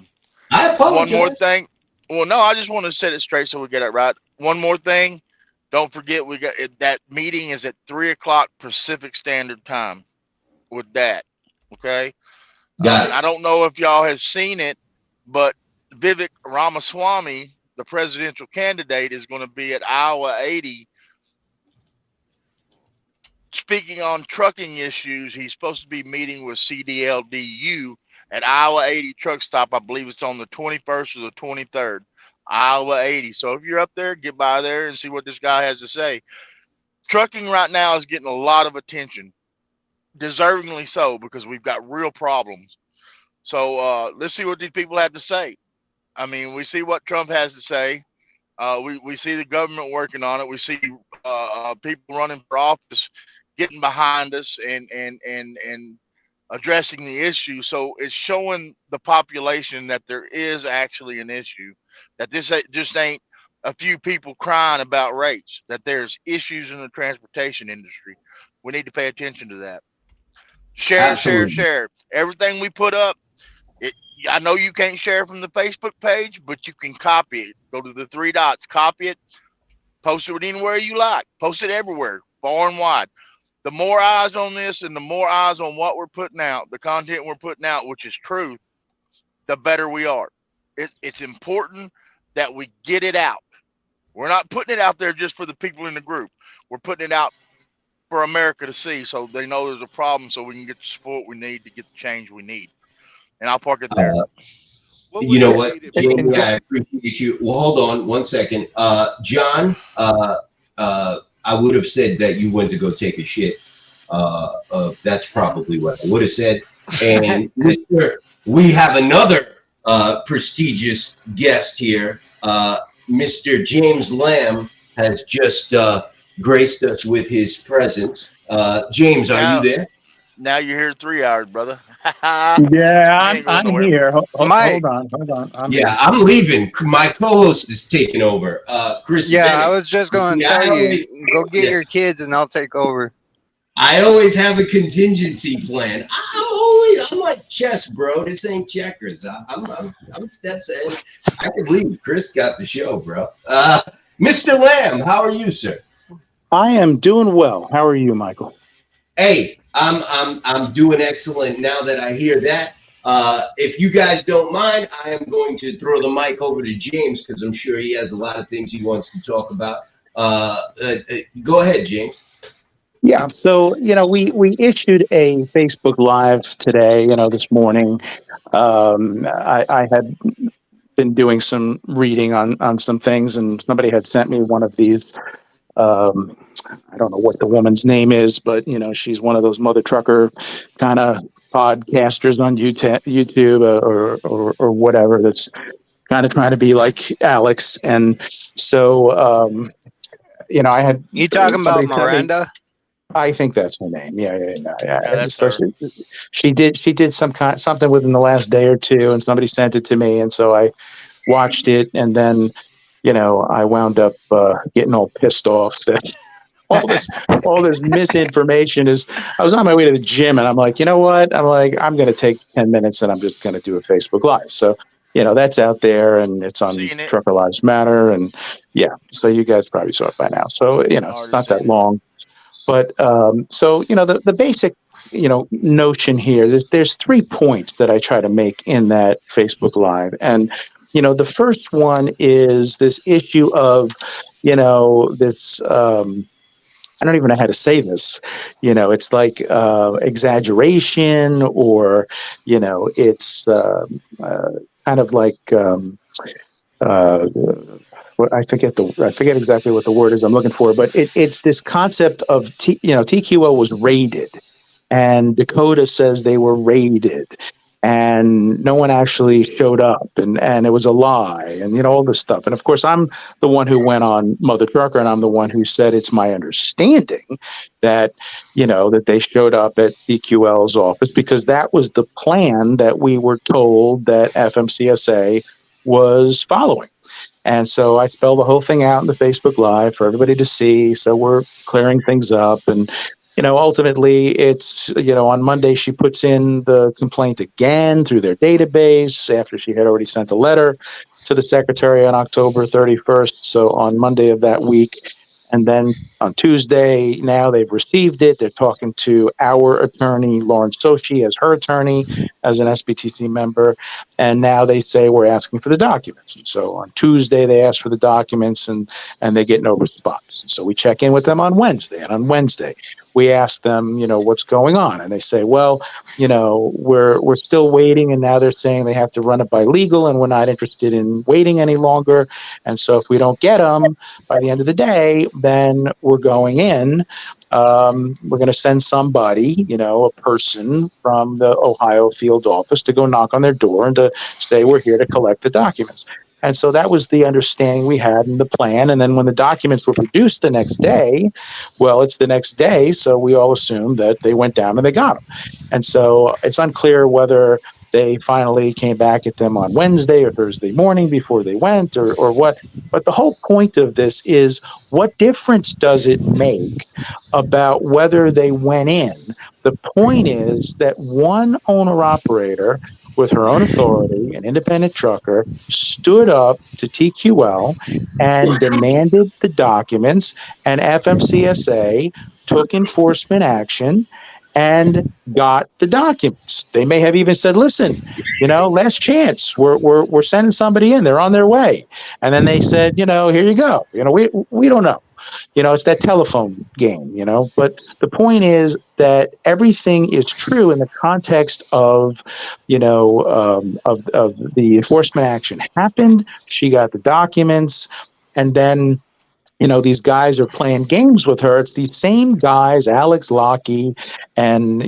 apologize. One more thing. Well, no, I just want to set it straight so we get it right. One more thing. Don't forget, we got that meeting is at 3:00 Pacific Standard Time. With that, okay. I don't know if y'all have seen it, but Vivek Ramaswamy, the presidential candidate, is going to be at Iowa 80 speaking on trucking issues. He's supposed to be meeting with CDLDU at Iowa 80 truck stop. I believe it's on the 21st or the 23rd, Iowa 80. So if you're up there, get by there and see what this guy has to say. Trucking right now is getting a lot of attention. deservingly so, because we've got real problems. So let's see what these people have to say. I mean, we see what Trump has to say. We see the government working on it. We see people running for office getting behind us and addressing the issue. So it's showing the population that there is actually an issue, that this just ain't a few people crying about rates, that there's issues in the transportation industry. We need to pay attention to that. Share, Absolutely. share. Everything we put up, I know you can't share from the Facebook page, but you can copy it. Go to the 3 dots, copy it, post it anywhere you like. Post it everywhere, far and wide. The more eyes on this and the more eyes on what we're putting out, the content we're putting out, which is truth, the better we are. It's important that we get it out. We're not putting it out there just for the people in the group. We're putting it out for America to see, so they know there's a problem, so we can get the support we need to get the change we need. And I'll park it there. You know what, Jamie, I appreciate you. Well, hold on one second. John, I would have said that you went to go take a shit. That's probably what I would have said. And we have another prestigious guest here. Mr. James Lamb has just graced us with his presence. James, are you there? Now you're here 3 hours, brother. Yeah, I'm here. Hold on. I'm leaving. My co-host is taking over. Chris. Yeah, Bennett. I was just going to tell you, go get your kids and I'll take over. I always have a contingency plan. I'm like chess, bro. This ain't checkers. I'm steps ahead. I can leave. Chris got the show, bro. Mr. Lamb, how are you, sir? I am doing well. How are you, Michael? Hey, I'm doing excellent now that I hear that. If you guys don't mind, I am going to throw the mic over to James because I'm sure he has a lot of things he wants to talk about. Go ahead, James. Yeah, so, we issued a Facebook Live today, this morning. I had been doing some reading on some things, and somebody had sent me one of these. I don't know what the woman's name is, but she's one of those mother trucker kind of podcasters on YouTube or whatever that's kind of trying to be like Alex. And so, I had you talking about Miranda? I think that's her name. Yeah. So she did something within the last day or two, and somebody sent it to me, and so I watched it, and then I wound up getting all pissed off that all this misinformation is. I was on my way to the gym, and I'm like, you know what? I'm going to take 10 minutes, and I'm just going to do a Facebook Live. So, that's out there, and it's on Trucker Lives Matter, and so you guys probably saw it by now. So, it's not that long. But so, the basic, notion here, there's 3 points that I try to make in that Facebook Live. And, the first one is this issue of, this, I don't even know how to say this, it's like exaggeration, or, it's kind of like, I forget exactly what the word is I'm looking for, but it's this concept of TQL was raided, and Dakota says they were raided, and no one actually showed up, and it was a lie, and all this stuff. And of course, I'm the one who went on Mother Trucker, and I'm the one who said it's my understanding that that they showed up at TQL's office because that was the plan that we were told that FMCSA was following. And so I spelled the whole thing out in the Facebook Live for everybody to see. So we're clearing things up. And, ultimately it's, on Monday, she puts in the complaint again through their database after she had already sent a letter to the secretary on October 31st. So on Monday of that week. And then on Tuesday, now they've received it. They're talking to our attorney, Lauren Sochi, as her attorney, as an SBTC member. And now they say we're asking for the documents. And so on Tuesday, they ask for the documents, and they get no response. And so we check in with them on Wednesday. And on Wednesday, we ask them, what's going on? And they say, well, we're still waiting. And now they're saying they have to run it by legal, and we're not interested in waiting any longer. And so if we don't get them by the end of the day, then we're going in. we're going to send somebody, a person from the Ohio field office to go knock on their door and to say, we're here to collect the documents. And so that was the understanding we had in the plan. And then when the documents were produced the next day, well, it's the next day. So we all assumed that they went down and they got them. And so it's unclear whether they finally came back at them on Wednesday or Thursday morning before they went or what. But the whole point of this is, what difference does it make about whether they went in? The point is that one owner operator with her own authority, an independent trucker, stood up to TQL and demanded the documents, and FMCSA took enforcement action and got the documents. They may have even said, listen, last chance, we're sending somebody in, they're on their way. And then they said, here you go. We don't know. It's that telephone game, but the point is that everything is true in the context of, of the enforcement action happened. She got the documents, and then these guys are playing games with her. It's these same guys, Alex Lockey and,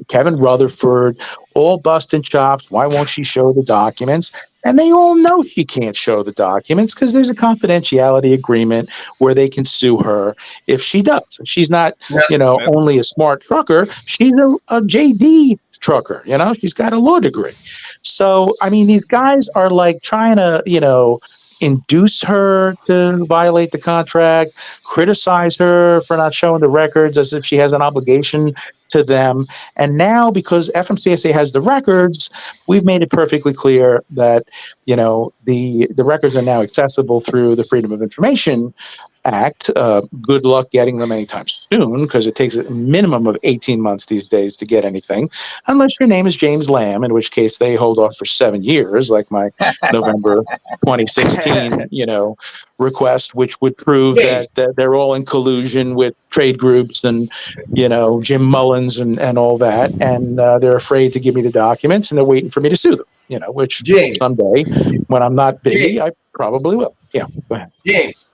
Kevin Rutherford, all busting chops. Why won't she show the documents? And they all know she can't show the documents because there's a confidentiality agreement where they can sue her if she does. She's not, only a smart trucker. She's a JD trucker. She's got a law degree. So, these guys are like trying to, induce her to violate the contract, criticize her for not showing the records as if she has an obligation to them. And now, because FMCSA has the records, we've made it perfectly clear that, the records are now accessible through the Freedom of Information Act. Good luck getting them anytime soon, because it takes a minimum of 18 months these days to get anything, unless your name is James Lamb, in which case they hold off for 7 years, like my November 2016, request, which would prove that they're all in collusion with trade groups and, Jim Mullins and all that. And they're afraid to give me the documents, and they're waiting for me to sue them, which someday when I'm not busy, I probably will. Yeah, go ahead. James,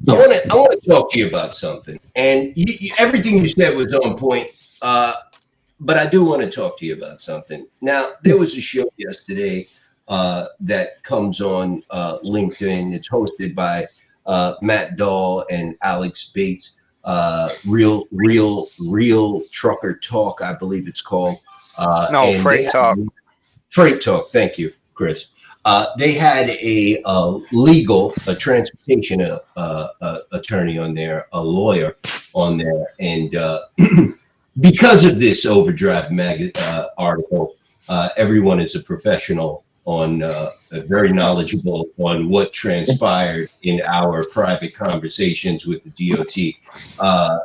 I want to talk to you about something. And everything you said was on point, but I do want to talk to you about something. Now, there was a show yesterday that comes on LinkedIn. It's hosted by Matt Dahl and Alex Bates. Real Trucker Talk, I believe it's called. Freight Talk. Freight Talk. Thank you, Chris. They had a transportation attorney on there, a lawyer on there, and because of this Overdrive article, everyone is a professional on, very knowledgeable on what transpired in our private conversations with the DOT.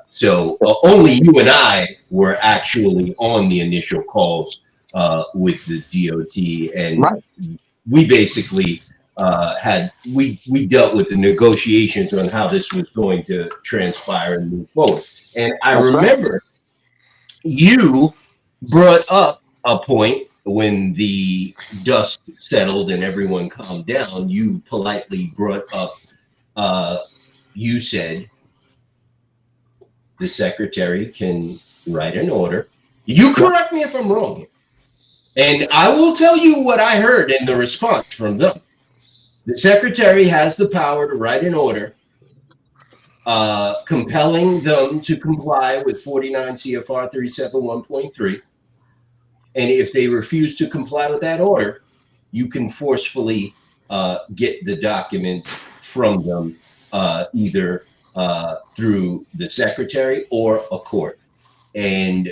So only you and I were actually on the initial calls with the DOT, and right. We basically we dealt with the negotiations on how this was going to transpire and move forward. And I remember you brought up a point when the dust settled and everyone calmed down. You politely brought up, you said the secretary can write an order. You correct me if I'm wrong here. And I will tell you what I heard in the response from them. The secretary has the power to write an order compelling them to comply with 49 CFR 371.3. And if they refuse to comply with that order, you can forcefully get the documents from them, either through the secretary or a court. And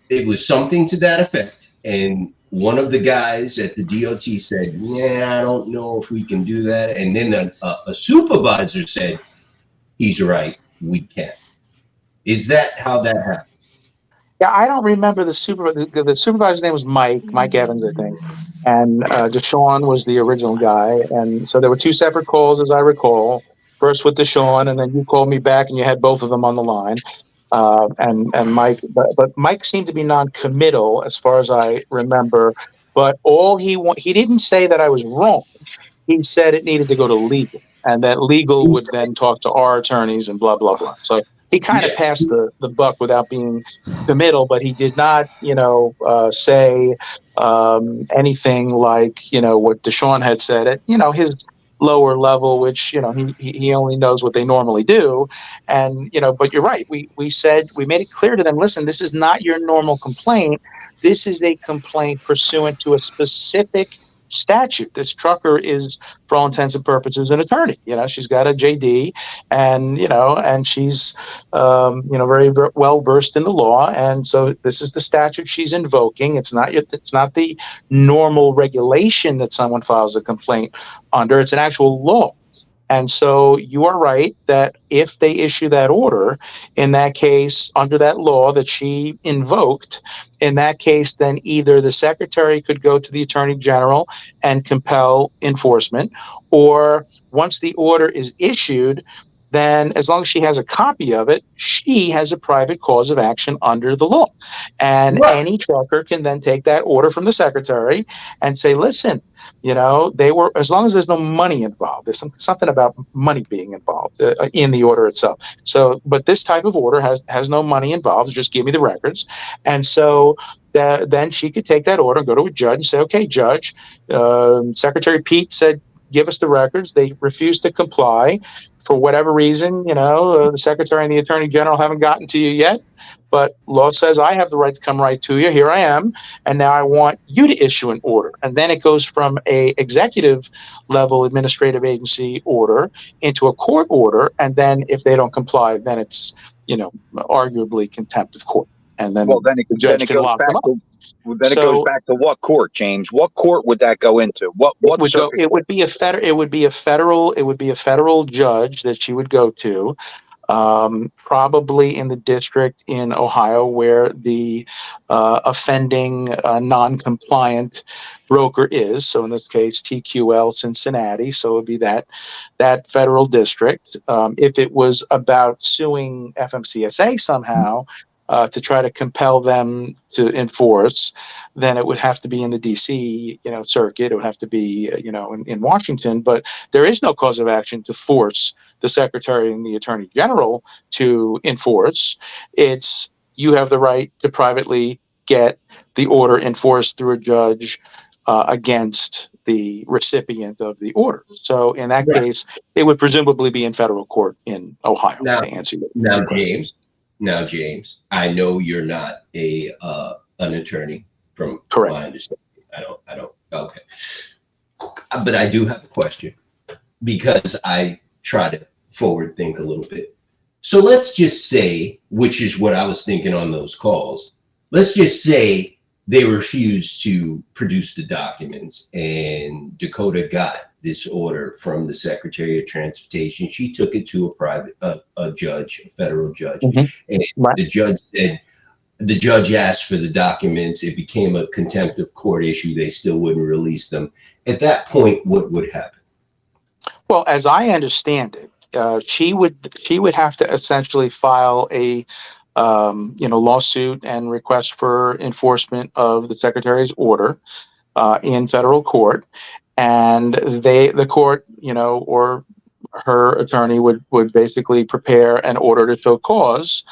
it was something to that effect. And one of the guys at the DOT said, yeah, I don't know if we can do that. And then a supervisor said, he's right, we can. Is that how that happened? Yeah, I don't remember the supervisor. The supervisor's name was Mike Evans, I think. And Deshaun was the original guy. And so there were two separate calls, as I recall. First with Deshaun, and then you called me back and you had both of them on the line. And Mike, but Mike seemed to be non-committal as far as I remember. But all he didn't say that I was wrong. He said it needed to go to legal, and that legal would then talk to our attorneys and blah blah blah. So he kind of passed the buck without being committal, but he did not, say anything like, what Deshaun had said at, his lower level, which, he only knows what they normally do. And, but you're right. We made it clear to them, listen, this is not your normal complaint. This is a complaint pursuant to a specific statute. This trucker is, for all intents and purposes, an attorney. She's got a JD, and and she's very well versed in the law. And so this is the statute she's invoking. It's not the normal regulation that someone files a complaint under. It's an actual law. And so you are right that if they issue that order, in that case, under that law that she invoked, in that case, then either the secretary could go to the attorney general and compel enforcement, or once the order is issued, then as long as she has a copy of it, she has a private cause of action under the law. And any trucker can then take that order from the secretary and say, listen, they were, as long as there's no money involved, there's something about money being involved in the order itself. So, but this type of order has no money involved. Just give me the records. And so then she could take that order, go to a judge and say, okay, judge, Secretary Pete said, give us the records. They refused to comply for whatever reason. The secretary and the attorney general haven't gotten to you yet, but law says I have the right to come right to you. Here I am. And now I want you to issue an order. And then it goes from a executive level administrative agency order into a court order. And then if they don't comply, then it's, arguably contempt of court. And then the judge can lock them up. Then it goes back to what court, James? What court would that go into? It would be a federal judge that she would go to, probably in the district in Ohio where the offending non-compliant broker is. So in this case, TQL Cincinnati. So it would be that federal district. If it was about suing FMCSA somehow, to try to compel them to enforce, then it would have to be in the DC, circuit. It would have to be, in Washington. But there is no cause of action to force the secretary and the attorney general to enforce. It's you have the right to privately get the order enforced through a judge against the recipient of the order. So in that case, it would presumably be in federal court in Ohio. To answer your question. Now, James, I know you're not an attorney from my understanding. I don't. Okay. But I do have a question because I try to forward think a little bit. So let's just say, which is what I was thinking on those calls, let's just say they refused to produce the documents and Dakota got this order from the Secretary of Transportation. She took it to a judge, a federal judge. And the judge said, the judge asked for the documents. It became a contempt of court issue. They still wouldn't release them. At that point, what would happen? Well, as I understand it, she would have to essentially file a lawsuit and request for enforcement of the secretary's order in federal court, and the court, or her attorney would basically prepare an order to show cause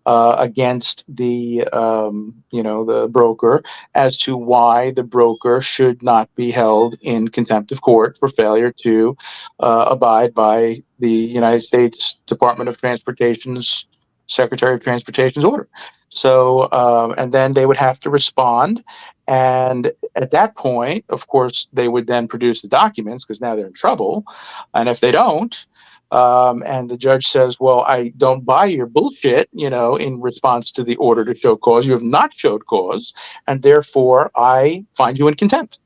against the the broker as to why the broker should not be held in contempt of court for failure to abide by the United States Department of Transportation's Secretary of Transportation's order. So, and then they would have to respond. And at that point, of course, they would then produce the documents because now they're in trouble. And if they don't, and the judge says, well, I don't buy your bullshit, in response to the order to show cause, you have not showed cause, and therefore I find you in contempt.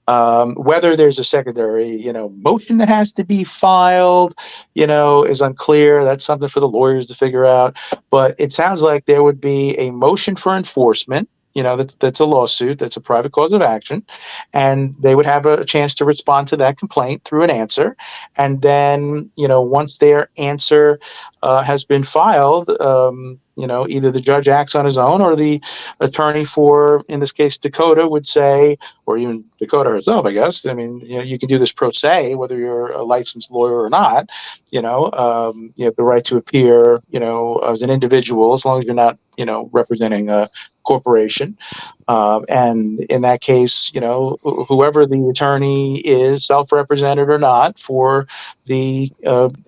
Whether there's a secondary, motion that has to be filed, is unclear. That's something for the lawyers to figure out. But it sounds like there would be a motion for enforcement. That's a lawsuit. That's a private cause of action. And they would have a chance to respond to that complaint through an answer. And then, once their answer has been filed, either the judge acts on his own, or the attorney for, in this case, Dakota would say, or even Dakota herself, I guess. I mean, you can do this pro se, whether you're a licensed lawyer or not. You have the right to appear, as an individual, as long as you're not, representing a corporation. And in that case, whoever the attorney is, self-represented or not, for the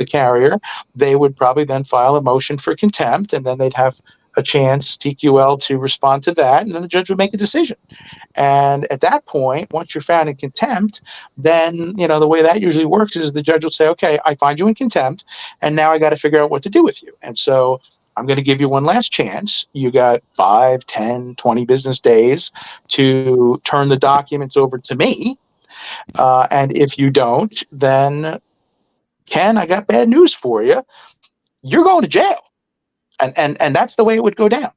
carrier, they would probably then file a motion for contempt, and then they'd have a chance, TQL, to respond to that, and then the judge would make a decision. And at that point, once you're found in contempt, then, the way that usually works is the judge will say, okay, I find you in contempt, and now I got to figure out what to do with you. And so I'm going to give you one last chance. You got 5, 10, 20 business days to turn the documents over to me. And if you don't, then, Ken, I got bad news for you. You're going to jail. And that's the way it would go down.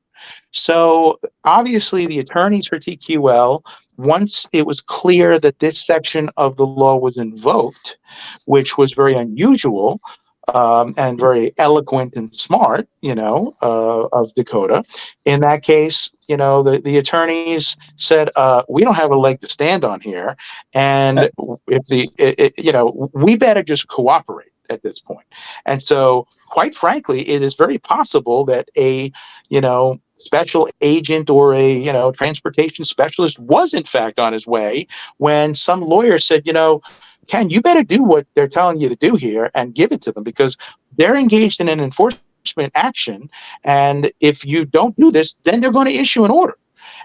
So obviously the attorneys for TQL, once it was clear that this section of the law was invoked, which was very unusual, and very eloquent and smart, of Dakota. In that case, the attorneys said, we don't have a leg to stand on here. And if we better just cooperate at this point. And so, quite frankly, it is very possible that a, special agent or a, transportation specialist was in fact on his way when some lawyer said, Ken, you better do what they're telling you to do here and give it to them, because they're engaged in an enforcement action. And if you don't do this, then they're going to issue an order.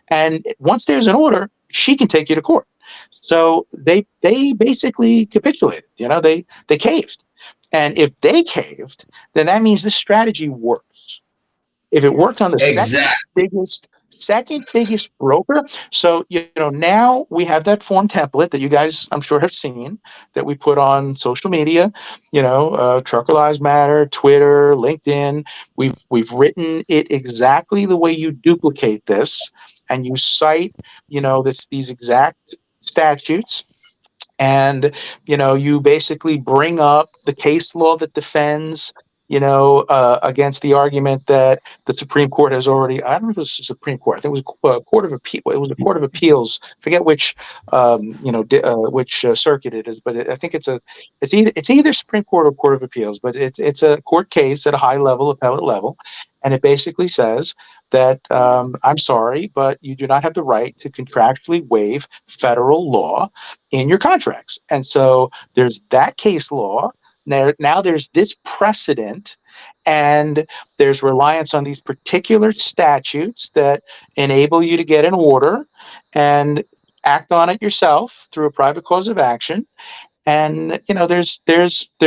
And once there's an order, she can take you to court. So they basically capitulated, they caved. And if they caved, then that means this strategy works. If it worked on the second biggest broker. So, now we have that form template that you guys, I'm sure, have seen, that we put on social media, Trucker Lives Matter, Twitter, LinkedIn. We've written it exactly the way you duplicate this, and you cite, these exact statutes. And, you basically bring up the case law that defends, against the argument that the Supreme Court has already, I don't know if it was the Supreme Court, I think it was a Court of Appeal. It was a Court of Appeals. Forget which, which circuit it is, but I think it's either Supreme Court or Court of Appeals, but it's a court case at a high level, appellate level. And it basically says that, I'm sorry, but you do not have the right to contractually waive federal law in your contracts. And so there's that case law. Now there's this precedent, and there's reliance on these particular statutes that enable you to get an order and act on it yourself through a private cause of action. And, there's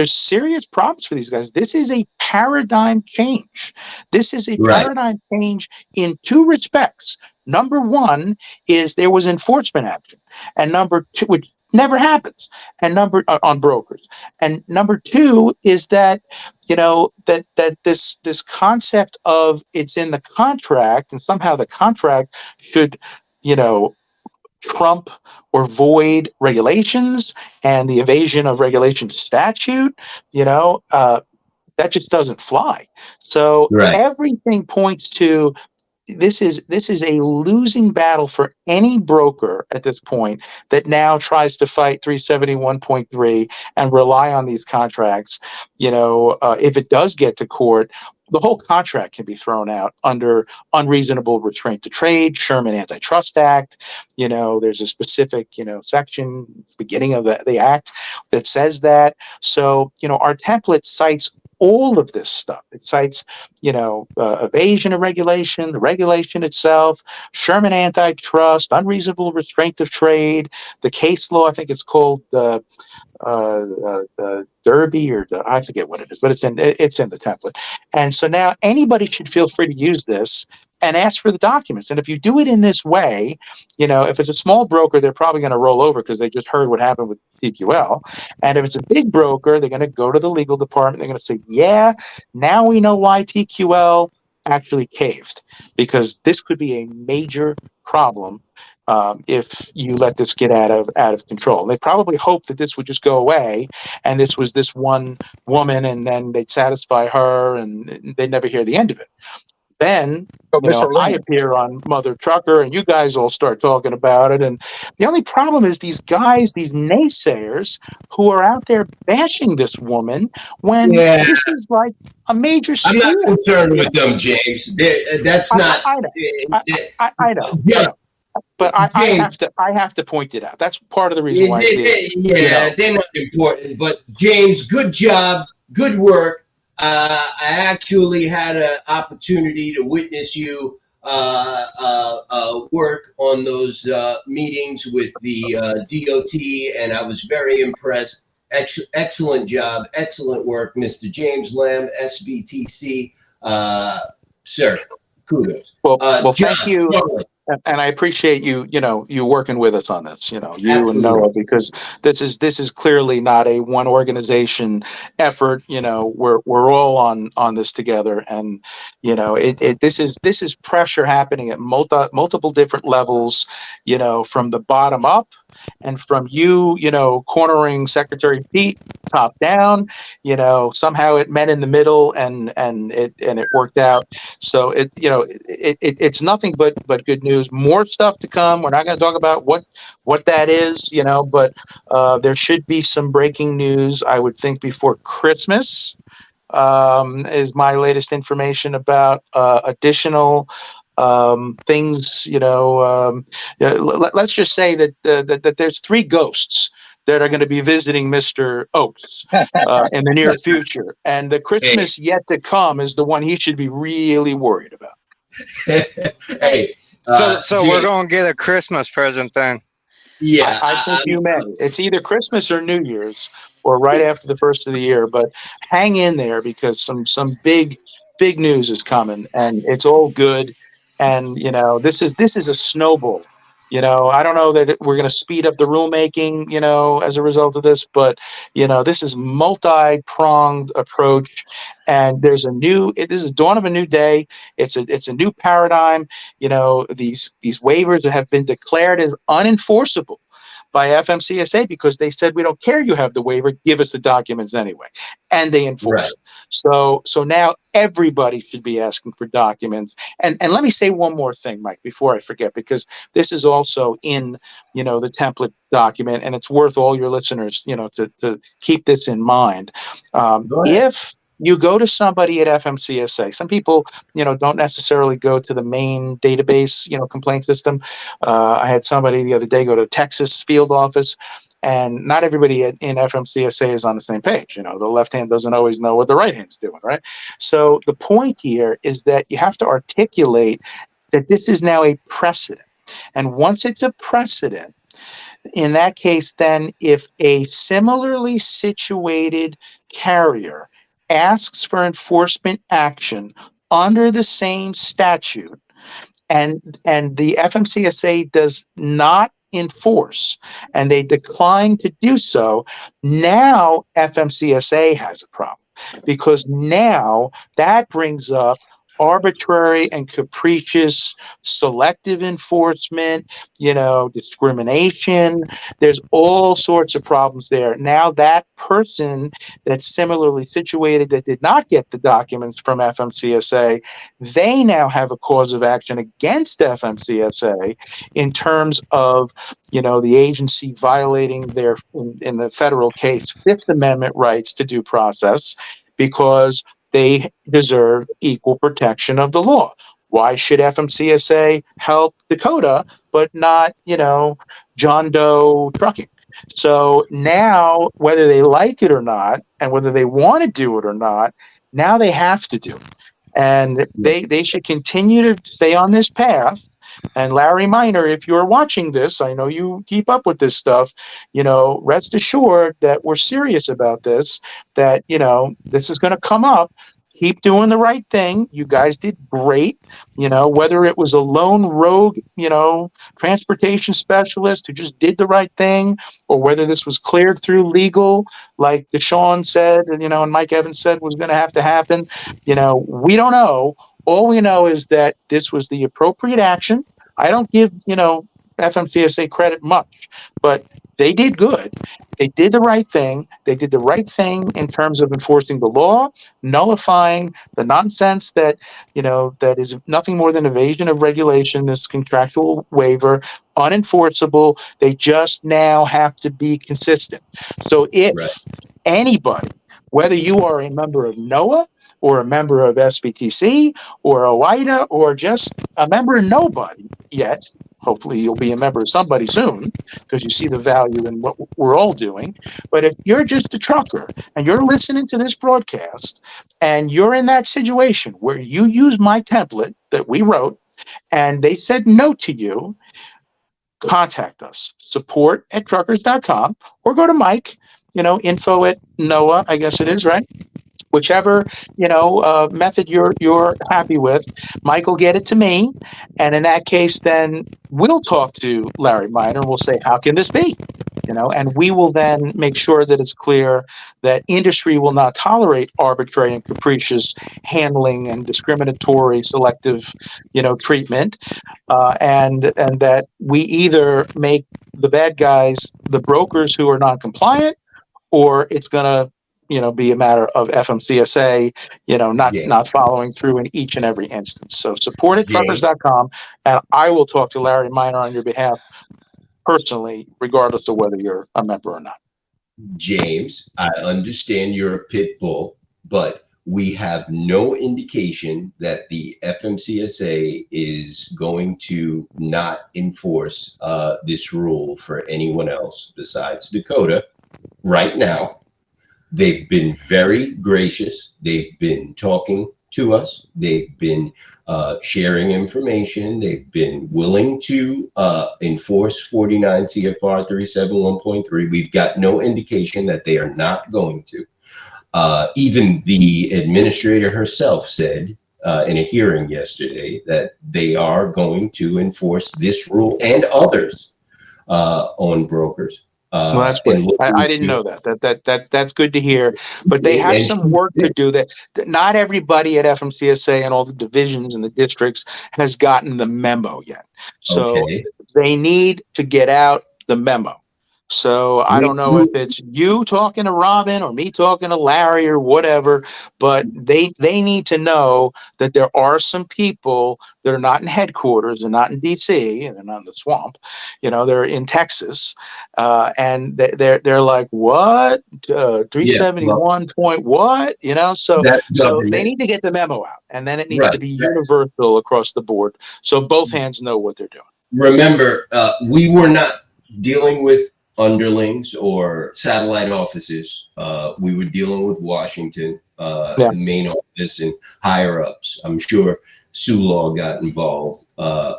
serious problems for these guys. This is a paradigm change. This is a paradigm change in two respects. Number one is there was enforcement action, and number two, which never happens, and on brokers. And number two is that, that this concept of it's in the contract, and somehow the contract should, trump or void regulations and the evasion of regulation statute, that just doesn't fly. So everything points to this is a losing battle for any broker at this point that now tries to fight 371.3 and rely on these contracts. If it does get to court, the whole contract can be thrown out under unreasonable restraint to trade, Sherman Antitrust Act. There's a specific, section, beginning of the act that says that. So, our template cites all of this stuff. It cites, evasion of regulation, the regulation itself, Sherman Antitrust, unreasonable restraint of trade, the case law, I think it's called the Derby, or I forget what it is, but it's in the template. And so now anybody should feel free to use this and ask for the documents. And if you do it in this way, if it's a small broker, they're probably going to roll over because they just heard what happened with TQL. And if it's a big broker, they're going to go to the legal department. They're going to say, yeah, now we know why TQL actually caved, because this could be a major problem if you let this get out of control. They probably hoped that this would just go away, and this was this one woman, and then they'd satisfy her, and they'd never hear the end of it. then, Oh, you know, Mr. I Lamb. appear on Mother Trucker and you guys all start talking about it. And the only problem is these guys, these naysayers who are out there bashing this woman when Yeah, this is like a major I'm not sport. concerned with them, James. That's not. I know. I know. I Yeah, know. But I James, have to point it out. That's part of the reason why I did it. You yeah, know. they're not important. But James, good job, good work. I actually had an opportunity to witness you work on those meetings with the DOT, and I was very impressed. Excellent job, excellent work, Mr. James Lamb, SBTC. Sir, kudos. Well, John, thank you. Charlie. And I appreciate you, you working with us on this, you and Absolutely. Noah, because this is clearly not a one organization effort. We're all on this together, and this is pressure happening at multiple different levels, from the bottom up, and from cornering Secretary Pete top down. Somehow it met in the middle, and it worked out. So it's nothing but good news. More stuff to come. We're not going to talk about what that is, but there should be some breaking news, I would think, before Christmas. Is my latest information about additional things. Let's just say that there's 3 ghosts that are going to be visiting Mr. Oaks in the near future, and the Christmas yet to come is the one he should be really worried about. Hey, So we're going to get a Christmas present then. Yeah, I think you may. It's either Christmas or New Year's, or right after the first of the year. But hang in there, because some big news is coming, and it's all good. And this is a snowball. I don't know that we're going to speed up the rulemaking, as a result of this, but this is multi-pronged approach, and this is the dawn of a new day. It's a new paradigm. These waivers have been declared as unenforceable by FMCSA because they said, we don't care you have the waiver, give us the documents anyway, and they enforce it. So now everybody should be asking for documents. And let me say one more thing, Mike, before I forget, because this is also in the template document, and it's worth all your listeners to keep this in mind. If you go to somebody at FMCSA, some people don't necessarily go to the main database complaint system. I had somebody the other day go to Texas field office, and not everybody in FMCSA is on the same page. The left hand doesn't always know what the right hand's doing, right? So the point here is that you have to articulate that this is now a precedent. And once it's a precedent, in that case, then if a similarly situated carrier asks for enforcement action under the same statute, and the FMCSA does not enforce, and they decline to do so, now FMCSA has a problem, because now that brings up arbitrary and capricious selective enforcement, discrimination. There's all sorts of problems there. Now that person that's similarly situated that did not get the documents from FMCSA, they now have a cause of action against FMCSA in terms of, the agency violating their, in the federal case, Fifth Amendment rights to due process, because they deserve equal protection of the law. Why should FMCSA help Dakota, but not, John Doe Trucking? So now, whether they like it or not, and whether they want to do it or not, now they have to do it. And they should continue to stay on this path. And Larry Minor, if you're watching this, I know you keep up with this stuff, rest assured that we're serious about this, that, this is going to come up. Keep doing the right thing. You guys did great. Whether it was a lone rogue, transportation specialist who just did the right thing, or whether this was cleared through legal, like Deshaun said, and Mike Evans said was going to have to happen. We don't know. All we know is that this was the appropriate action. I don't give, FMCSA credit much, but they did good. They did the right thing. They did the right thing in terms of enforcing the law, nullifying the nonsense that, that is nothing more than evasion of regulation, this contractual waiver, unenforceable. They just now have to be consistent. So if Right. anybody, whether you are a member of NOAA or a member of SBTC or OIDA or just a member of nobody yet, hopefully you'll be a member of somebody soon because you see the value in what we're all doing. But if you're just a trucker and you're listening to this broadcast and you're in that situation where you use my template that we wrote and they said no to you, contact us, support@truckers.com, or go to Mike, info at NOAA, I guess it is, right? Whichever, method you're happy with. Mike will get it to me. And in that case, then we'll talk to Larry Miner and we'll say, how can this be? And we will then make sure that it's clear that industry will not tolerate arbitrary and capricious handling and discriminatory selective, treatment. And that we either make the bad guys the brokers who are not compliant, or it's going to be a matter of FMCSA, not following through in each and every instance. So support at truckers.com, and I will talk to Larry Miner on your behalf personally, regardless of whether you're a member or not. James, I understand you're a pit bull, but we have no indication that the FMCSA is going to not enforce this rule for anyone else besides Dakota right now. They've been very gracious. They've been talking to us. They've been sharing information. They've been willing to enforce 49 CFR 371.3. We've got no indication that they are not going to. Even the administrator herself said in a hearing yesterday that they are going to enforce this rule and others on brokers. Well, that's good. I didn't know that. That's good to hear. But they have some work to do. That not everybody at FMCSA and all the divisions and the districts has gotten the memo yet. So they need to get out the memo. So I don't know if it's you talking to Robin or me talking to Larry or whatever, but they need to know that there are some people that are not in headquarters, they're not in DC, and they're not in the swamp, they're in Texas, and they're like, what? 371 point what? So they need to get the memo out, and then it needs to be universal across the board, so both hands know what they're doing. Remember, we were not dealing with underlings or satellite offices. We were dealing with Washington, the main office and higher ups. I'm sure Sue Law got involved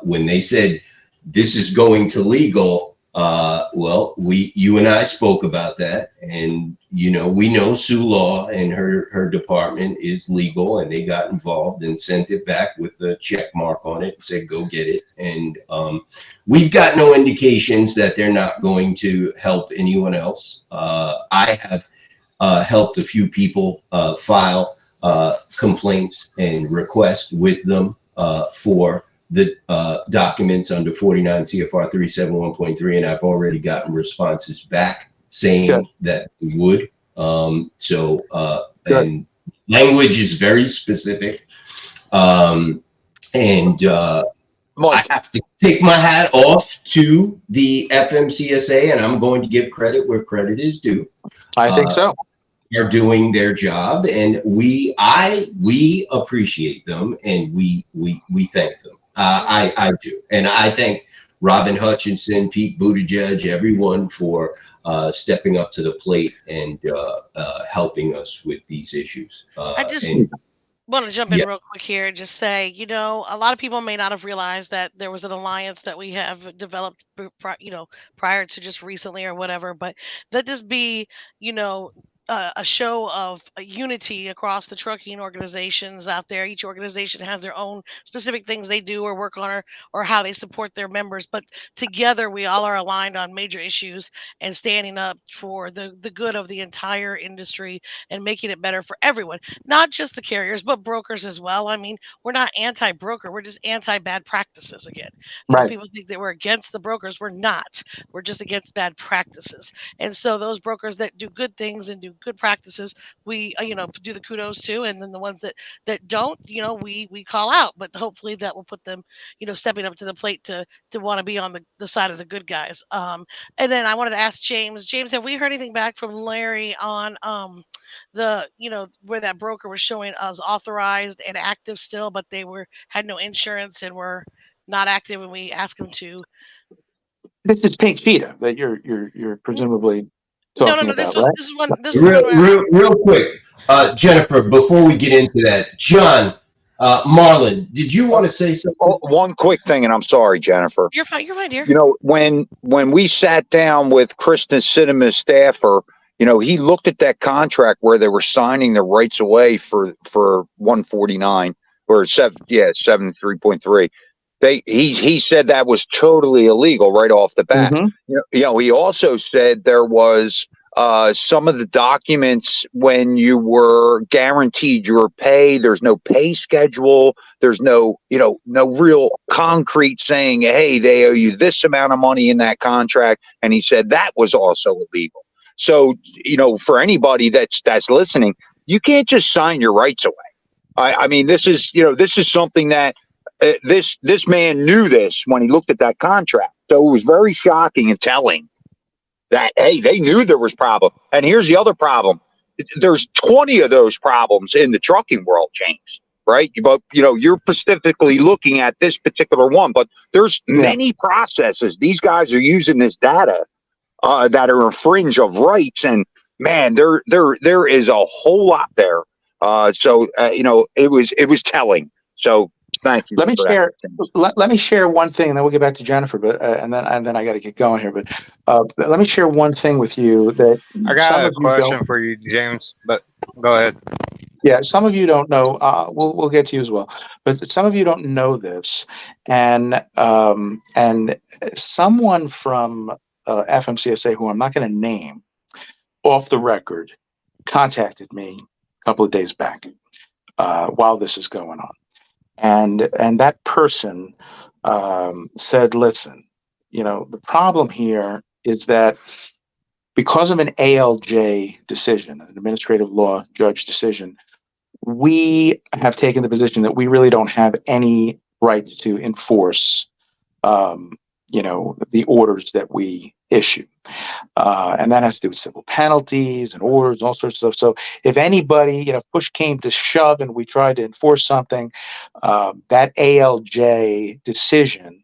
when they said this is going to legal. Well, you and I spoke about that, and we know Sue Law and her department is legal, and they got involved and sent it back with a check mark on it and said go get it. And we've got no indications that they're not going to help anyone else. I have helped a few people file complaints and requests with them for the documents under 49 CFR 371.3, and I've already gotten responses back saying that we would. And language is very specific. I have to take my hat off to the FMCSA, and I'm going to give credit where credit is due. I think so. Are doing their job, and we appreciate them, and we thank them. I do. And I thank Robin Hutchinson, Pete Buttigieg, everyone for stepping up to the plate and helping us with these issues. I just want to jump in real quick here and just say, a lot of people may not have realized that there was an alliance that we have developed, prior to just recently or whatever, but let this be, a show of unity across the trucking organizations out there. Each organization has their own specific things they do or work on, or how they support their members. But together, we all are aligned on major issues and standing up for the good of the entire industry and making it better for everyone, not just the carriers, but brokers as well. I mean, we're not anti-broker. We're just anti-bad practices again. You know, Right. people think that we're against the brokers. We're not. We're just against bad practices. And so those brokers that do good things and do good practices, we do the kudos to, and then the ones that don't, we call out. But hopefully that will put them, stepping up to the plate to want to be on the side of the good guys. And then I wanted to ask James. James, have we heard anything back from Larry on the where that broker was showing us authorized and active still, but they had no insurance and were not active, and we asked them to. This is Pink Cheetah that you're presumably talking No. about, right? This is one. This is one Real quick, Jennifer, before we get into that, John, Marlon, did you want to say something? Oh, one quick thing, and I'm sorry, Jennifer. You're fine. You're fine, dear. You know, when we sat down with Kristen Sinema's staffer, you know, he looked at that contract where they were signing the rights away for 149 or 73.3. He said that was totally illegal right off the bat. He also said there was some of the documents when you were guaranteed your pay, there's no pay schedule, there's no real concrete saying, hey, they owe you this amount of money in that contract. And he said that was also illegal. So, for anybody that's listening, you can't just sign your rights away. I mean, this is something that this man knew this when he looked at that contract. So it was very shocking and telling that, hey, they knew there was problem. And here's the other problem. There's 20 of those problems in the trucking world, James, right? But, you're specifically looking at this particular one, but there's many processes. These guys are using this data that are infringe of rights. And man, there is a whole lot there. So it was telling. So thank you. Let me share one thing, and then we'll get back to Jennifer. But and then I got to get going here. But let me share one thing with you that I got a question for you, James. But go ahead. Yeah, some of you don't know. We'll get to you as well. But some of you don't know this, and someone from FMCSA, who I'm not going to name, off the record, contacted me a couple of days back while this is going on. And that person said, listen, the problem here is that because of an ALJ decision, an administrative law judge decision, we have taken the position that we really don't have any right to enforce, the orders that we issue. And that has to do with civil penalties and orders, all sorts of stuff. So if anybody, push came to shove and we tried to enforce something, that ALJ decision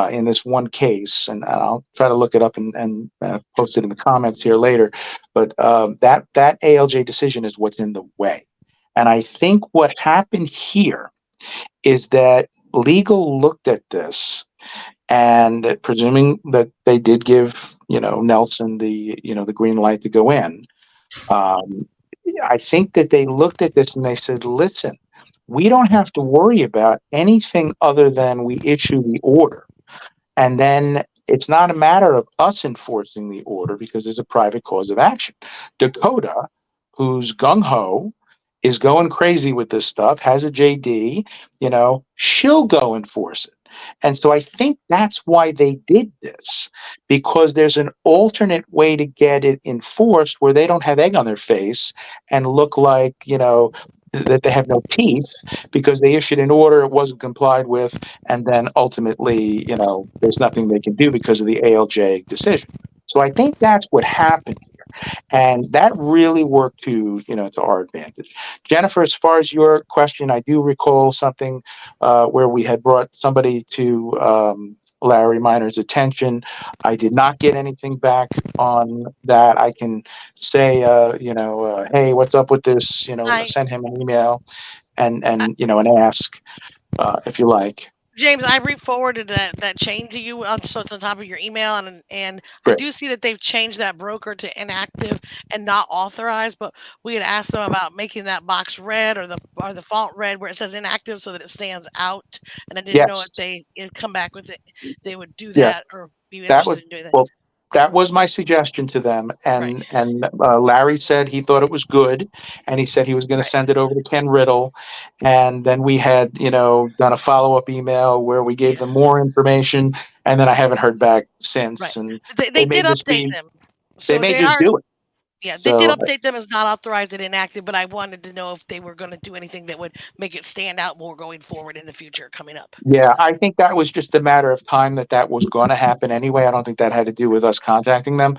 in this one case, and I'll try to look it up and post it in the comments here later, but that ALJ decision is what's in the way. And I think what happened here is that legal looked at this, and presuming that they did give, Nelson the green light to go in, I think that they looked at this and they said, listen, we don't have to worry about anything other than we issue the order. And then it's not a matter of us enforcing the order because there's a private cause of action. Dakota, who's gung-ho, is going crazy with this stuff, has a JD, she'll go enforce it. And so I think that's why they did this, because there's an alternate way to get it enforced where they don't have egg on their face and look like, that they have no teeth because they issued an order, it wasn't complied with, and then ultimately, there's nothing they can do because of the ALJ decision. So I think that's what happened here. And that really worked to our advantage. Jennifer, as far as your question, I do recall something where we had brought somebody to Larry Minor's attention. I did not get anything back on that. I can say, hey, what's up with this? Send him an email and ask if you like. James, I re-forwarded that chain to you, so it's on top of your email, and I Great. do see that they've changed that broker to inactive and not authorized. But we had asked them about making that box red or the font red where it says inactive so that it stands out. And I didn't know if Yes. they come back with it, they would do Yeah. that or be That was interested in doing that. well. That was my suggestion to them, and Larry said he thought it was good, and he said he was going to send it over to Ken Riddle, and then we had done a follow-up email where we gave them more information, and then I haven't heard back since, and They may did just update be them. they So may they just are. do it. Yeah, they did So update them as not authorized and inactive, but I wanted to know if they were going to do anything that would make it stand out more going forward in the future coming up. yeah, I think that was just a matter of time that was going to happen anyway. I don't think that had to do with us contacting them.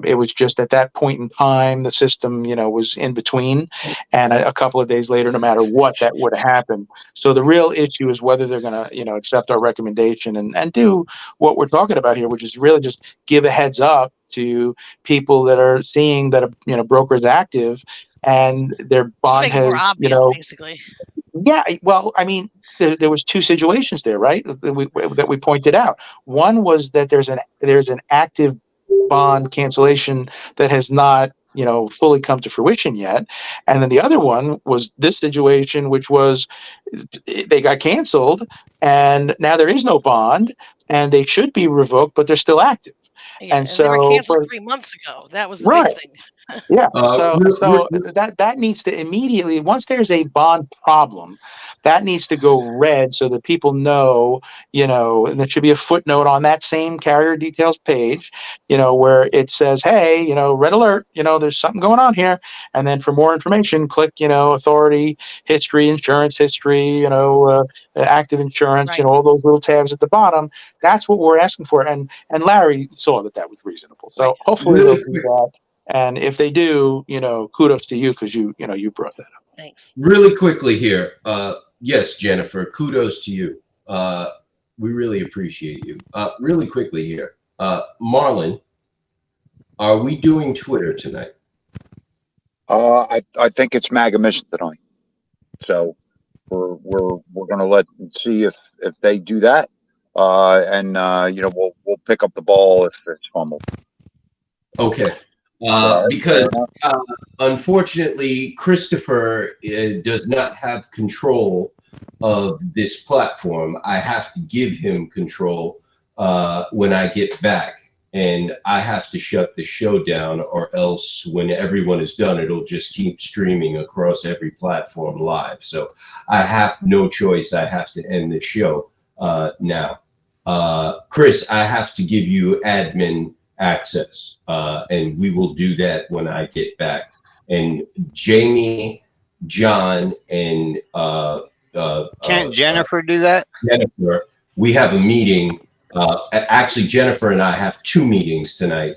It was just at that point in time, the system, was in between, and a couple of days later, no matter what, that would have happened. So the real issue is whether they're going to, accept our recommendation and do what we're talking about here, which is really just give a heads up to people that are seeing that a broker is active and their Just bond make it more has, obvious, basically. yeah, well, I mean, there was two situations there, right? That we pointed out. One was that there's an active bond cancellation that has not, fully come to fruition yet, and then the other one was this situation, which was they got canceled, and now there is no bond, and they should be revoked, but they're still active, Yeah, and and they were so canceled 3 months ago. That was the right. big thing. Yeah, Uh, so that needs to immediately, once there's a bond problem, that needs to go red so that people know, and there should be a footnote on that same carrier details page, where it says, hey, red alert, there's something going on here. And then for more information, click, authority, history, insurance history, active insurance, all those little tabs at the bottom. That's what we're asking for. And Larry saw that was reasonable. So hopefully they'll do that. And if they do, kudos to you because you brought that up. Thanks. Really quickly here. Yes, Jennifer, kudos to you. We really appreciate you. Really quickly here. Marlon, are we doing Twitter tonight? I think it's MAGA mission tonight. So we're gonna see if they do that. And we'll pick up the ball if it's fumbled. Okay. Because unfortunately, Christopher does not have control of this platform. I have to give him control when I get back, and I have to shut the show down, or else when everyone is done, it'll just keep streaming across every platform live. So I have no choice. I have to end the show now. Chris, I have to give you admin access, and we will do that when I get back. And Jamie, John, and Can't Jennifer do that? Jennifer, we have a meeting. Actually, Jennifer and I have 2 meetings tonight,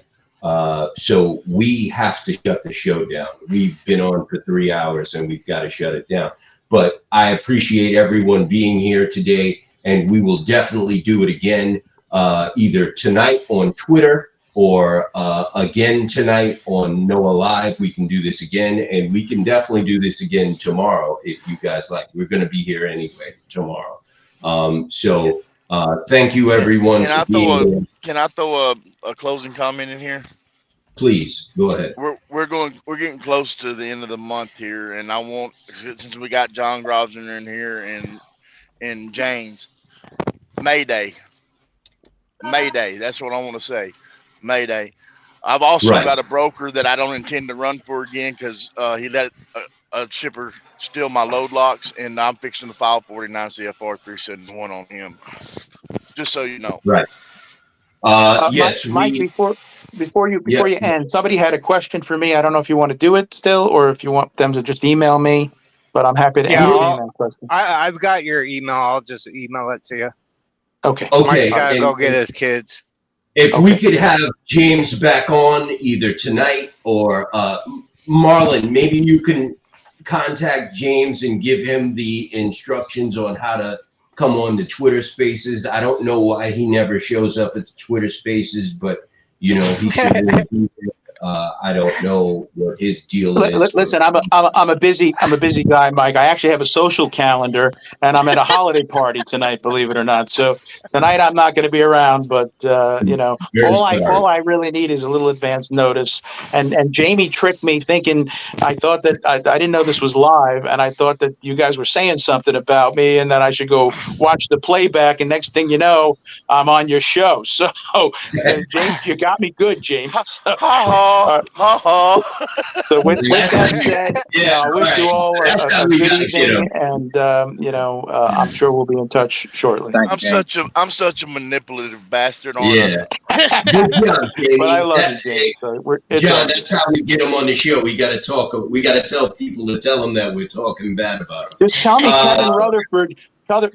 so we have to shut the show down. We've been on for 3 hours, and we've got to shut it down. But I appreciate everyone being here today, and we will definitely do it again, either tonight on Twitter or again tonight on Noah Live. We can do this again, and we can definitely do this again tomorrow if you guys like. We're going to be here anyway tomorrow. Thank you, everyone. Can I throw a closing comment in here? Please go ahead. We're getting close to the end of the month here, and I want, since we got John Grosvenor in here and James, Mayday. That's what I want to say. Mayday. I've also got a broker that I don't intend to run for again because he let a shipper steal my load locks, and I'm fixing to file 49 CFR 371 on him. Just so you know. Right. Yes, Mike, before you end, somebody had a question for me. I don't know if you want to do it still or if you want them to just email me, but I'm happy to entertain that question. I've got your email. I'll just email it to you. Okay. Mike's gotta go get his kids. If we could have James back on either tonight or Marlon, maybe you can contact James and give him the instructions on how to come on the Twitter Spaces. I don't know why he never shows up at the Twitter Spaces, but he should really be there. I don't know what his deal is. Listen, I'm a busy guy, Mike. I actually have a social calendar, and I'm at a holiday party tonight, believe it or not. So tonight I'm not going to be around, but you know, all I really need is a little advance notice. And Jamie tricked me thinking I thought that I didn't know this was live, and I thought that you guys were saying something about me, and then I should go watch the playback. And next thing you know, I'm on your show. So James, you got me good, James. So with that said, I wish you all a good evening, and I'm sure we'll be in touch shortly. I'm such a manipulative bastard. Yeah. Good job, Jamie. But I love you, James. So John, that's how we get them on the show. We got to talk. We got to tell people to tell them that we're talking bad about them. Just tell me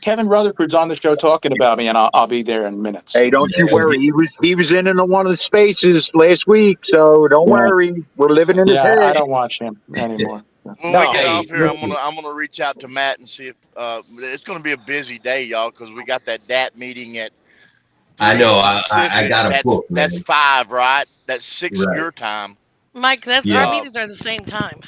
Kevin Rutherford's on the show talking about me, and I'll be there in minutes. Hey, don't you worry. He was in one of the spaces last week, so don't worry. We're living in his head. I don't watch him anymore. When we get off here, I'm gonna reach out to Matt and see if it's gonna be a busy day, y'all, because we got that DAT meeting at. I know. I got a book. That's 5, right? That's 6 Right. your time. Mike, our meetings are the same time.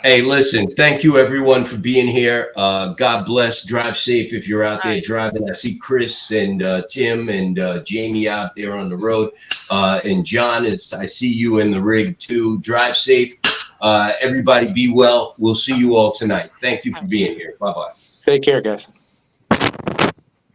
Hey, listen, thank you everyone for being here. God bless. Drive safe if you're out there driving. I see Chris and Tim and Jamie out there on the road. And John, I see you in the rig too. Drive safe. Everybody be well. We'll see you all tonight. Thank you for being here. Bye-bye. Take care, guys.